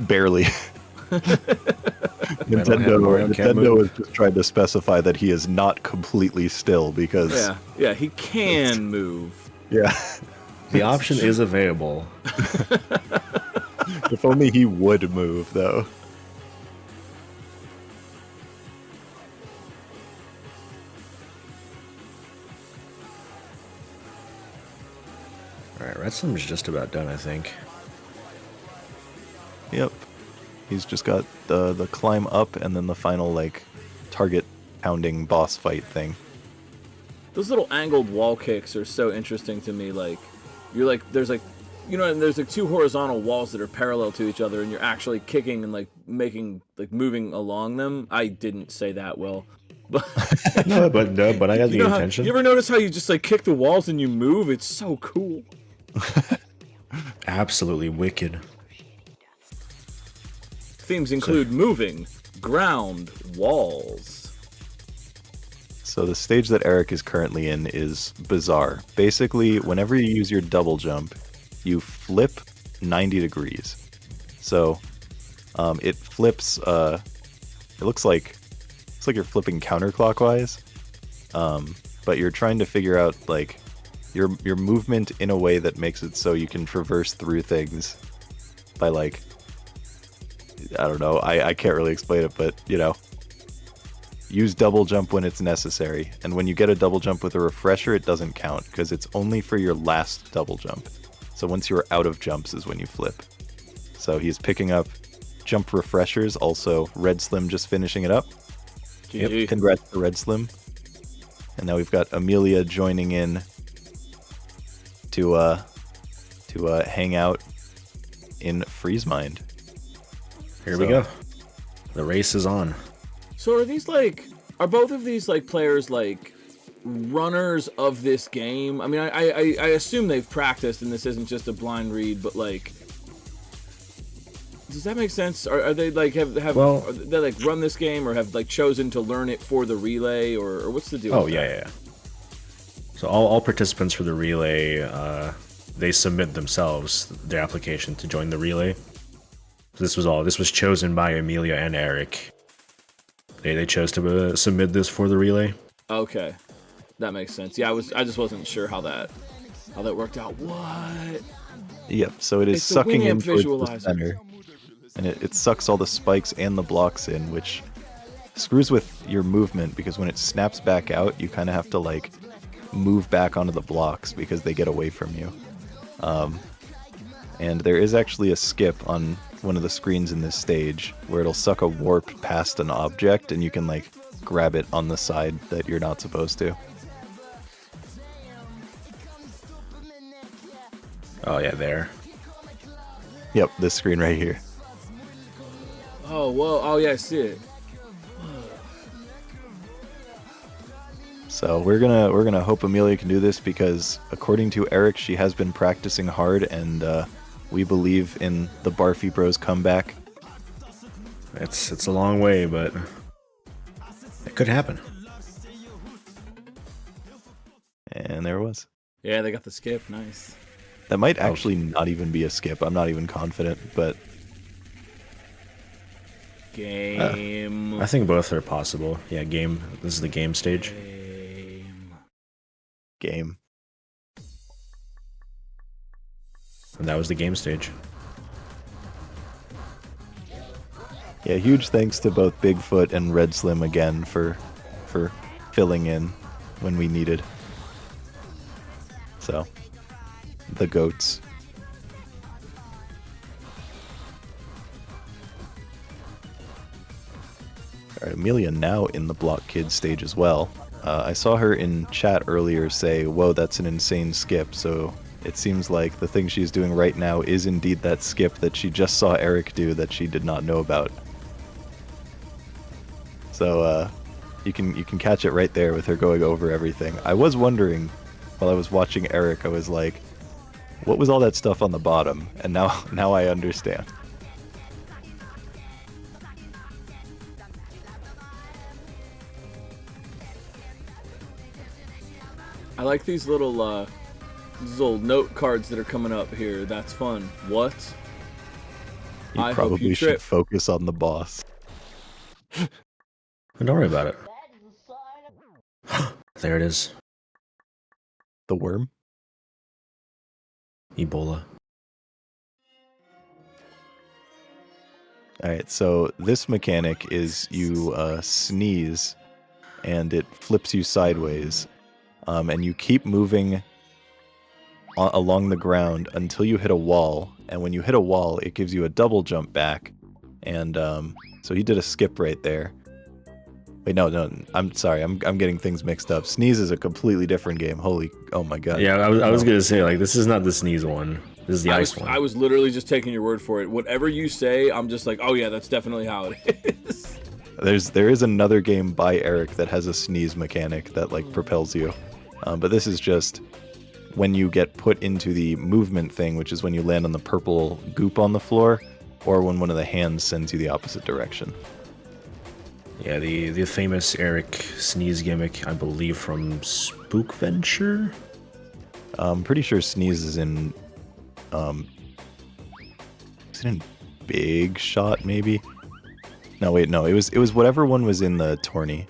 Speaker 1: Barely. Nintendo has just tried to specify that he is not completely still because...
Speaker 3: Yeah, he can move.
Speaker 1: Yeah.
Speaker 2: The option is available.
Speaker 1: If only he would move, though.
Speaker 2: Alright, Red Slim's just about done, I think.
Speaker 1: Yep. He's just got the climb up and then the final, like, target pounding boss fight thing.
Speaker 3: Those little angled wall kicks are so interesting to me. Like, you're like, there's like, and there's like two horizontal walls that are parallel to each other, and you're actually kicking and like making, like moving along them. I didn't say that well. But
Speaker 2: but I got the intention.
Speaker 3: You ever notice how you just like kick the walls and you move? It's so cool.
Speaker 2: Absolutely wicked.
Speaker 3: Themes include moving, ground, walls.
Speaker 1: So the stage that Eric is currently in is bizarre. Basically, whenever you use your double jump, you flip 90 degrees. So it flips, it looks like you're flipping counterclockwise, but you're trying to figure out like your movement in a way that makes it so you can traverse through things by like, I don't know, I can't really explain it, but use double jump when it's necessary, and when you get a double jump with a refresher, it doesn't count because it's only for your last double jump. So once you're out of jumps is when you flip. So he's picking up jump refreshers. Also, Red Slim just finishing it up. Yep, congrats to Red Slim. And now we've got Amelia joining in to hang out in Freeze Mind.
Speaker 2: Here we go. The race is on.
Speaker 3: So are both of these like players like runners of this game? I mean, I assume they've practiced and this isn't just a blind read, but like, does that make sense? Are they like have they like run this game or have like chosen to learn it for the relay or what's the deal?
Speaker 2: Oh yeah. So all participants for the relay, they submit themselves their application to join the relay. So this was chosen by Amelia and Eric. They chose to submit this for the relay. Okay,
Speaker 3: that makes sense. Yeah, I just wasn't sure how that worked out. What?
Speaker 1: Yep. So it's sucking in towards the center, and it sucks all the spikes and the blocks in, which screws with your movement because when it snaps back out, you kind of have to like move back onto the blocks because they get away from you. And there is actually a skip on one of the screens in this stage where it'll suck a warp past an object and you can like grab it on the side that you're not supposed to.
Speaker 2: Oh yeah, there.
Speaker 1: Yep, this screen right here.
Speaker 3: Oh, whoa. Oh yeah, I see it.
Speaker 1: So we're gonna hope Amelia can do this because according to Eric, she has been practicing hard, and we believe in the Barfy Bros comeback.
Speaker 2: It's a long way, but it could happen.
Speaker 1: And there it was.
Speaker 3: Yeah, they got the skip. Nice.
Speaker 1: That might actually not even be a skip. I'm not even confident, but
Speaker 3: game.
Speaker 2: I think both are possible. Yeah, game. This is the game stage.
Speaker 1: Game.
Speaker 2: And that was the game stage.
Speaker 1: Yeah, huge thanks to both Bigfoot and Red Slim again for filling in when we needed. So, the goats. All right, Amelia now in the Block Kid stage as well. I saw her in chat earlier say, whoa, that's an insane skip, so it seems like the thing she's doing right now is indeed that skip that she just saw Eric do that she did not know about. So you can catch it right there with her going over everything. I was wondering, while I was watching Eric, I was like, what was all that stuff on the bottom? And now I understand.
Speaker 3: I like these little note cards that are coming up here. That's fun. What?
Speaker 1: You
Speaker 3: I hope
Speaker 1: probably
Speaker 3: you
Speaker 1: should
Speaker 3: trip.
Speaker 1: focus on the boss.
Speaker 2: Don't worry about it. There it is.
Speaker 1: The worm?
Speaker 2: Ebola.
Speaker 1: Alright, so this mechanic is you sneeze, and it flips you sideways. And you keep moving along the ground until you hit a wall, and when you hit a wall, it gives you a double jump back. And so he did a skip right there. Wait, no, I'm sorry, I'm getting things mixed up. Sneeze is a completely different game. Oh my god.
Speaker 2: Yeah, I was gonna say, like, this is not the sneeze one. This is the ice one.
Speaker 3: I was literally just taking your word for it. Whatever you say, I'm just like, oh yeah, that's definitely how it is.
Speaker 1: There is another game by Eric that has a sneeze mechanic that like propels you. But this is just when you get put into the movement thing, which is when you land on the purple goop on the floor, or when one of the hands sends you the opposite direction.
Speaker 2: Yeah, the famous Eric sneeze gimmick, I believe, from Spook Venture.
Speaker 1: I'm pretty sure sneeze is in. Is it in Big Shot maybe? No, wait, no. It was whatever one was in the tourney.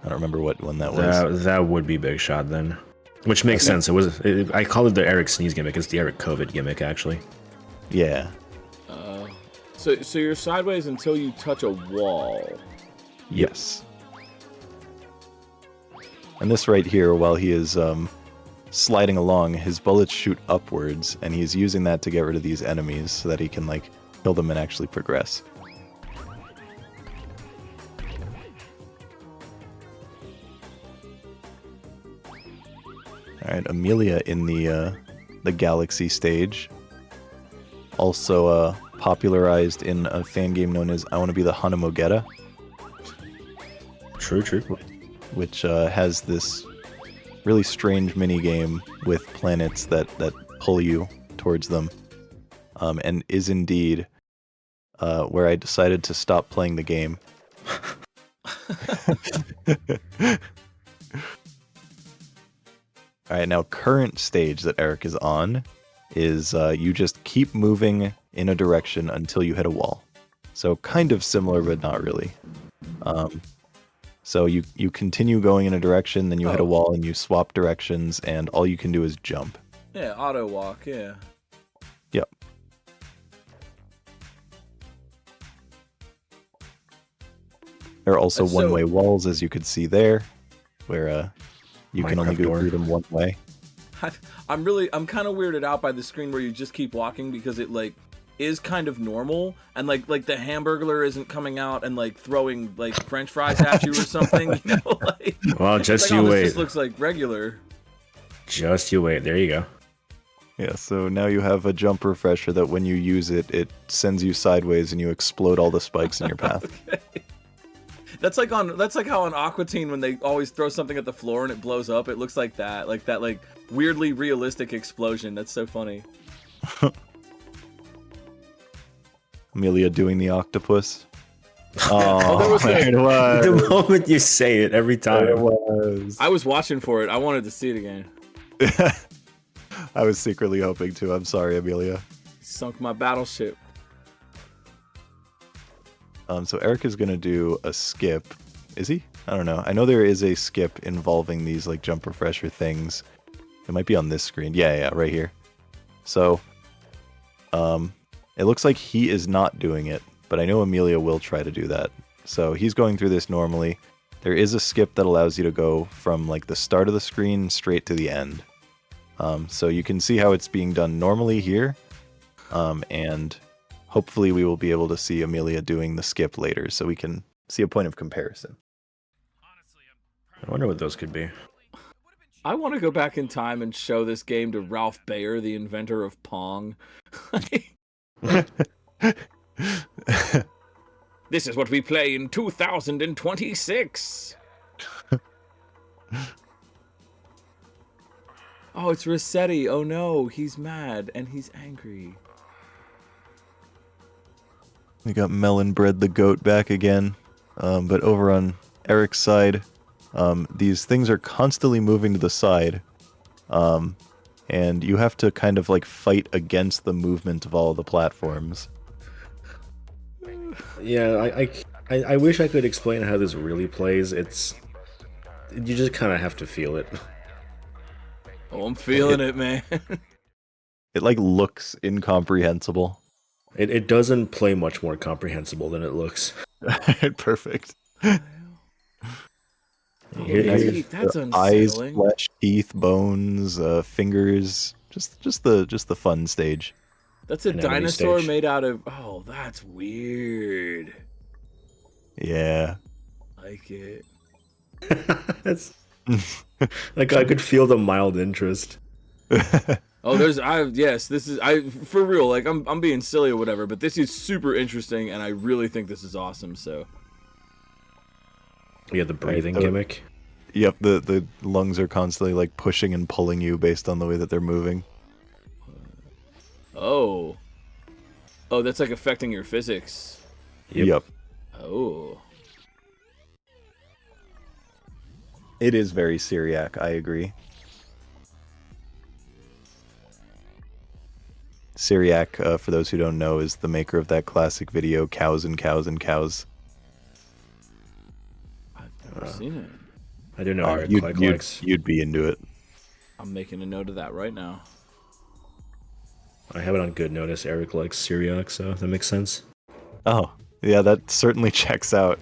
Speaker 1: I don't remember what one that was.
Speaker 2: That would be Big Shot then, which makes sense. I call it the Eric sneeze gimmick. It's the Eric COVID gimmick, actually.
Speaker 1: Yeah.
Speaker 3: So you're sideways until you touch a wall.
Speaker 1: Yes. And this right here, while he is sliding along, his bullets shoot upwards, and he's using that to get rid of these enemies so that he can like kill them and actually progress. All right, Amelia in the Galaxy stage, also popularized in a fan game known as I Want to Be the Hanamogeta.
Speaker 2: True.
Speaker 1: Which has this really strange mini game with planets that pull you towards them, and is indeed where I decided to stop playing the game. Alright, now current stage that Eric is on is you just keep moving in a direction until you hit a wall. So kind of similar, but not really. So you continue going in a direction, then you hit a wall and you swap directions, and all you can do is jump.
Speaker 3: Yeah, auto walk, yeah.
Speaker 1: Yep. There are also one-way walls, as you could see there, where you can only go through them one way.
Speaker 3: I'm kind of weirded out by the screen where you just keep walking, because it like is kind of normal, and like the Hamburglar isn't coming out and like throwing like French fries at you or something, you know? Like,
Speaker 2: well, just
Speaker 3: like,
Speaker 2: you wait.
Speaker 3: This just looks like regular.
Speaker 2: Just you wait. There you go.
Speaker 1: Yeah, so now you have a jump refresher that when you use it, it sends you sideways and you explode all the spikes in your path.
Speaker 3: Okay. That's like how on Aqua Teen, when they always throw something at the floor and it blows up, it looks like that like weirdly realistic explosion. That's so funny.
Speaker 1: Amelia doing the octopus. Oh,
Speaker 3: there
Speaker 1: it was.
Speaker 2: The moment you say it, every time.
Speaker 1: It was.
Speaker 3: I was watching for it. I wanted to see it again.
Speaker 1: I was secretly hoping to. I'm sorry, Amelia.
Speaker 3: Sunk my battleship.
Speaker 1: So Eric is gonna do a skip. Is he? I don't know. I know there is a skip involving these like jump refresher things. It might be on this screen. Yeah, right here. So, it looks like he is not doing it, but I know Amelia will try to do that. So he's going through this normally. There is a skip that allows you to go from like the start of the screen straight to the end. So you can see how it's being done normally here, and hopefully we will be able to see Amelia doing the skip later, so we can see a point of comparison.
Speaker 2: I wonder what those could be.
Speaker 3: I want to go back in time and show this game to Ralph Baer, the inventor of Pong. This is what we play in 2026. Oh, it's Rossetti. Oh no, he's mad and he's angry.
Speaker 1: We got Melon Bread the goat back again. But over on Eric's side, these things are constantly moving to the side. And you have to kind of like fight against the movement of all the platforms.
Speaker 2: Yeah, I wish I could explain how this really plays. You just kind of have to feel it.
Speaker 3: Oh, I'm feeling it, man.
Speaker 1: It like looks incomprehensible.
Speaker 2: It doesn't play much more comprehensible than it looks.
Speaker 1: Perfect.
Speaker 3: That's unsettling.
Speaker 1: Eyes, flesh, teeth, bones, fingers. Just the fun stage.
Speaker 3: That's a
Speaker 2: An enemy
Speaker 3: dinosaur
Speaker 2: stage.
Speaker 3: made out of. Oh, that's weird.
Speaker 1: Yeah.
Speaker 3: Like it.
Speaker 2: That's like I could feel the mild interest.
Speaker 3: Oh, yes, this is for real. Like I'm being silly or whatever, but this is super interesting, and I really think this is awesome. So.
Speaker 2: Yeah, the breathing
Speaker 1: Right,
Speaker 2: gimmick.
Speaker 1: Yep, the lungs are constantly like pushing and pulling you based on the way that they're moving.
Speaker 3: Oh. Oh, that's like affecting your physics.
Speaker 2: Yep.
Speaker 3: Oh.
Speaker 1: It is very Syriac, I agree. Syriac, for those who don't know, is the maker of that classic video, Cows and Cows and Cows.
Speaker 3: I've never seen it.
Speaker 2: I do know Eric likes.
Speaker 1: You'd be into it.
Speaker 3: I'm making a note of that right now.
Speaker 2: I have it on good notice. Eric likes Syriac, so that makes sense.
Speaker 1: Oh, yeah, that certainly checks out.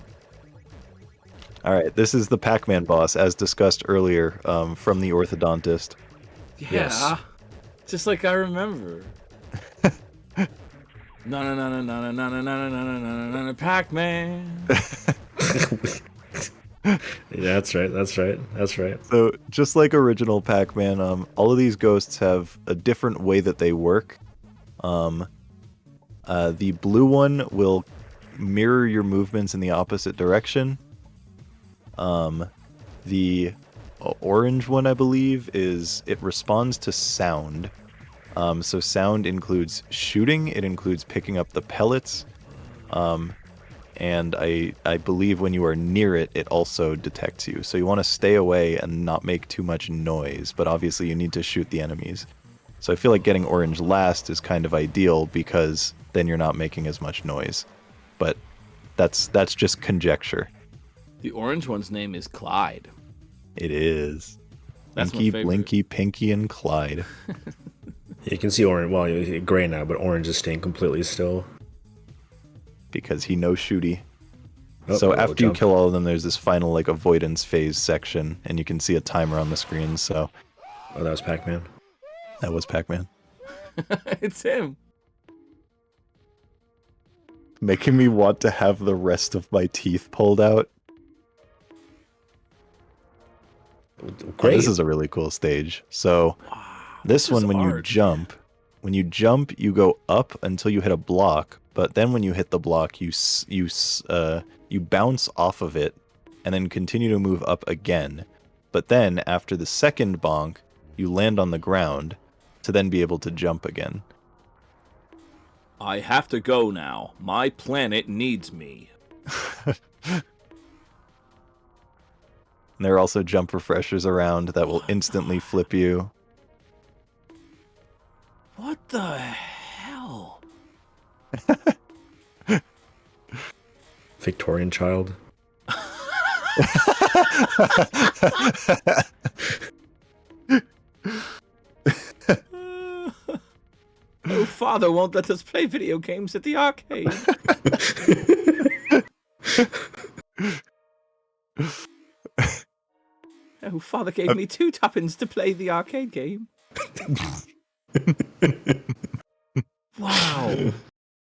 Speaker 1: Alright, this is the Pac-Man boss, as discussed earlier, from the orthodontist.
Speaker 3: Yeah.
Speaker 2: Yes.
Speaker 3: Just like I remember. No, Pac-Man.
Speaker 2: Yeah, that's right.
Speaker 1: So, just like original Pac-Man, all of these ghosts have a different way that they work. The blue one will mirror your movements in the opposite direction. The orange one, I believe, it responds to sound. So sound includes shooting, it includes picking up the pellets, and I believe when you are near it, it also detects you. So you want to stay away and not make too much noise, but obviously you need to shoot the enemies. So I feel like getting orange last is kind of ideal because then you're not making as much noise. But that's just conjecture.
Speaker 3: The orange one's name is Clyde.
Speaker 1: It is.
Speaker 3: That's my
Speaker 1: Pinky,
Speaker 3: favorite.
Speaker 1: Blinky, Pinky, and Clyde.
Speaker 2: You can see orange. Well, you're gray now, but orange is staying completely still.
Speaker 1: Because he knows shooty.
Speaker 2: Oh,
Speaker 1: So
Speaker 2: oh,
Speaker 1: after you
Speaker 2: jump.
Speaker 1: kill all of them, there's this final like avoidance phase section, and you can see a timer on the screen. So
Speaker 2: Oh, that was Pac-Man.
Speaker 1: that was Pac-Man,
Speaker 3: It's him.
Speaker 1: making me want to have the rest of my teeth pulled out. Oh,
Speaker 2: Great.
Speaker 1: this is a really cool stage. So this
Speaker 3: is
Speaker 1: one, when
Speaker 3: art.
Speaker 1: you jump, you go up until you hit a block. But then when you hit the block, you bounce off of it, and then continue to move up again. But then after the second bonk, you land on the ground to then be able to jump again.
Speaker 3: I have to go now. My planet needs me.
Speaker 1: And there are also jump refreshers around that will instantly flip you.
Speaker 3: What the hell?
Speaker 2: Victorian child.
Speaker 3: Oh, father won't let us play video games at the arcade. Oh, father gave me 2 tuppence to play the arcade game. Wow.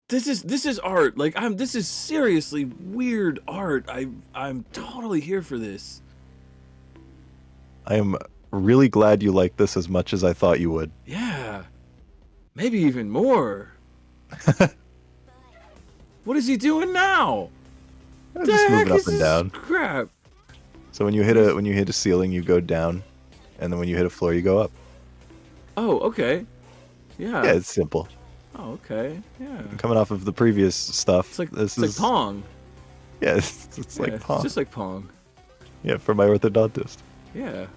Speaker 3: This is art. Like this is seriously weird art. I'm totally here for this.
Speaker 1: I am really glad you like this as much as I thought you would.
Speaker 3: Yeah. Maybe even more. What is he doing now?
Speaker 1: Just moving up and down.
Speaker 3: Crap.
Speaker 1: So when you hit a ceiling, you go down, and then when you hit a floor, you go up.
Speaker 3: Oh, okay. Yeah.
Speaker 1: Yeah, it's simple.
Speaker 3: Oh, okay. Yeah.
Speaker 1: Coming off of the previous stuff,
Speaker 3: It's like
Speaker 1: this
Speaker 3: it's
Speaker 1: is
Speaker 3: like Pong.
Speaker 1: Yeah, it's like Pong.
Speaker 3: It's just like Pong.
Speaker 1: Yeah, for my orthodontist.
Speaker 3: Yeah.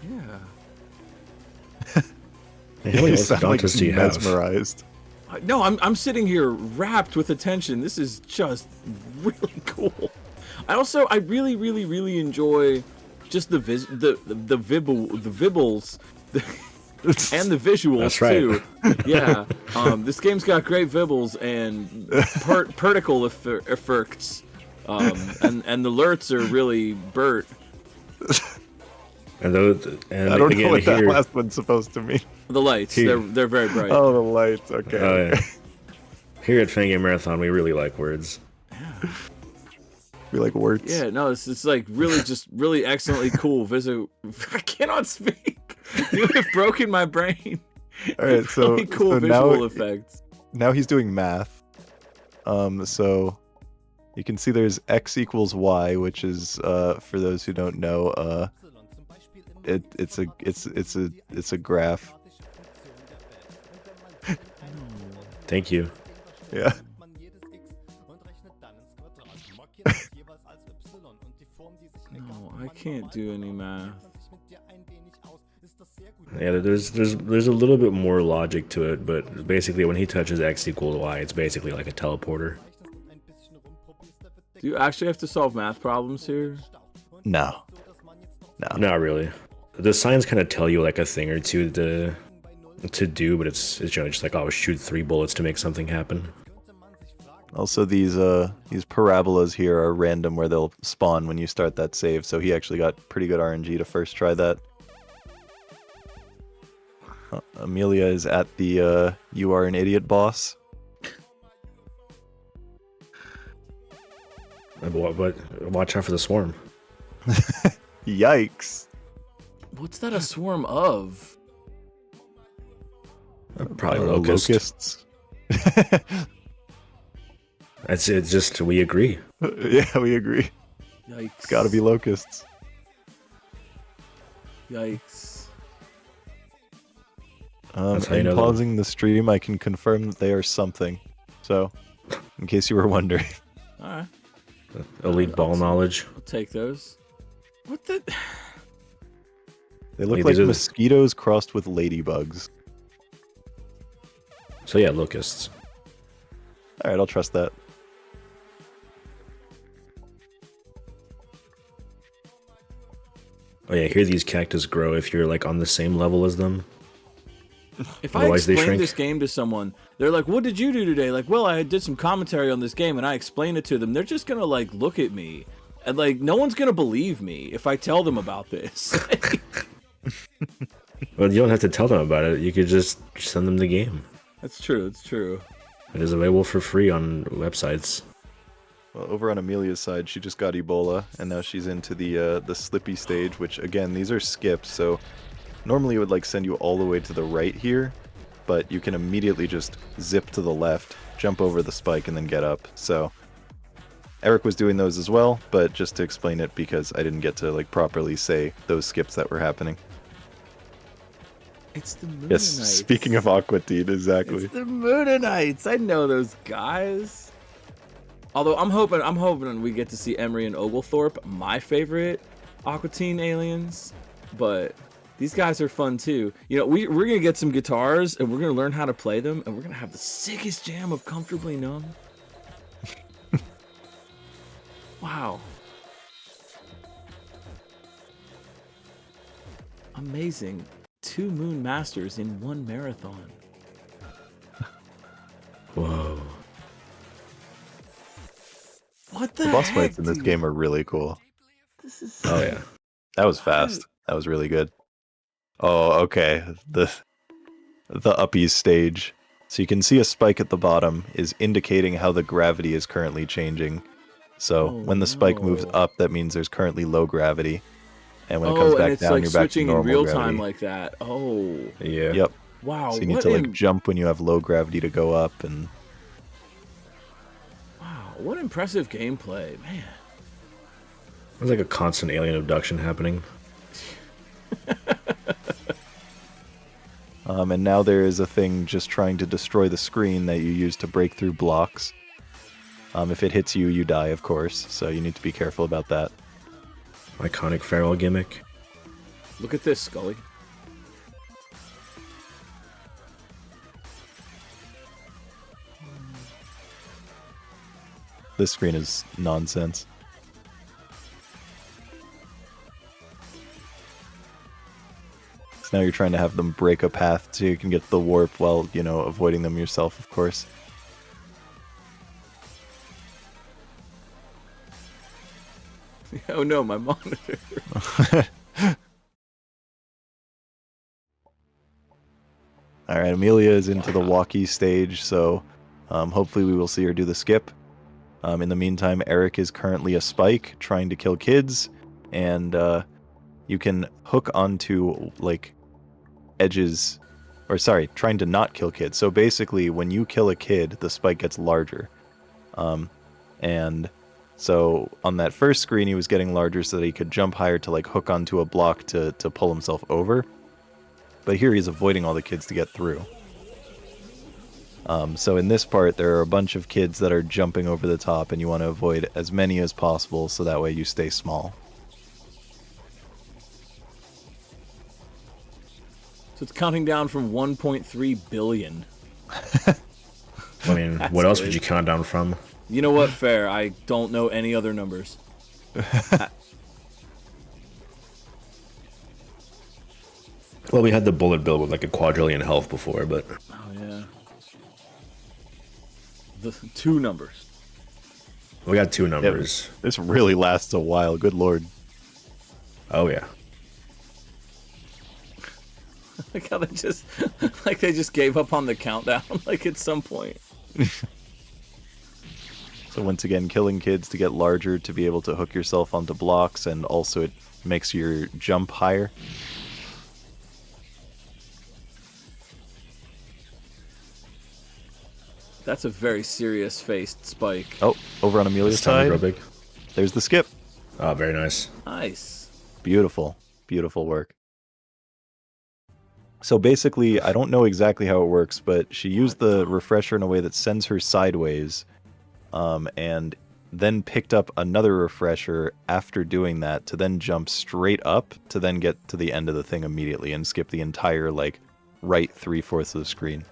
Speaker 3: Yeah.
Speaker 2: How many
Speaker 1: You sound like
Speaker 2: orthodontists do you have?
Speaker 1: mesmerized.
Speaker 3: No, I'm sitting here rapt with attention. This is just really cool. I really enjoy just the vibbles and the visuals
Speaker 2: That's right.
Speaker 3: too. Yeah. This game's got great vibbles and particle effects. And the alerts are really Bert.
Speaker 2: And
Speaker 1: I don't know
Speaker 2: again,
Speaker 1: what that
Speaker 2: here,
Speaker 1: last one's supposed to mean.
Speaker 3: The lights,
Speaker 2: Here.
Speaker 3: they're very bright.
Speaker 1: Oh, the lights. Okay.
Speaker 2: yeah. Here at Fangame Marathon, we really like words.
Speaker 1: We like words.
Speaker 3: Yeah, no, it's like really excellently cool visual. I cannot speak. You have broken my brain.
Speaker 1: All right, so,
Speaker 3: Really cool
Speaker 1: so
Speaker 3: visual effects.
Speaker 1: now he's doing math. So you can see there's x equals y, which is for those who don't know, it's a graph.
Speaker 2: Thank you.
Speaker 1: Yeah.
Speaker 3: No, I can't do any math.
Speaker 2: Yeah, there's a little bit more logic to it, but basically when he touches x equals y, it's basically like a teleporter.
Speaker 3: Do you actually have to solve math problems here?
Speaker 1: No. No.
Speaker 2: Not really. The signs kind of tell you like a thing or two to do, but it's generally just like, oh, shoot 3 bullets to make something happen.
Speaker 1: Also, these parabolas here are random, where they'll spawn when you start that save. So he actually got pretty good RNG to first try that. Amelia is at the "you are an idiot" boss.
Speaker 2: But watch out for the swarm.
Speaker 1: Yikes!
Speaker 3: What's that a swarm of?
Speaker 2: Probably
Speaker 1: I don't know,
Speaker 2: locusts. It's just, we agree.
Speaker 1: Yeah, we agree.
Speaker 3: Yikes.
Speaker 1: It's gotta be locusts.
Speaker 3: Yikes.
Speaker 2: That's how you
Speaker 1: In
Speaker 2: know them.
Speaker 1: pausing the stream, I can confirm that they are something. So, in case you were wondering.
Speaker 3: Alright,
Speaker 2: Elite ball knowledge.
Speaker 3: I'll take those. What the?
Speaker 1: They look
Speaker 2: Wait,
Speaker 1: like
Speaker 2: these are the-
Speaker 1: mosquitoes crossed with ladybugs.
Speaker 2: So yeah, locusts.
Speaker 1: Alright, I'll trust that.
Speaker 2: Oh yeah, here these cactus grow if you're like on the same level as them.
Speaker 3: If I
Speaker 2: Otherwise they
Speaker 3: explain
Speaker 2: shrink.
Speaker 3: this game to someone, they're like, "What did you do today?" Like, "Well, I did some commentary on this game," and I explain it to them. They're just gonna like look at me, and like, no one's gonna believe me if I tell them about this.
Speaker 2: Well, you don't have to tell them about it. You could just send them the game.
Speaker 3: That's true. It's true.
Speaker 2: It is available for free on websites.
Speaker 1: Well, over on Amelia's side, she just got Ebola, and now she's into the Slippy stage, which, again, these are skips, so normally it would, like, send you all the way to the right here, but you can immediately just zip to the left, jump over the spike, and then get up, so Eric was doing those as well, but just to explain it, because I didn't get to, like, properly say those skips that were happening.
Speaker 3: It's the Moonanites.
Speaker 1: Yes, speaking of Aqua Teen, exactly.
Speaker 3: It's the Moonanites. I know those guys. Although I'm hoping we get to see Emery and Oglethorpe, my favorite Aqua Teen aliens. But these guys are fun too. You know, we're gonna get some guitars and we're gonna learn how to play them, and we're gonna have the sickest jam of Comfortably Numb. Wow. Amazing. 2 Moon Masters in 1 marathon.
Speaker 2: Whoa.
Speaker 3: What the
Speaker 1: The boss
Speaker 3: heck,
Speaker 1: fights in this
Speaker 3: dude?
Speaker 1: game are really cool.
Speaker 3: This is
Speaker 2: Oh yeah.
Speaker 1: That was fast. That was really good. Oh, okay. The Uppies stage. So you can see a spike at the bottom is indicating how the gravity is currently changing. So when the spike moves
Speaker 3: no.
Speaker 1: up, that means there's currently low gravity. And when it comes
Speaker 3: and
Speaker 1: back
Speaker 3: it's
Speaker 1: down,
Speaker 3: like
Speaker 1: you're back to
Speaker 3: switching in
Speaker 1: normal
Speaker 3: real
Speaker 1: gravity.
Speaker 3: time like that. Oh,
Speaker 2: Yeah.
Speaker 1: Yep.
Speaker 3: wow.
Speaker 1: So you need to like jump when you have low gravity to go up, and
Speaker 3: Wow, what impressive gameplay, man.
Speaker 2: There's like a constant alien abduction happening.
Speaker 1: and now there is a thing just trying to destroy the screen that you use to break through blocks. If it hits you, you die, of course. So you need to be careful about that.
Speaker 2: Iconic feral gimmick.
Speaker 3: Look at this, Scully.
Speaker 1: This screen is nonsense. So now you're trying to have them break a path so you can get the warp while, you know, avoiding them yourself, of course.
Speaker 3: Oh no, my monitor.
Speaker 1: Alright, Amelia is into the walkie stage, so hopefully we will see her do the skip. In the meantime, Eric is currently a spike trying to kill kids, and you can hook onto, like, edges, or sorry, trying to not kill kids. So basically, when you kill a kid, the spike gets larger. And so on that first screen, he was getting larger so that he could jump higher to, like, hook onto a block to pull himself over. But here he's avoiding all the kids to get through. So in this part, there are a bunch of kids that are jumping over the top, and you want to avoid as many as possible so that way you stay small.
Speaker 3: So it's counting down from 1.3 billion.
Speaker 2: I mean, what else would you count down from?
Speaker 3: You know what? Fair. I don't know any other numbers.
Speaker 2: Well, we had the bullet bill with like a quadrillion health before, but
Speaker 3: Oh yeah. The 2 numbers.
Speaker 2: we got 2 numbers.
Speaker 1: This really lasts a while, good lord.
Speaker 2: Oh yeah.
Speaker 3: Like how they just gave up on the countdown like at some point.
Speaker 1: So once again, killing kids to get larger to be able to hook yourself onto blocks, and also it makes your jump higher.
Speaker 3: That's a very serious faced spike.
Speaker 1: Oh, over on Amelia's
Speaker 2: It's time to
Speaker 1: side,
Speaker 2: grow big.
Speaker 1: there's the skip.
Speaker 2: Oh, very nice.
Speaker 3: Nice.
Speaker 1: Beautiful. Beautiful work. So basically, I don't know exactly how it works, but she used the refresher in a way that sends her sideways, and then picked up another refresher after doing that to then jump straight up to then get to the end of the thing immediately and skip the entire, like, right 3/4 of the screen.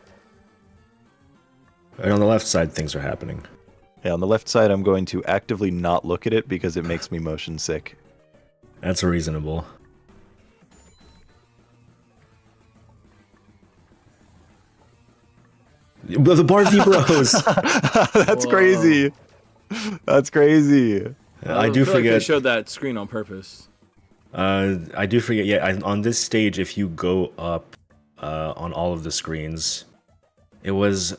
Speaker 2: And on the left side, things are happening.
Speaker 1: Yeah, on the left side, I'm going to actively not look at it because it makes me motion sick.
Speaker 2: That's reasonable. The Barthy Bros.
Speaker 1: That's crazy. That's crazy.
Speaker 2: I do
Speaker 3: feel like they
Speaker 2: forget.
Speaker 3: showed that screen on purpose.
Speaker 2: I do forget. Yeah, on this stage, if you go up on all of the screens, it was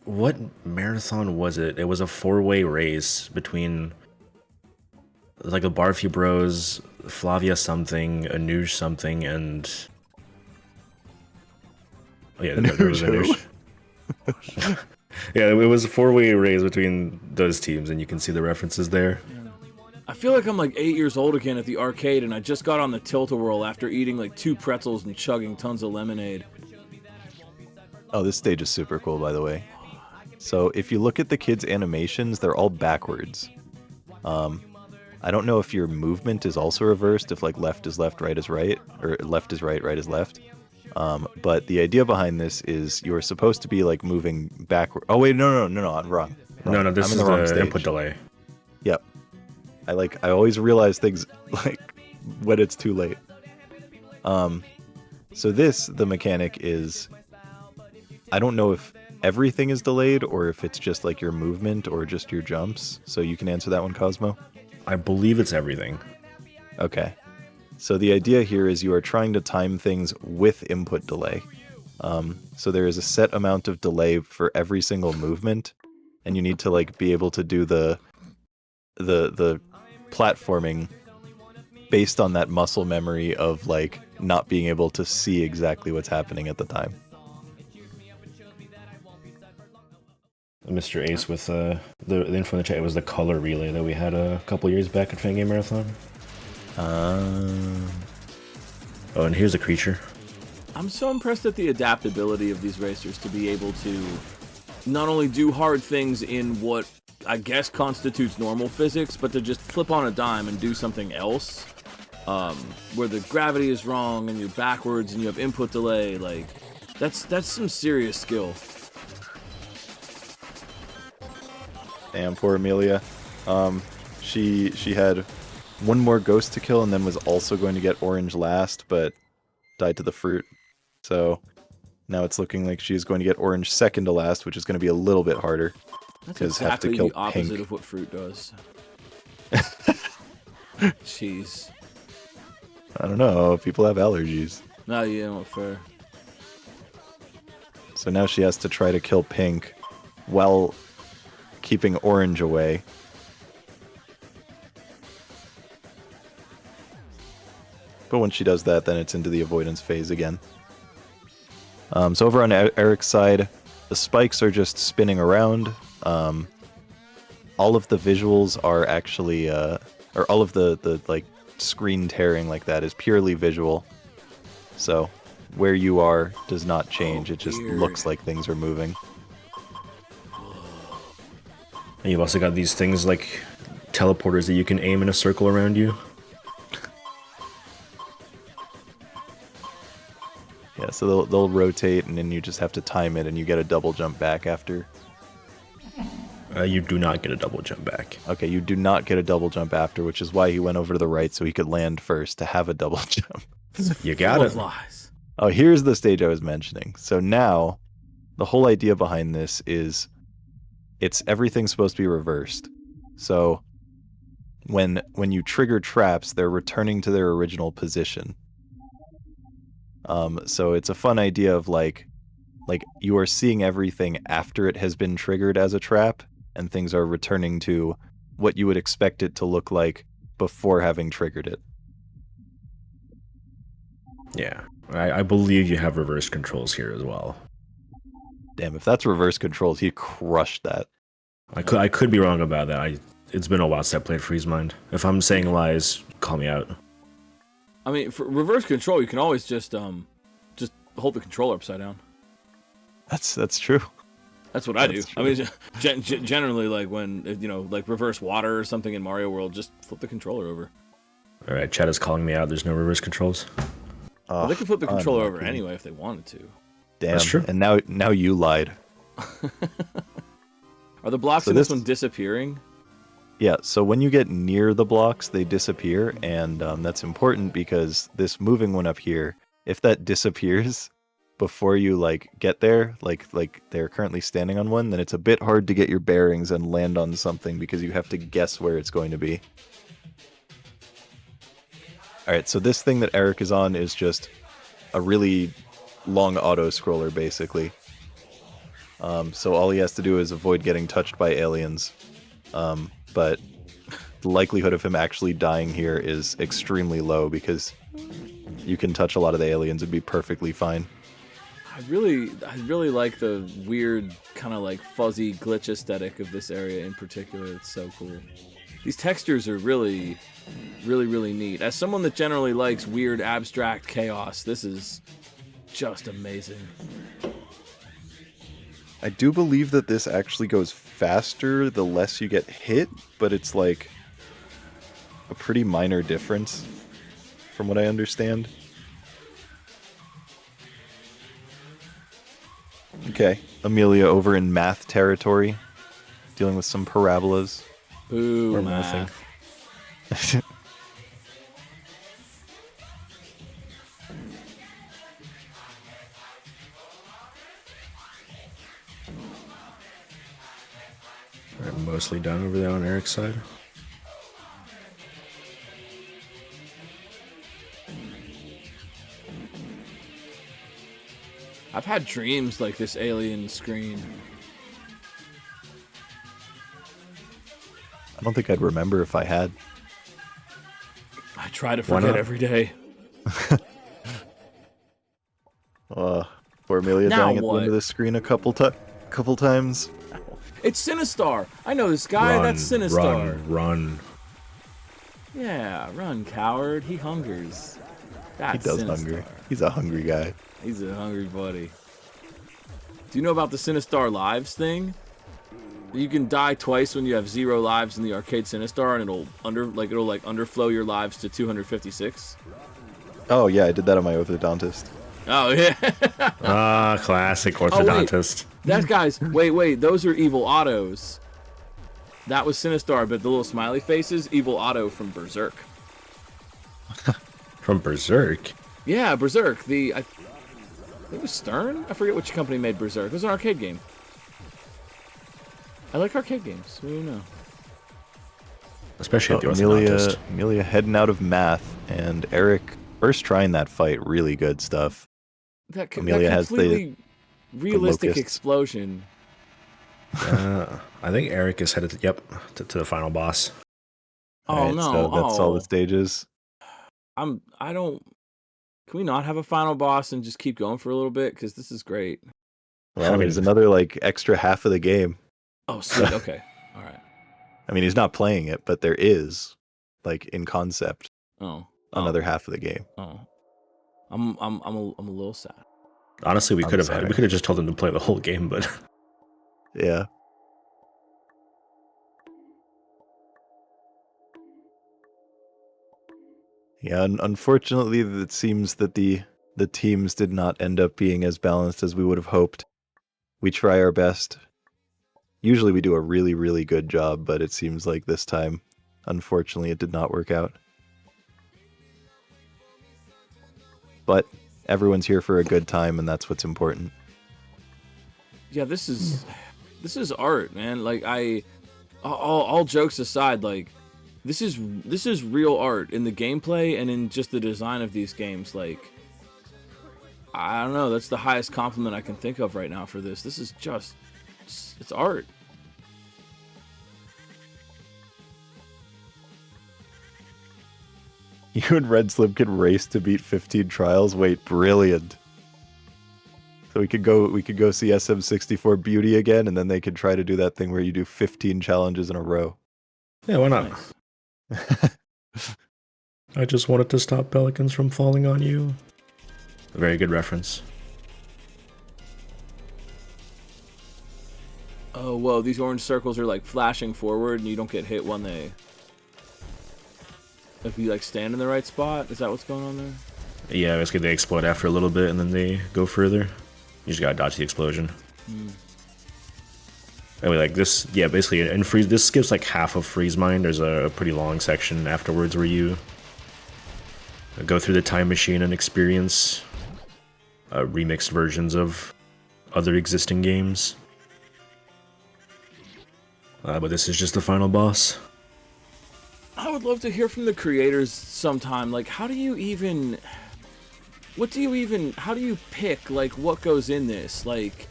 Speaker 2: what marathon was it? It was a 4-way race between like the Barfy Bros, Flavia something, Anuj something, and oh, yeah, there was
Speaker 1: Anuj
Speaker 2: Anuj. Yeah, it was a 4-way race between those teams, and you can see the references there.
Speaker 3: I feel like I'm like 8 years old again at the arcade, and I just got on the tilt-a-whirl after eating like 2 pretzels and chugging tons of lemonade.
Speaker 1: Oh, this stage is super cool, by the way. So if you look at the kids' animations, they're all backwards. I don't know if your movement is also reversed, if like left is left, right is right, or left is right, right is left. But the idea behind this is you're supposed to be like moving backward. Oh wait, no, I'm wrong.
Speaker 2: No, this
Speaker 1: I'm
Speaker 2: is
Speaker 1: in the wrong
Speaker 2: the
Speaker 1: stage.
Speaker 2: input delay.
Speaker 1: Yep. I always realize things like when it's too late. So the mechanic is, I don't know if everything is delayed or if it's just like your movement or just your jumps. So you can answer that one, Cosmo.
Speaker 2: I believe it's everything.
Speaker 1: Okay. So the idea here is you are trying to time things with input delay. So there is a set amount of delay for every single movement, and you need to like be able to do the platforming based on that muscle memory of like not being able to see exactly what's happening at the time.
Speaker 2: Mr. Ace with the info in the chat was the color relay that we had a couple years back at Fangame Marathon. Oh, and here's a creature.
Speaker 3: I'm so impressed at the adaptability of these racers to be able to not only do hard things in what I guess constitutes normal physics, but to just flip on a dime and do something else, where the gravity is wrong and you're backwards and you have input delay. Like, that's some serious skill.
Speaker 1: Damn, poor Amelia. She had one more ghost to kill and then was also going to get orange last, but died to the fruit. So now it's looking like she's going to get orange second to last, which is going to be a little bit harder.
Speaker 3: That's
Speaker 1: Because have to
Speaker 3: exactly
Speaker 1: kill
Speaker 3: the opposite
Speaker 1: pink.
Speaker 3: of what fruit does. Jeez.
Speaker 1: I don't know. People have allergies.
Speaker 3: No, you know, fair.
Speaker 1: So now she has to try to kill pink while keeping orange away. But once she does that, then it's into the avoidance phase again. So over on Eric's side, the spikes are just spinning around. All of the visuals are actually, or all of the like screen tearing like that is purely visual. So where you are does not change. It just
Speaker 3: weird.
Speaker 1: looks like things are moving.
Speaker 2: And you've also got these things like teleporters that you can aim in a circle around you.
Speaker 1: Yeah, so they'll rotate, and then you just have to time it, and you get a double jump back after.
Speaker 2: You do not get a double jump back.
Speaker 1: Okay, you do not get a double jump after, which is why he went over to the right so he could land first to have a double jump.
Speaker 2: You got
Speaker 3: Full
Speaker 2: it.
Speaker 3: of lies.
Speaker 1: Oh, here's the stage I was mentioning. So now, the whole idea behind this is everything's supposed to be reversed. So when you trigger traps, they're returning to their original position. So it's a fun idea of like you are seeing everything after it has been triggered as a trap, and things are returning to what you would expect it to look like before having triggered it.
Speaker 2: Yeah. I believe you have reverse controls here as well.
Speaker 1: Damn, if that's reverse controls, he crushed that.
Speaker 2: I could be wrong about that. It's been a while since I played Freeze Mind. If I'm saying lies, call me out.
Speaker 3: I mean, for reverse control, you can always just hold the controller upside down.
Speaker 1: That's true.
Speaker 3: That's what I do.
Speaker 1: That's true.
Speaker 3: I mean, generally, like when like reverse water or something in Mario World, just flip the controller over.
Speaker 2: All right, chat is calling me out. There's no reverse controls.
Speaker 3: Well, they can flip the controller over
Speaker 1: unlucky.
Speaker 3: anyway if they wanted to.
Speaker 1: Damn.
Speaker 2: That's true.
Speaker 1: And now you lied.
Speaker 3: Are the blocks
Speaker 1: So
Speaker 3: in this
Speaker 1: this-
Speaker 3: one disappearing?
Speaker 1: Yeah, so when you get near the blocks, they disappear, and that's important because this moving one up here, if that disappears before you like get there, like they're currently standing on one, then it's a bit hard to get your bearings and land on something because you have to guess where it's going to be. Alright, so this thing that Eric is on is just a really long auto-scroller, basically. So all he has to do is avoid getting touched by aliens. But the likelihood of him actually dying here is extremely low because you can touch a lot of the aliens and be perfectly fine.
Speaker 3: I really like the weird kind of like fuzzy glitch aesthetic of this area in particular. It's so cool. These textures are really neat. As someone that generally likes weird abstract chaos, this is just amazing.
Speaker 1: I do believe that this actually goes faster the less you get hit, but it's like a pretty minor difference from what I understand. Okay, Amelia over in math territory, dealing with some parabolas.
Speaker 3: Boo,
Speaker 2: Or
Speaker 3: math.
Speaker 2: I'm mostly done over there on Eric's side.
Speaker 3: I've had dreams like this alien screen.
Speaker 1: I don't think I'd remember if I had.
Speaker 3: I try to forget every day.
Speaker 1: Poor Amelia
Speaker 3: Now
Speaker 1: dying at the
Speaker 3: what?
Speaker 1: end of the screen a couple times.
Speaker 3: It's Sinistar. I know this guy. That's Sinistar.
Speaker 2: Run.
Speaker 3: Yeah, run, coward. He hungers. That's
Speaker 1: He does
Speaker 3: Sinistar.
Speaker 1: hunger. He's a hungry guy.
Speaker 3: He's a hungry buddy. Do you know about the Sinistar Lives thing? You can die twice when you have 0 lives in the arcade Sinistar, and it'll underflow your lives to 256.
Speaker 1: Oh yeah, I did that on my orthodontist.
Speaker 3: Oh yeah.
Speaker 2: Classic orthodontist.
Speaker 3: That guy's. Wait. Those are evil autos. That was Sinistar, but the little smiley faces, evil auto from Berserk.
Speaker 2: From Berserk?
Speaker 3: Yeah, Berserk. I think it was Stern? I forget which company made Berserk. It was an arcade game. I like arcade games. What do you know?
Speaker 2: Especially at the orthodontist.
Speaker 1: Amelia heading out of math, and Eric first trying that fight. Really good stuff.
Speaker 3: That
Speaker 1: Amelia has
Speaker 3: completely realistic
Speaker 1: locust.
Speaker 3: explosion.
Speaker 2: I think Eric is headed to the final boss.
Speaker 3: Oh
Speaker 1: Alright,
Speaker 3: no!
Speaker 1: so that's all the
Speaker 3: Oh.
Speaker 1: stages.
Speaker 3: I don't. Can we not have a final boss and just keep going for a little bit? Because this is great.
Speaker 1: Well,
Speaker 2: I mean-
Speaker 1: there's another like extra half of the game.
Speaker 3: Oh, sweet. Okay. All right.
Speaker 1: I mean, he's not playing it, but there is, like in concept,
Speaker 3: Oh.
Speaker 1: another half of the game.
Speaker 3: Oh. I'm a little sad.
Speaker 2: Honestly, we
Speaker 1: I'm
Speaker 2: could
Speaker 1: sorry.
Speaker 2: have just told him to play the whole game, but
Speaker 1: Yeah. Yeah, unfortunately, it seems that the teams did not end up being as balanced as we would have hoped. We try our best. Usually we do a really, really good job, but it seems like this time, unfortunately, it did not work out. But everyone's here for a good time, and that's what's important.
Speaker 3: Yeah, this is art, man. Like all jokes aside, like this is real art in the gameplay and in just the design of these games. Like I don't know, that's the highest compliment I can think of right now for this. This is just it's art.
Speaker 1: You and Red Slip could race to beat 15 trials. Wait, brilliant. So we could go see SM64 Beauty again, and then they could try to do that thing where you do 15 challenges in a row.
Speaker 2: yeah, why not?
Speaker 3: Nice.
Speaker 2: I just wanted to stop pelicans from falling on you. A very good reference.
Speaker 3: Oh, whoa, these orange circles are like flashing forward and you don't get hit when if you like stand in the right spot. Is that what's going on there?
Speaker 2: Yeah, basically they explode after a little bit and then they go further. You just gotta dodge the explosion. Anyway, like this, yeah, basically in freeze, this skips like half of Freeze Mine. There's a pretty long section afterwards where you go through the time machine and experience remixed versions of other existing games. But this is just the final boss.
Speaker 3: I would love to hear from the creators sometime. Like, how do you pick, like, what goes in this? Like,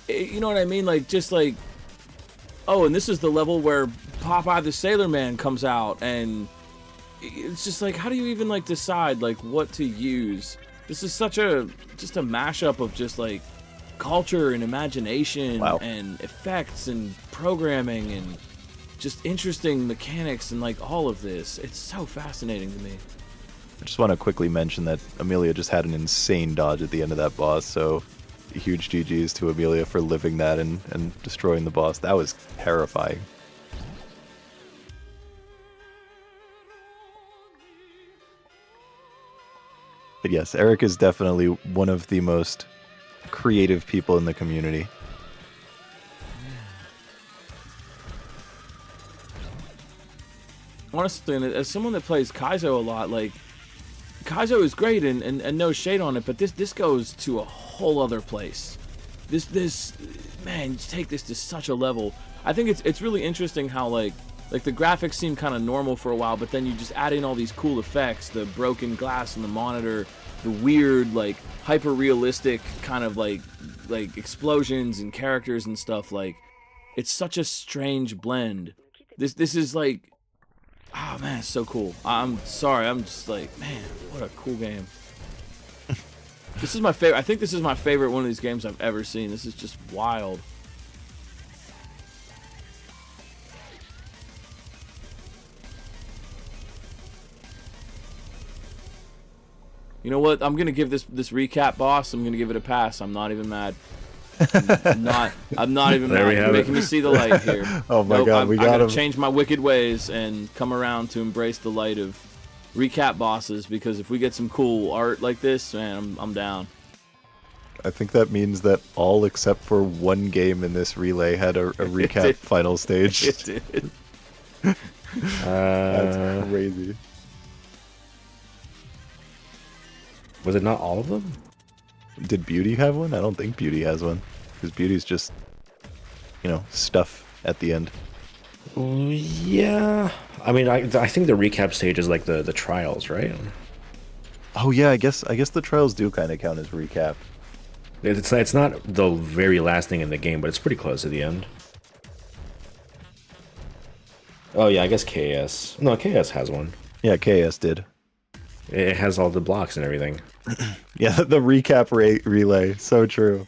Speaker 3: you know what I mean? Like, just like, oh, and this is the level where Popeye the Sailor Man comes out, and it's just like, how do you even, like, decide, like, what to use? This is just a mashup of just, like, culture and imagination
Speaker 1: Wow.
Speaker 3: and effects and programming and just interesting mechanics and like all of this. It's so fascinating to me.
Speaker 1: I just want to quickly mention that Amelia just had an insane dodge at the end of that boss, so huge GG's to Amelia for living that and destroying the boss. That was terrifying. But yes, Eric is definitely one of the most creative people in the community.
Speaker 3: Honestly, and as someone that plays Kaizo a lot, like, Kaizo is great and no shade on it, but this goes to a whole other place. This man, you take this to such a level. I think it's really interesting how, like, Like, the graphics seem kind of normal for a while, but then you just add in all these cool effects, the broken glass in the monitor, the weird, like, hyper-realistic kind of, like explosions and characters and stuff. Like, it's such a strange blend. This is, like, oh, man, it's so cool. I'm sorry, I'm just like, man, what a cool game. This is my favorite. I think this is my favorite one of these games I've ever seen. This is just wild. You know what? I'm gonna give this recap boss. I'm gonna give it a pass. I'm not even mad. I'm not even mad. You're making me see the light here.
Speaker 1: Oh my god, we gotta
Speaker 3: change my wicked ways and come around to embrace the light of recap bosses, because if we get some cool art like this, man, I'm down.
Speaker 1: I think that means that all except for one game in this relay had a recap final stage.
Speaker 3: It did.
Speaker 1: That's crazy.
Speaker 2: Was it not all of them?
Speaker 1: Did Beauty have one? I don't think Beauty has one. Because Beauty's just, you know, stuff at the end.
Speaker 2: Yeah. I mean, I think the recap stage is like the trials, right?
Speaker 1: Oh yeah, I guess the trials do kind of count as recap.
Speaker 2: It's not the very last thing in the game, but it's pretty close to the end. Oh yeah, I guess KS. No, KS has one.
Speaker 1: Yeah, KS did.
Speaker 2: It has all the blocks and everything.
Speaker 1: Yeah, the recap relay. So true.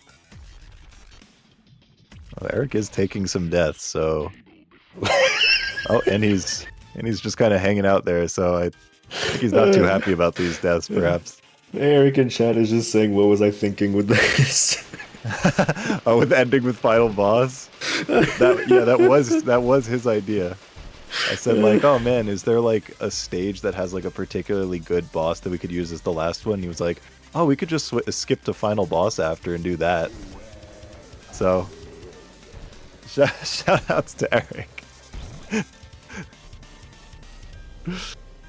Speaker 1: Well, Eric is taking some deaths, so... Oh, and he's just kind of hanging out there, so I think he's not too happy about these deaths, perhaps.
Speaker 2: Eric in chat is just saying, what was I thinking with this?
Speaker 1: Oh, with ending with final boss? That was his idea. I said, like, oh man, is there like a stage that has like a particularly good boss that we could use as the last one? And he was like, oh, we could just skip to final boss after and do that. So, shout outs to Eric.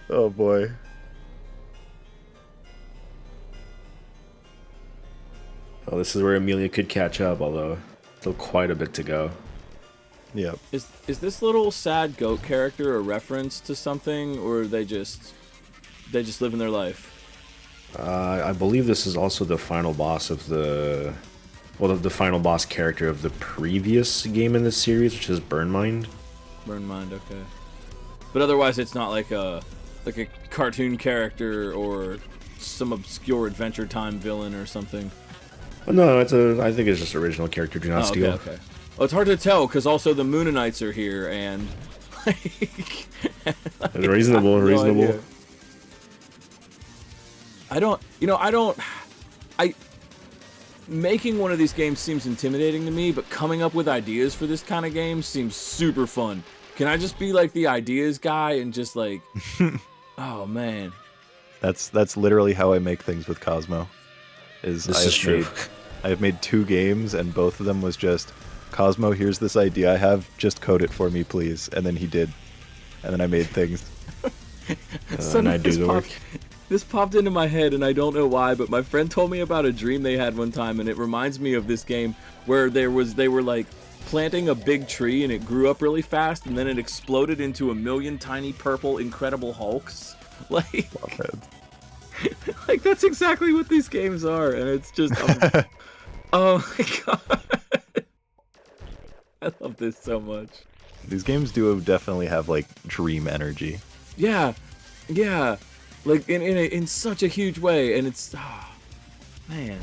Speaker 1: Oh boy.
Speaker 2: Oh, this is where Amelia could catch up, although still quite a bit to go.
Speaker 1: Yep.
Speaker 3: Is this little sad goat character a reference to something, or are they just living their life?
Speaker 2: I believe this is also the final boss of the final boss character of the previous game in this series, which is Burnmind.
Speaker 3: Burnmind, okay. But otherwise, it's not like a cartoon character or some obscure Adventure Time villain or something.
Speaker 2: No, I think it's just original character. Do not steal.
Speaker 3: Okay. Well, it's hard to tell because also the Moonanites are here and like,
Speaker 2: reasonable.
Speaker 3: Idea. Making one of these games seems intimidating to me, but coming up with ideas for this kind of game seems super fun. Can I just be like the ideas guy and just like, oh man.
Speaker 1: That's literally how I make things with Cosmo.
Speaker 2: This is true.
Speaker 1: I have made 2 games and both of them was just, Cosmo, here's this idea I have, just code it for me, please. And then he did. And then I made things.
Speaker 2: And I do the work.
Speaker 3: This popped into my head, and I don't know why, but my friend told me about a dream they had one time, and it reminds me of this game where they were like planting a big tree, and it grew up really fast, and then it exploded into a million tiny purple Incredible Hulks. Like, like that's exactly what these games are, and it's just, oh my god. I love this so much.
Speaker 1: These games do definitely have like dream energy.
Speaker 3: Yeah, like in such a huge way, and it's man.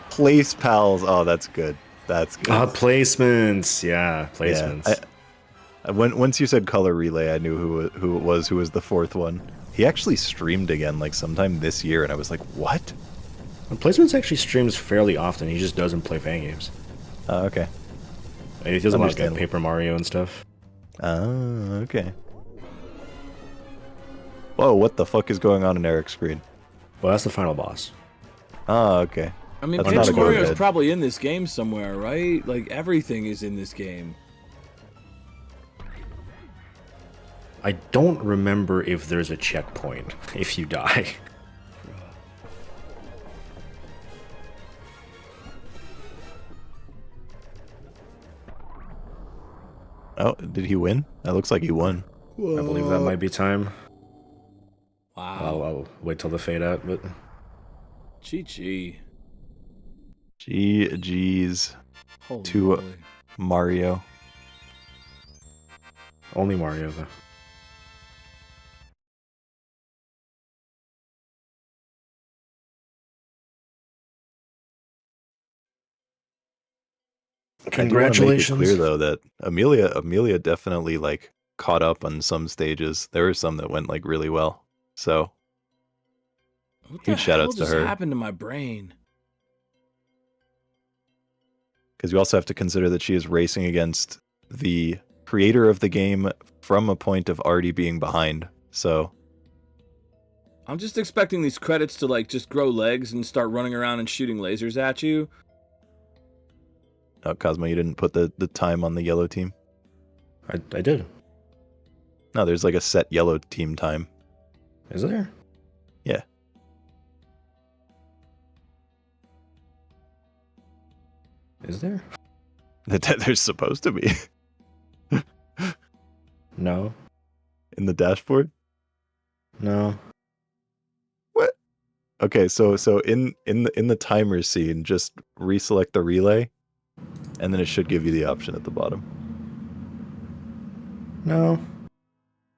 Speaker 1: Place pals. Oh, that's good. That's good.
Speaker 2: Placements. Yeah, placements.
Speaker 1: Yeah, once you said color relay, I knew who it was. Who was the 4th one? He actually streamed again, like sometime this year, and I was like, what?
Speaker 2: Placements actually streams fairly often. He just doesn't play Fangames.
Speaker 1: Oh, okay.
Speaker 2: And he does a lot of Paper Mario and stuff.
Speaker 1: Oh, okay. Whoa, what the fuck is going on in Eric's screen?
Speaker 2: Well, that's the final boss.
Speaker 1: Oh, okay.
Speaker 3: I mean,
Speaker 1: That's
Speaker 3: Paper
Speaker 1: not a go
Speaker 3: Mario is
Speaker 1: ahead.
Speaker 3: probably in this game somewhere, right? Like, everything is in this game.
Speaker 2: I don't remember if there's a checkpoint if you die.
Speaker 1: Oh, did he win? That looks like he won.
Speaker 2: I believe that might be time.
Speaker 3: Wow.
Speaker 2: I'll wait till the fade out, but
Speaker 3: GG.
Speaker 1: GG's
Speaker 3: Holy
Speaker 1: to
Speaker 3: moly.
Speaker 1: Mario.
Speaker 2: only Mario though.
Speaker 1: I do
Speaker 2: Congratulations.
Speaker 1: want to make it clear though that Amelia definitely like caught up on some stages. There were some that went like really well. So
Speaker 3: What the
Speaker 1: huge shout
Speaker 3: hell
Speaker 1: outs to
Speaker 3: just
Speaker 1: her.
Speaker 3: happened to my brain?
Speaker 1: Because you also have to consider that she is racing against the creator of the game from a point of already being behind. So
Speaker 3: I'm just expecting these credits to like just grow legs and start running around and shooting lasers at you.
Speaker 1: Cosmo, you didn't put the time on the yellow team.
Speaker 2: I did.
Speaker 1: No, there's like a set yellow team time.
Speaker 2: Is there?
Speaker 1: Yeah.
Speaker 2: Is there?
Speaker 1: There's supposed to be
Speaker 2: No.
Speaker 1: in the dashboard.
Speaker 2: No.
Speaker 1: What? Okay, so in the timer scene, just reselect the relay, and then it should give you the option at the bottom.
Speaker 2: No.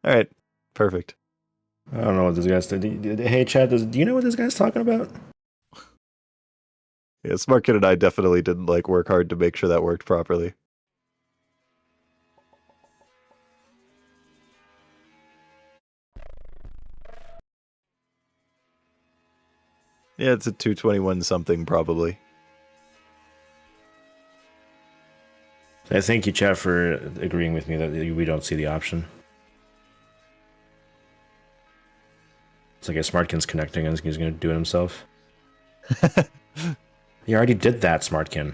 Speaker 1: All right, perfect.
Speaker 2: I don't know what this guy's Hey, Chad, do you know what this guy's talking about?
Speaker 1: Yeah, Smart Kid and I definitely didn't like work hard to make sure that worked properly. Yeah, it's a 221 something probably.
Speaker 2: I thank you, Chad, for agreeing with me that we don't see the option. It's like a Smartkin's connecting and he's going to do it himself. He already did that, Smartkin.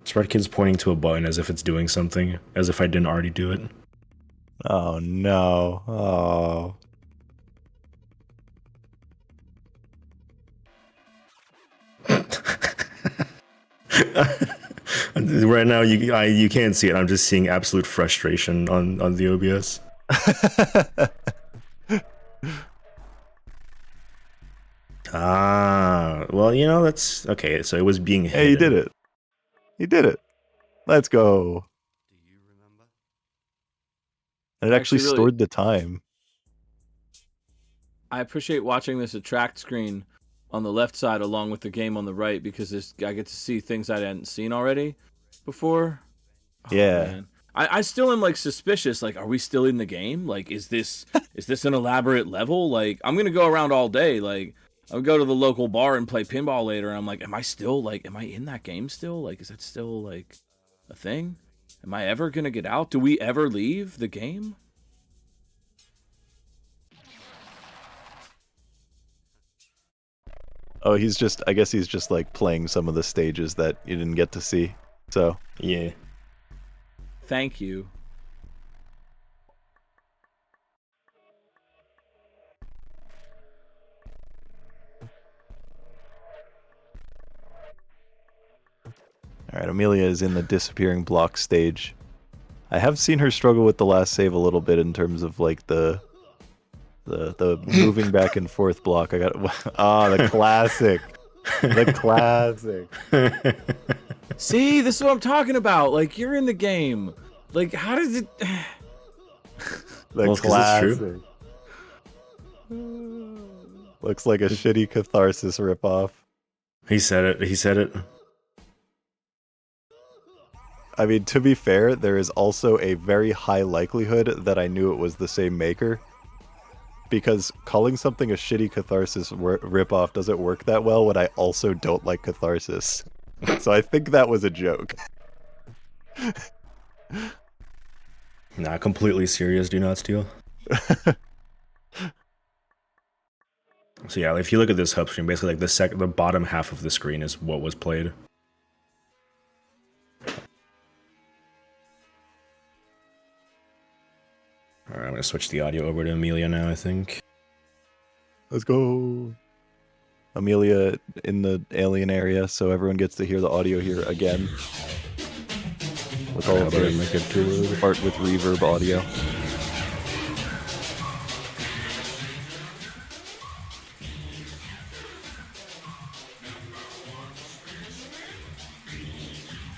Speaker 2: Smartkin's pointing to a button as if it's doing something, as if I didn't already do it.
Speaker 1: Oh no. Oh.
Speaker 2: Right now, you can't see it. I'm just seeing absolute frustration on the OBS. Well, you know, that's okay. So it was being hidden.
Speaker 1: Hey, he did it. He did it. Let's go. And it actually
Speaker 3: Actually, really-
Speaker 1: stored the time.
Speaker 3: I appreciate watching this attract screen on the left side along with the game on the right because I get to see things I hadn't seen already before. Oh,
Speaker 1: Yeah.
Speaker 3: Man. I still am like suspicious. Like, are we still in the game? Like, is this an elaborate level? Like, I'm gonna go around all day. Like, I'll go to the local bar and play pinball later. And I'm like, am I in that game still? Like, is that still like a thing? Am I ever gonna get out? Do we ever leave the game?
Speaker 1: Oh, I guess he's just like playing some of the stages that you didn't get to see. So,
Speaker 2: Yeah.
Speaker 3: Thank you.
Speaker 1: all right, Amelia is in the disappearing block stage. I have seen her struggle with the last save a little bit in terms of like the moving back and forth block. I got the classic. The classic.
Speaker 3: See, this is what I'm talking about. Like, you're in the game. Like, how does it...
Speaker 1: The
Speaker 2: Well, 'cause it's
Speaker 1: classic. Looks like a shitty Catharsis ripoff.
Speaker 2: He said it. He said it.
Speaker 1: I mean, to be fair, there is also a very high likelihood that I knew it was the same maker. Because calling something a shitty Catharsis ripoff doesn't work that well when I also don't like Catharsis. So I think that was a joke.
Speaker 2: Nah, completely serious. Do not steal. So yeah, if you look at this hub screen, basically like the bottom half of the screen is what was played. Alright, I'm gonna switch the audio over to Amelia now, I think.
Speaker 1: Let's go. Amelia in the alien area, so everyone gets to hear the audio here again. With all
Speaker 2: How
Speaker 1: of
Speaker 2: about I
Speaker 1: the
Speaker 2: make it too?
Speaker 1: fart with reverb audio.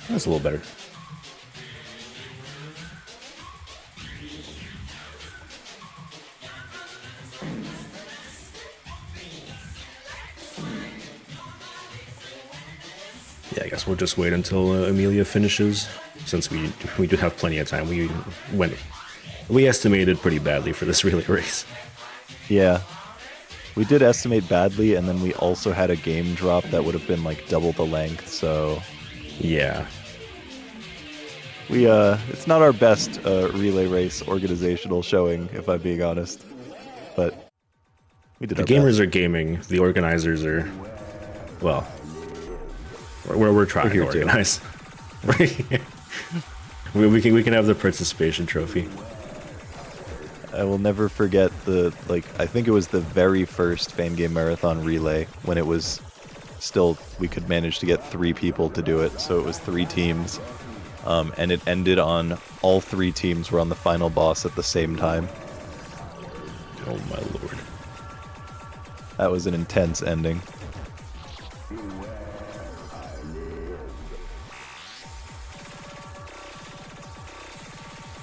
Speaker 2: That's a little better. Yeah, I guess we'll just wait until Amelia finishes, since we do have plenty of time. We estimated pretty badly for this relay race.
Speaker 1: Yeah. We did estimate badly, and then we also had a game drop that would have been like double the length, so
Speaker 2: Yeah.
Speaker 1: it's not our best relay race organizational showing, if I'm being honest. But we did
Speaker 2: The
Speaker 1: our
Speaker 2: gamers
Speaker 1: best.
Speaker 2: are gaming. The organizers are, well, we're trying to
Speaker 1: here too.
Speaker 2: organize. we can have the participation trophy.
Speaker 1: I will never forget I think it was the very first Fangame Marathon relay when it was still, we could manage to get 3 people to do it, so it was 3 teams. And it ended on all 3 teams were on the final boss at the same time.
Speaker 2: Oh my lord.
Speaker 1: That was an intense ending.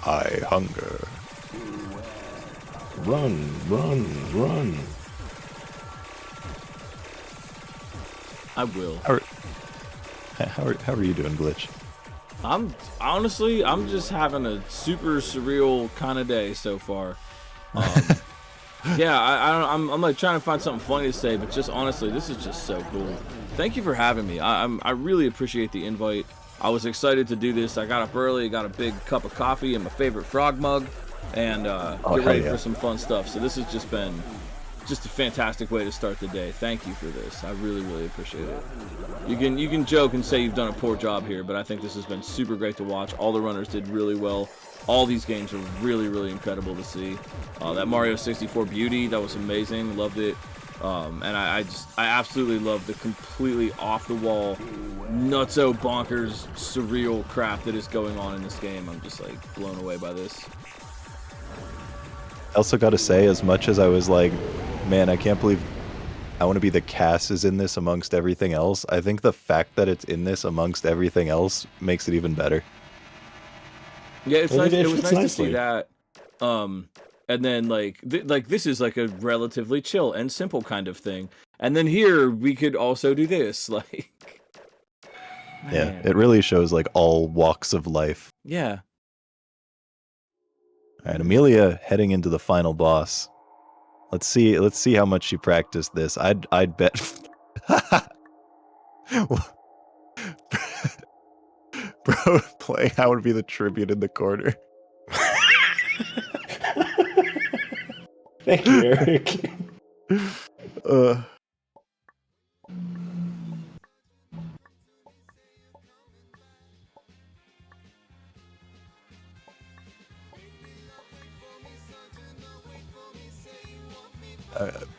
Speaker 1: I hunger.
Speaker 2: Run, run, run.
Speaker 3: I will.
Speaker 1: How are you doing, Glitch?
Speaker 3: I'm just having a super surreal kind of day so far. Yeah, I'm like trying to find something funny to say, but just honestly, this is just so cool. Thank you for having me. I really appreciate the invite. I was excited to do this. I got up early, got a big cup of coffee and my favorite frog mug, and get ready for some fun stuff. So this has just been just a fantastic way to start the day. Thank you for this. I really, really appreciate it. You can joke and say you've done a poor job here, but I think this has been super great to watch. All the runners did really well. All these games are really, really incredible to see. That Mario 64 Beauty, that was amazing. Loved it. And I absolutely love the completely off the wall, nutso bonkers, surreal crap that is going on in this game. I'm just like blown away by this.
Speaker 1: I also got to say, as much as I was like, man, I can't believe I want to be the Cass is in this amongst everything else, I think the fact that it's in this amongst everything else makes it even better.
Speaker 3: Yeah, it's nice. It was nice to
Speaker 2: nicely.
Speaker 3: see that. And then like this is like a relatively chill and simple kind of thing. And then here we could also do this. Like,
Speaker 1: Yeah,
Speaker 3: man.
Speaker 1: it really shows like all walks of life.
Speaker 3: Yeah.
Speaker 1: All right, Amelia heading into the final boss. Let's see how much she practiced this. I'd bet. Bro, playing how would be the tribute in the corner.
Speaker 2: Thank you, Eric.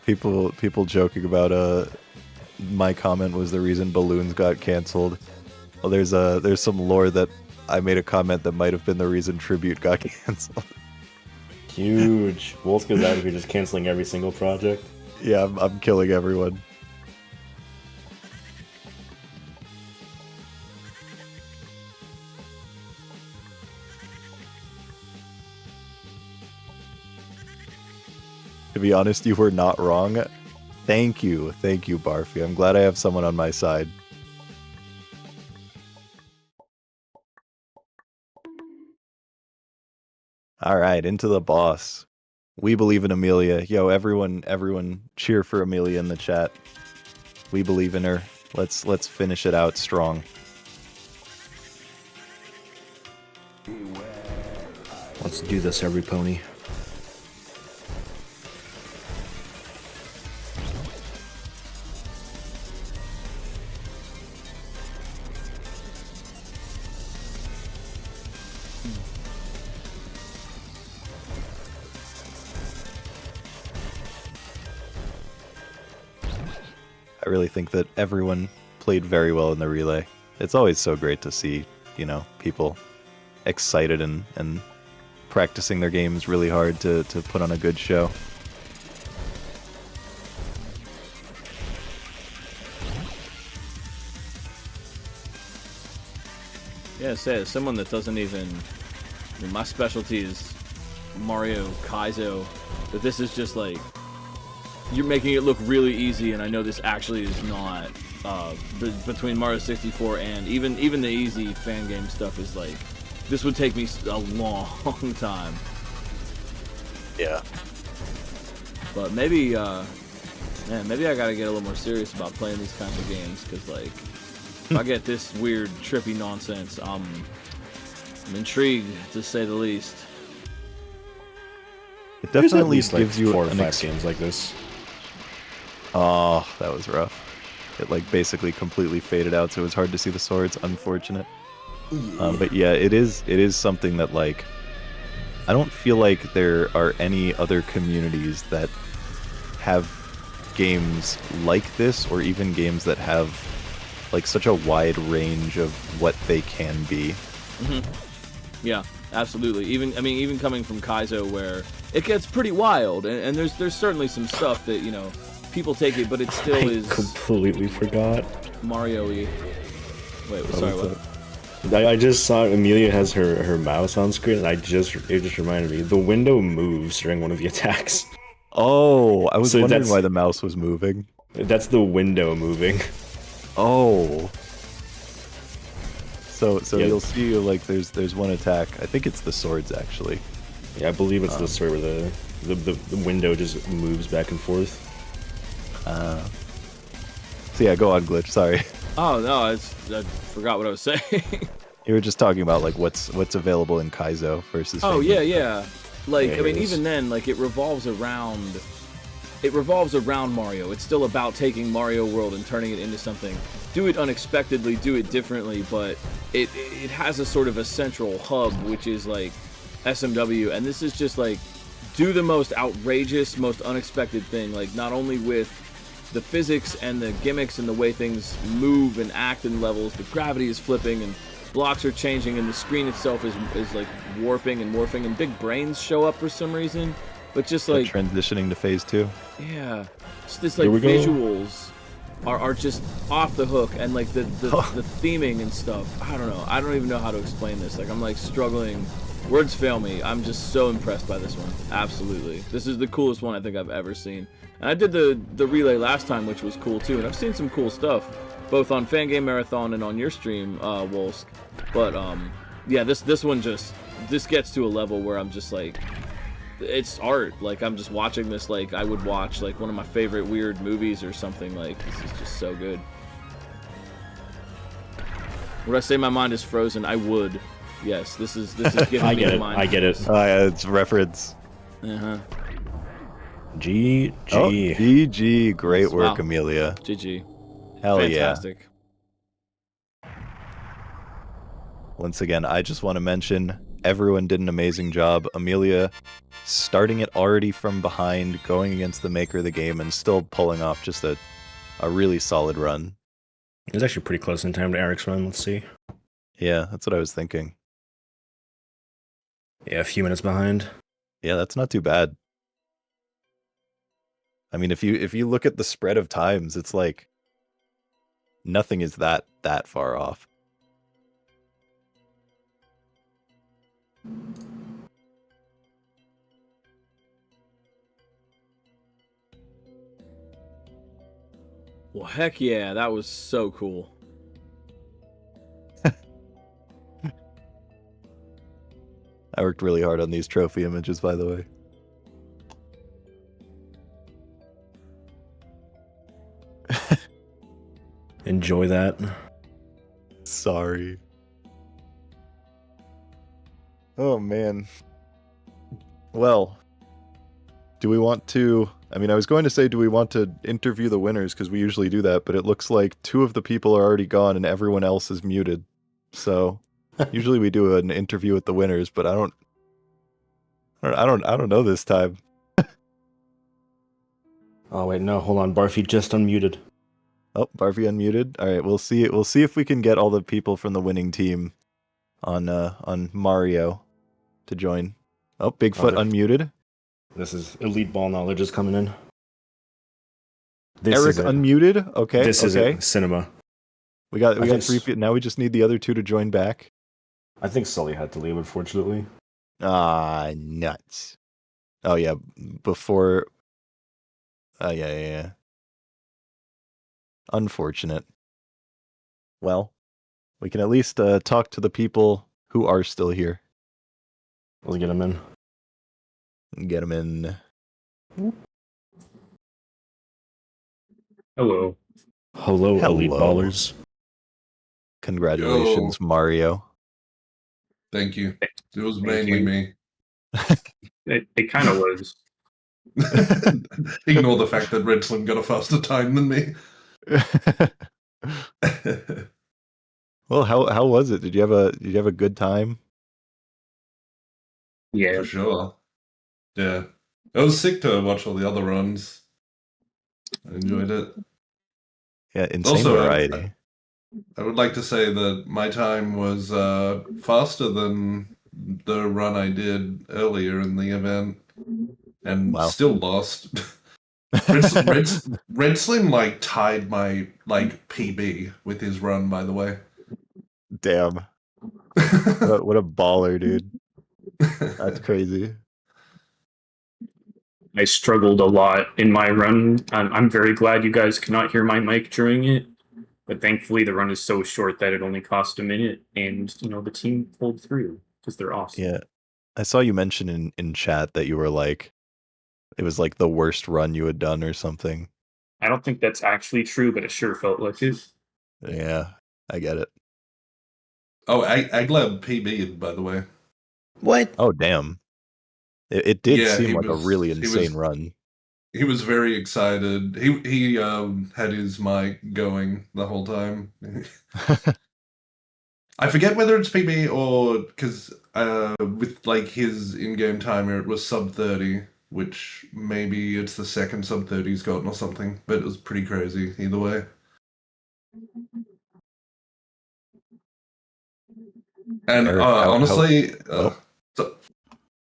Speaker 1: People joking about my comment was the reason balloons got canceled. Well, there's some lore that I made a comment that might have been the reason tribute got canceled.
Speaker 2: Huge. Wolsk is out here just canceling every single project.
Speaker 1: Yeah, I'm killing everyone. To be honest, you were not wrong. Thank you, Barfy. I'm glad I have someone on my side. All right, into the boss. We believe in Amelia. Yo, everyone cheer for Amelia in the chat. We believe in her. Let's finish it out strong.
Speaker 2: Let's do this, every pony.
Speaker 1: I really think that everyone played very well in the relay. It's always so great to see, people excited and practicing their games really hard to put on a good show.
Speaker 3: Yeah, say as someone that doesn't even. My specialty is Mario Kaizo, but this is just like you're making it look really easy, and I know this actually is not. Between Mario 64 and even the easy fan game stuff is like this would take me a long time.
Speaker 1: Yeah.
Speaker 3: But maybe, maybe I gotta get a little more serious about playing these kinds of games, because like if I get this weird trippy nonsense, I'm intrigued to say the least.
Speaker 1: It definitely
Speaker 2: at least
Speaker 1: gives
Speaker 2: like
Speaker 1: you
Speaker 2: 4 or
Speaker 1: an
Speaker 2: 5 games like this.
Speaker 1: Oh, that was rough. It like basically completely faded out, so it was hard to see the swords. Unfortunate. But yeah, it is something that like I don't feel like there are any other communities that have games like this, or even games that have like such a wide range of what they can be.
Speaker 3: Yeah, absolutely. Even coming from Kaizo, where it gets pretty wild, and there's certainly some stuff that people take it, but it still is
Speaker 2: completely forgot.
Speaker 3: Mario-y. Wait, sorry, what?
Speaker 2: I just saw Amelia has her mouse on screen, and it just reminded me the window moves during one of the attacks.
Speaker 1: Oh, I was
Speaker 2: So
Speaker 1: wondering
Speaker 2: that's-
Speaker 1: why the mouse was moving.
Speaker 2: That's the window moving.
Speaker 1: Oh. So
Speaker 2: Yeah.
Speaker 1: you'll see like there's one attack. I think it's the swords actually.
Speaker 2: Yeah, I believe it's the story where the window just moves back and forth.
Speaker 1: So yeah, go on, Glitch. Sorry.
Speaker 3: Oh no, I forgot what I was saying.
Speaker 1: You were just talking about like what's available in Kaizo versus.
Speaker 3: Oh
Speaker 1: Fangame.
Speaker 3: yeah. Like
Speaker 2: Yeah, it is.
Speaker 3: even then, like it revolves around Mario. It's still about taking Mario World and turning it into something. Do it unexpectedly, do it differently, but it has a sort of a central hub, which is like SMW, and this is just like do the most outrageous, most unexpected thing. Like not only with the physics and the gimmicks and the way things move and act in levels, the gravity is flipping and blocks are changing and the screen itself is like warping and morphing, and big brains show up for some reason. But just like
Speaker 1: transitioning to phase 2.
Speaker 3: yeah, just this like
Speaker 2: Here we go.
Speaker 3: visuals are just off the hook, and like the theming and stuff. I don't know. I don't even know how to explain this. Like I'm like struggling. Words fail me. I'm just so impressed by this one. Absolutely. This is the coolest one I think I've ever seen. And I did the relay last time, which was cool too. And I've seen some cool stuff, both on Fangame Marathon and on your stream, Wolsk. But yeah, this one this gets to a level where I'm just like, it's art. Like I'm just watching this like I would watch like one of my favorite weird movies or something. Like this is just so good. Would I say my mind is frozen? I would. Yes, this is giving
Speaker 2: I
Speaker 3: me
Speaker 2: get
Speaker 3: the
Speaker 2: it.
Speaker 3: mind.
Speaker 2: I get it.
Speaker 1: Yeah, it's reference.
Speaker 3: Uh-huh.
Speaker 2: GG.
Speaker 1: Oh, GG. Great work,
Speaker 3: Wow.
Speaker 1: Amelia.
Speaker 3: GG.
Speaker 1: Hell
Speaker 3: Fantastic.
Speaker 1: yeah. Once again, I just want to mention everyone did an amazing job. Amelia starting it already from behind, going against the maker of the game, and still pulling off just a really solid run.
Speaker 2: It was actually pretty close in time to Eric's run. Let's see.
Speaker 1: Yeah, that's what I was thinking.
Speaker 2: Yeah, a few minutes behind.
Speaker 1: Yeah, that's not too bad. I mean, if you look at the spread of times, it's like nothing is that far off.
Speaker 3: Well, heck yeah, that was so cool.
Speaker 1: I worked really hard on these trophy images, by the way.
Speaker 2: Enjoy that.
Speaker 1: Sorry. Oh, man. Well, do we want to... I mean, I was going to say, do we want to interview the winners? Because we usually do that, but it looks like 2 of the people are already gone and everyone else is muted. So, usually we do an interview with the winners, but I don't know this time.
Speaker 2: Oh wait, no, hold on. Barfy just unmuted.
Speaker 1: Oh, Barfy unmuted. All right, we'll see. We'll see if we can get all the people from the winning team on Mario to join. Oh, Bigfoot
Speaker 2: there-
Speaker 1: unmuted.
Speaker 2: This is elite ball knowledge is coming in. This
Speaker 1: Eric
Speaker 2: is it.
Speaker 1: unmuted. Okay,
Speaker 2: This is
Speaker 1: okay.
Speaker 2: it. Cinema.
Speaker 1: We got
Speaker 2: think
Speaker 1: three people. Now we just need the other two to join back.
Speaker 2: I think Sully had to leave, unfortunately.
Speaker 1: Ah, nuts. Oh yeah, before. Yeah. Unfortunate. Well, we can at least talk to the people who are still here
Speaker 2: Let's get him in.
Speaker 1: and get them in.
Speaker 5: Hello.
Speaker 2: Hello, elite
Speaker 1: Hello.
Speaker 2: ballers.
Speaker 1: Congratulations, Mario.
Speaker 6: Thank you. It was
Speaker 5: Thank
Speaker 6: mainly
Speaker 5: you.
Speaker 6: me.
Speaker 5: It kind of was.
Speaker 6: Ignore the fact that Red Slim got a faster time than me.
Speaker 1: Well, how was it? Did you have a good time?
Speaker 5: Yeah.
Speaker 6: For sure. Yeah. It was sick to watch all the other runs. I enjoyed it.
Speaker 1: Yeah, insane
Speaker 6: Also,
Speaker 1: variety.
Speaker 6: I would like to say that my time was faster than the run I did earlier in the event, and
Speaker 1: Wow.
Speaker 6: still lost. Red Slim like tied my like PB with his run, by the way.
Speaker 1: Damn. What a baller, dude. That's crazy.
Speaker 5: I struggled a lot in my run. I'm very glad you guys cannot hear my mic during it, but thankfully the run is so short that it only cost a minute, and the team pulled through because they're awesome.
Speaker 1: Yeah. I saw you mention in chat that you were like, it was like the worst run you had done or something.
Speaker 5: I don't think that's actually true, but it sure felt like it.
Speaker 1: Yeah, I get it.
Speaker 6: Oh, Aglab PB'd, by the way.
Speaker 2: What?
Speaker 1: Oh, damn. It did
Speaker 6: Yeah,
Speaker 1: seem
Speaker 6: he
Speaker 1: like a
Speaker 6: was-
Speaker 1: really
Speaker 6: he
Speaker 1: insane
Speaker 6: was-
Speaker 1: run.
Speaker 6: He was very excited. He had his mic going the whole time. I forget whether it's PB or because with like his in-game timer it was sub 30, which maybe it's the second sub 30 he's gotten or something. But it was pretty crazy either way. And
Speaker 1: Eric, how-
Speaker 6: honestly,
Speaker 1: oh.
Speaker 6: so-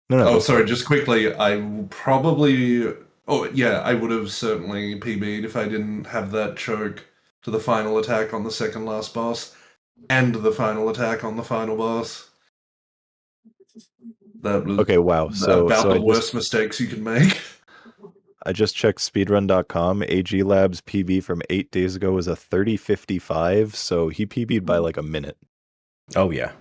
Speaker 1: No,
Speaker 6: oh,
Speaker 1: go
Speaker 6: sorry,
Speaker 1: for it.
Speaker 6: just quickly, I probably. Oh, yeah, I would have certainly PB'd if I didn't have that choke to the final attack on the second last boss and the final attack on the final boss. That was
Speaker 1: Okay, wow. So
Speaker 6: about the
Speaker 1: I
Speaker 6: worst mistakes you can make.
Speaker 1: I just checked speedrun.com. AG Lab's PB from 8 days ago was a 30:55, so he PB'd by like a minute.
Speaker 2: Oh, yeah.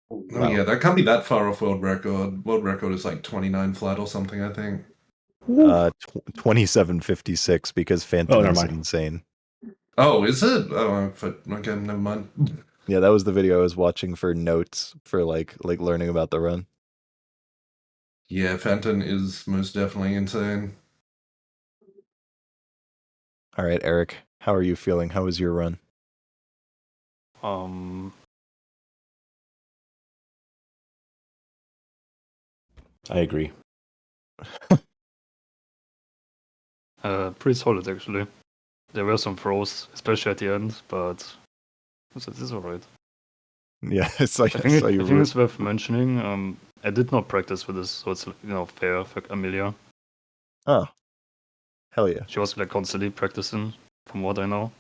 Speaker 6: Oh,
Speaker 1: Wow.
Speaker 6: yeah, that can't be that far off world record. World record is like 29 flat or something, I think.
Speaker 1: 27:56 because Phantom
Speaker 2: never
Speaker 1: is
Speaker 2: mind.
Speaker 1: insane.
Speaker 6: Oh, is it? Oh, okay, never mind.
Speaker 1: Yeah, that was the video I was watching for notes for like learning about the run.
Speaker 6: Yeah, Fenton is most definitely insane.
Speaker 1: All right, Eric, how are you feeling? How was your run?
Speaker 2: I agree.
Speaker 7: Pretty solid actually. There were some throws, especially at the end, but it is alright.
Speaker 1: Yeah, it's like
Speaker 7: I
Speaker 1: I
Speaker 7: think,
Speaker 1: saw you.
Speaker 7: I think it's worth mentioning. I did not practice with this, so it's fair for Amelia.
Speaker 1: Oh, hell yeah!
Speaker 7: She was like constantly practicing, from what I know.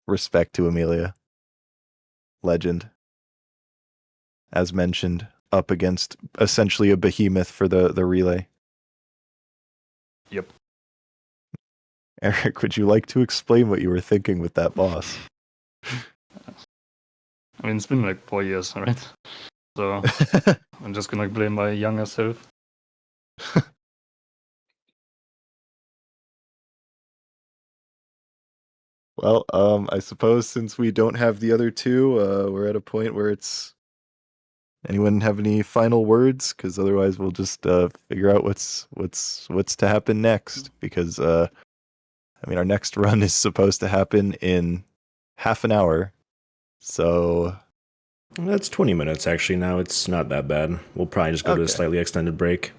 Speaker 1: Respect to Amelia, legend. As mentioned, up against essentially a behemoth for the relay.
Speaker 7: Yep.
Speaker 1: Eric, would you like to explain what you were thinking with that boss?
Speaker 7: I mean, it's been like 4 years, right? So I'm just gonna blame my younger self.
Speaker 1: Well, I suppose since we don't have the other two, we're at a point where it's. Anyone have any final words? Because otherwise, we'll just figure out what's to happen next. Because I mean, our next run is supposed to happen in half an hour. So
Speaker 2: That's 20 minutes, actually, now. It's not that bad. We'll probably just go to a
Speaker 1: Okay.
Speaker 2: slightly extended break.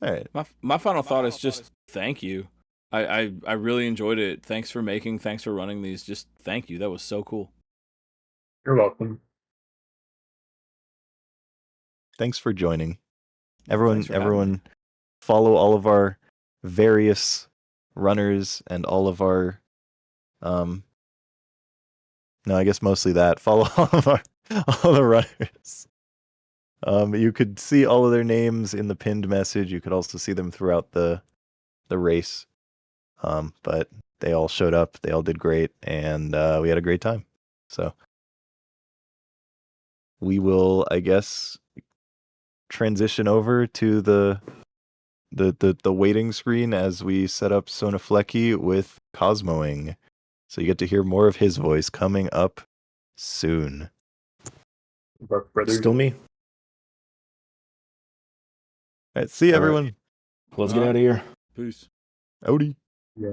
Speaker 1: all right.
Speaker 3: My final thought is just thank you. I really enjoyed it. Thanks for running these. Just thank you. That was so cool.
Speaker 5: You're welcome.
Speaker 1: Thanks for joining.
Speaker 3: Thanks for having me.
Speaker 1: Follow all of our various runners and all of our no, I guess mostly that. Follow all the runners. You could see all of their names in the pinned message. You could also see them throughout the race. But they all showed up. They all did great, and we had a great time. So we will, I guess, transition over to the waiting screen as we set up Sonaflecki with Cosmoing. So you get to hear more of his voice coming up soon.
Speaker 5: Buck brothers.
Speaker 2: Still me.
Speaker 1: All right, see you,
Speaker 2: All right.
Speaker 1: everyone.
Speaker 2: Let's get out of here.
Speaker 3: Peace.
Speaker 1: Howdy.
Speaker 5: Yeah.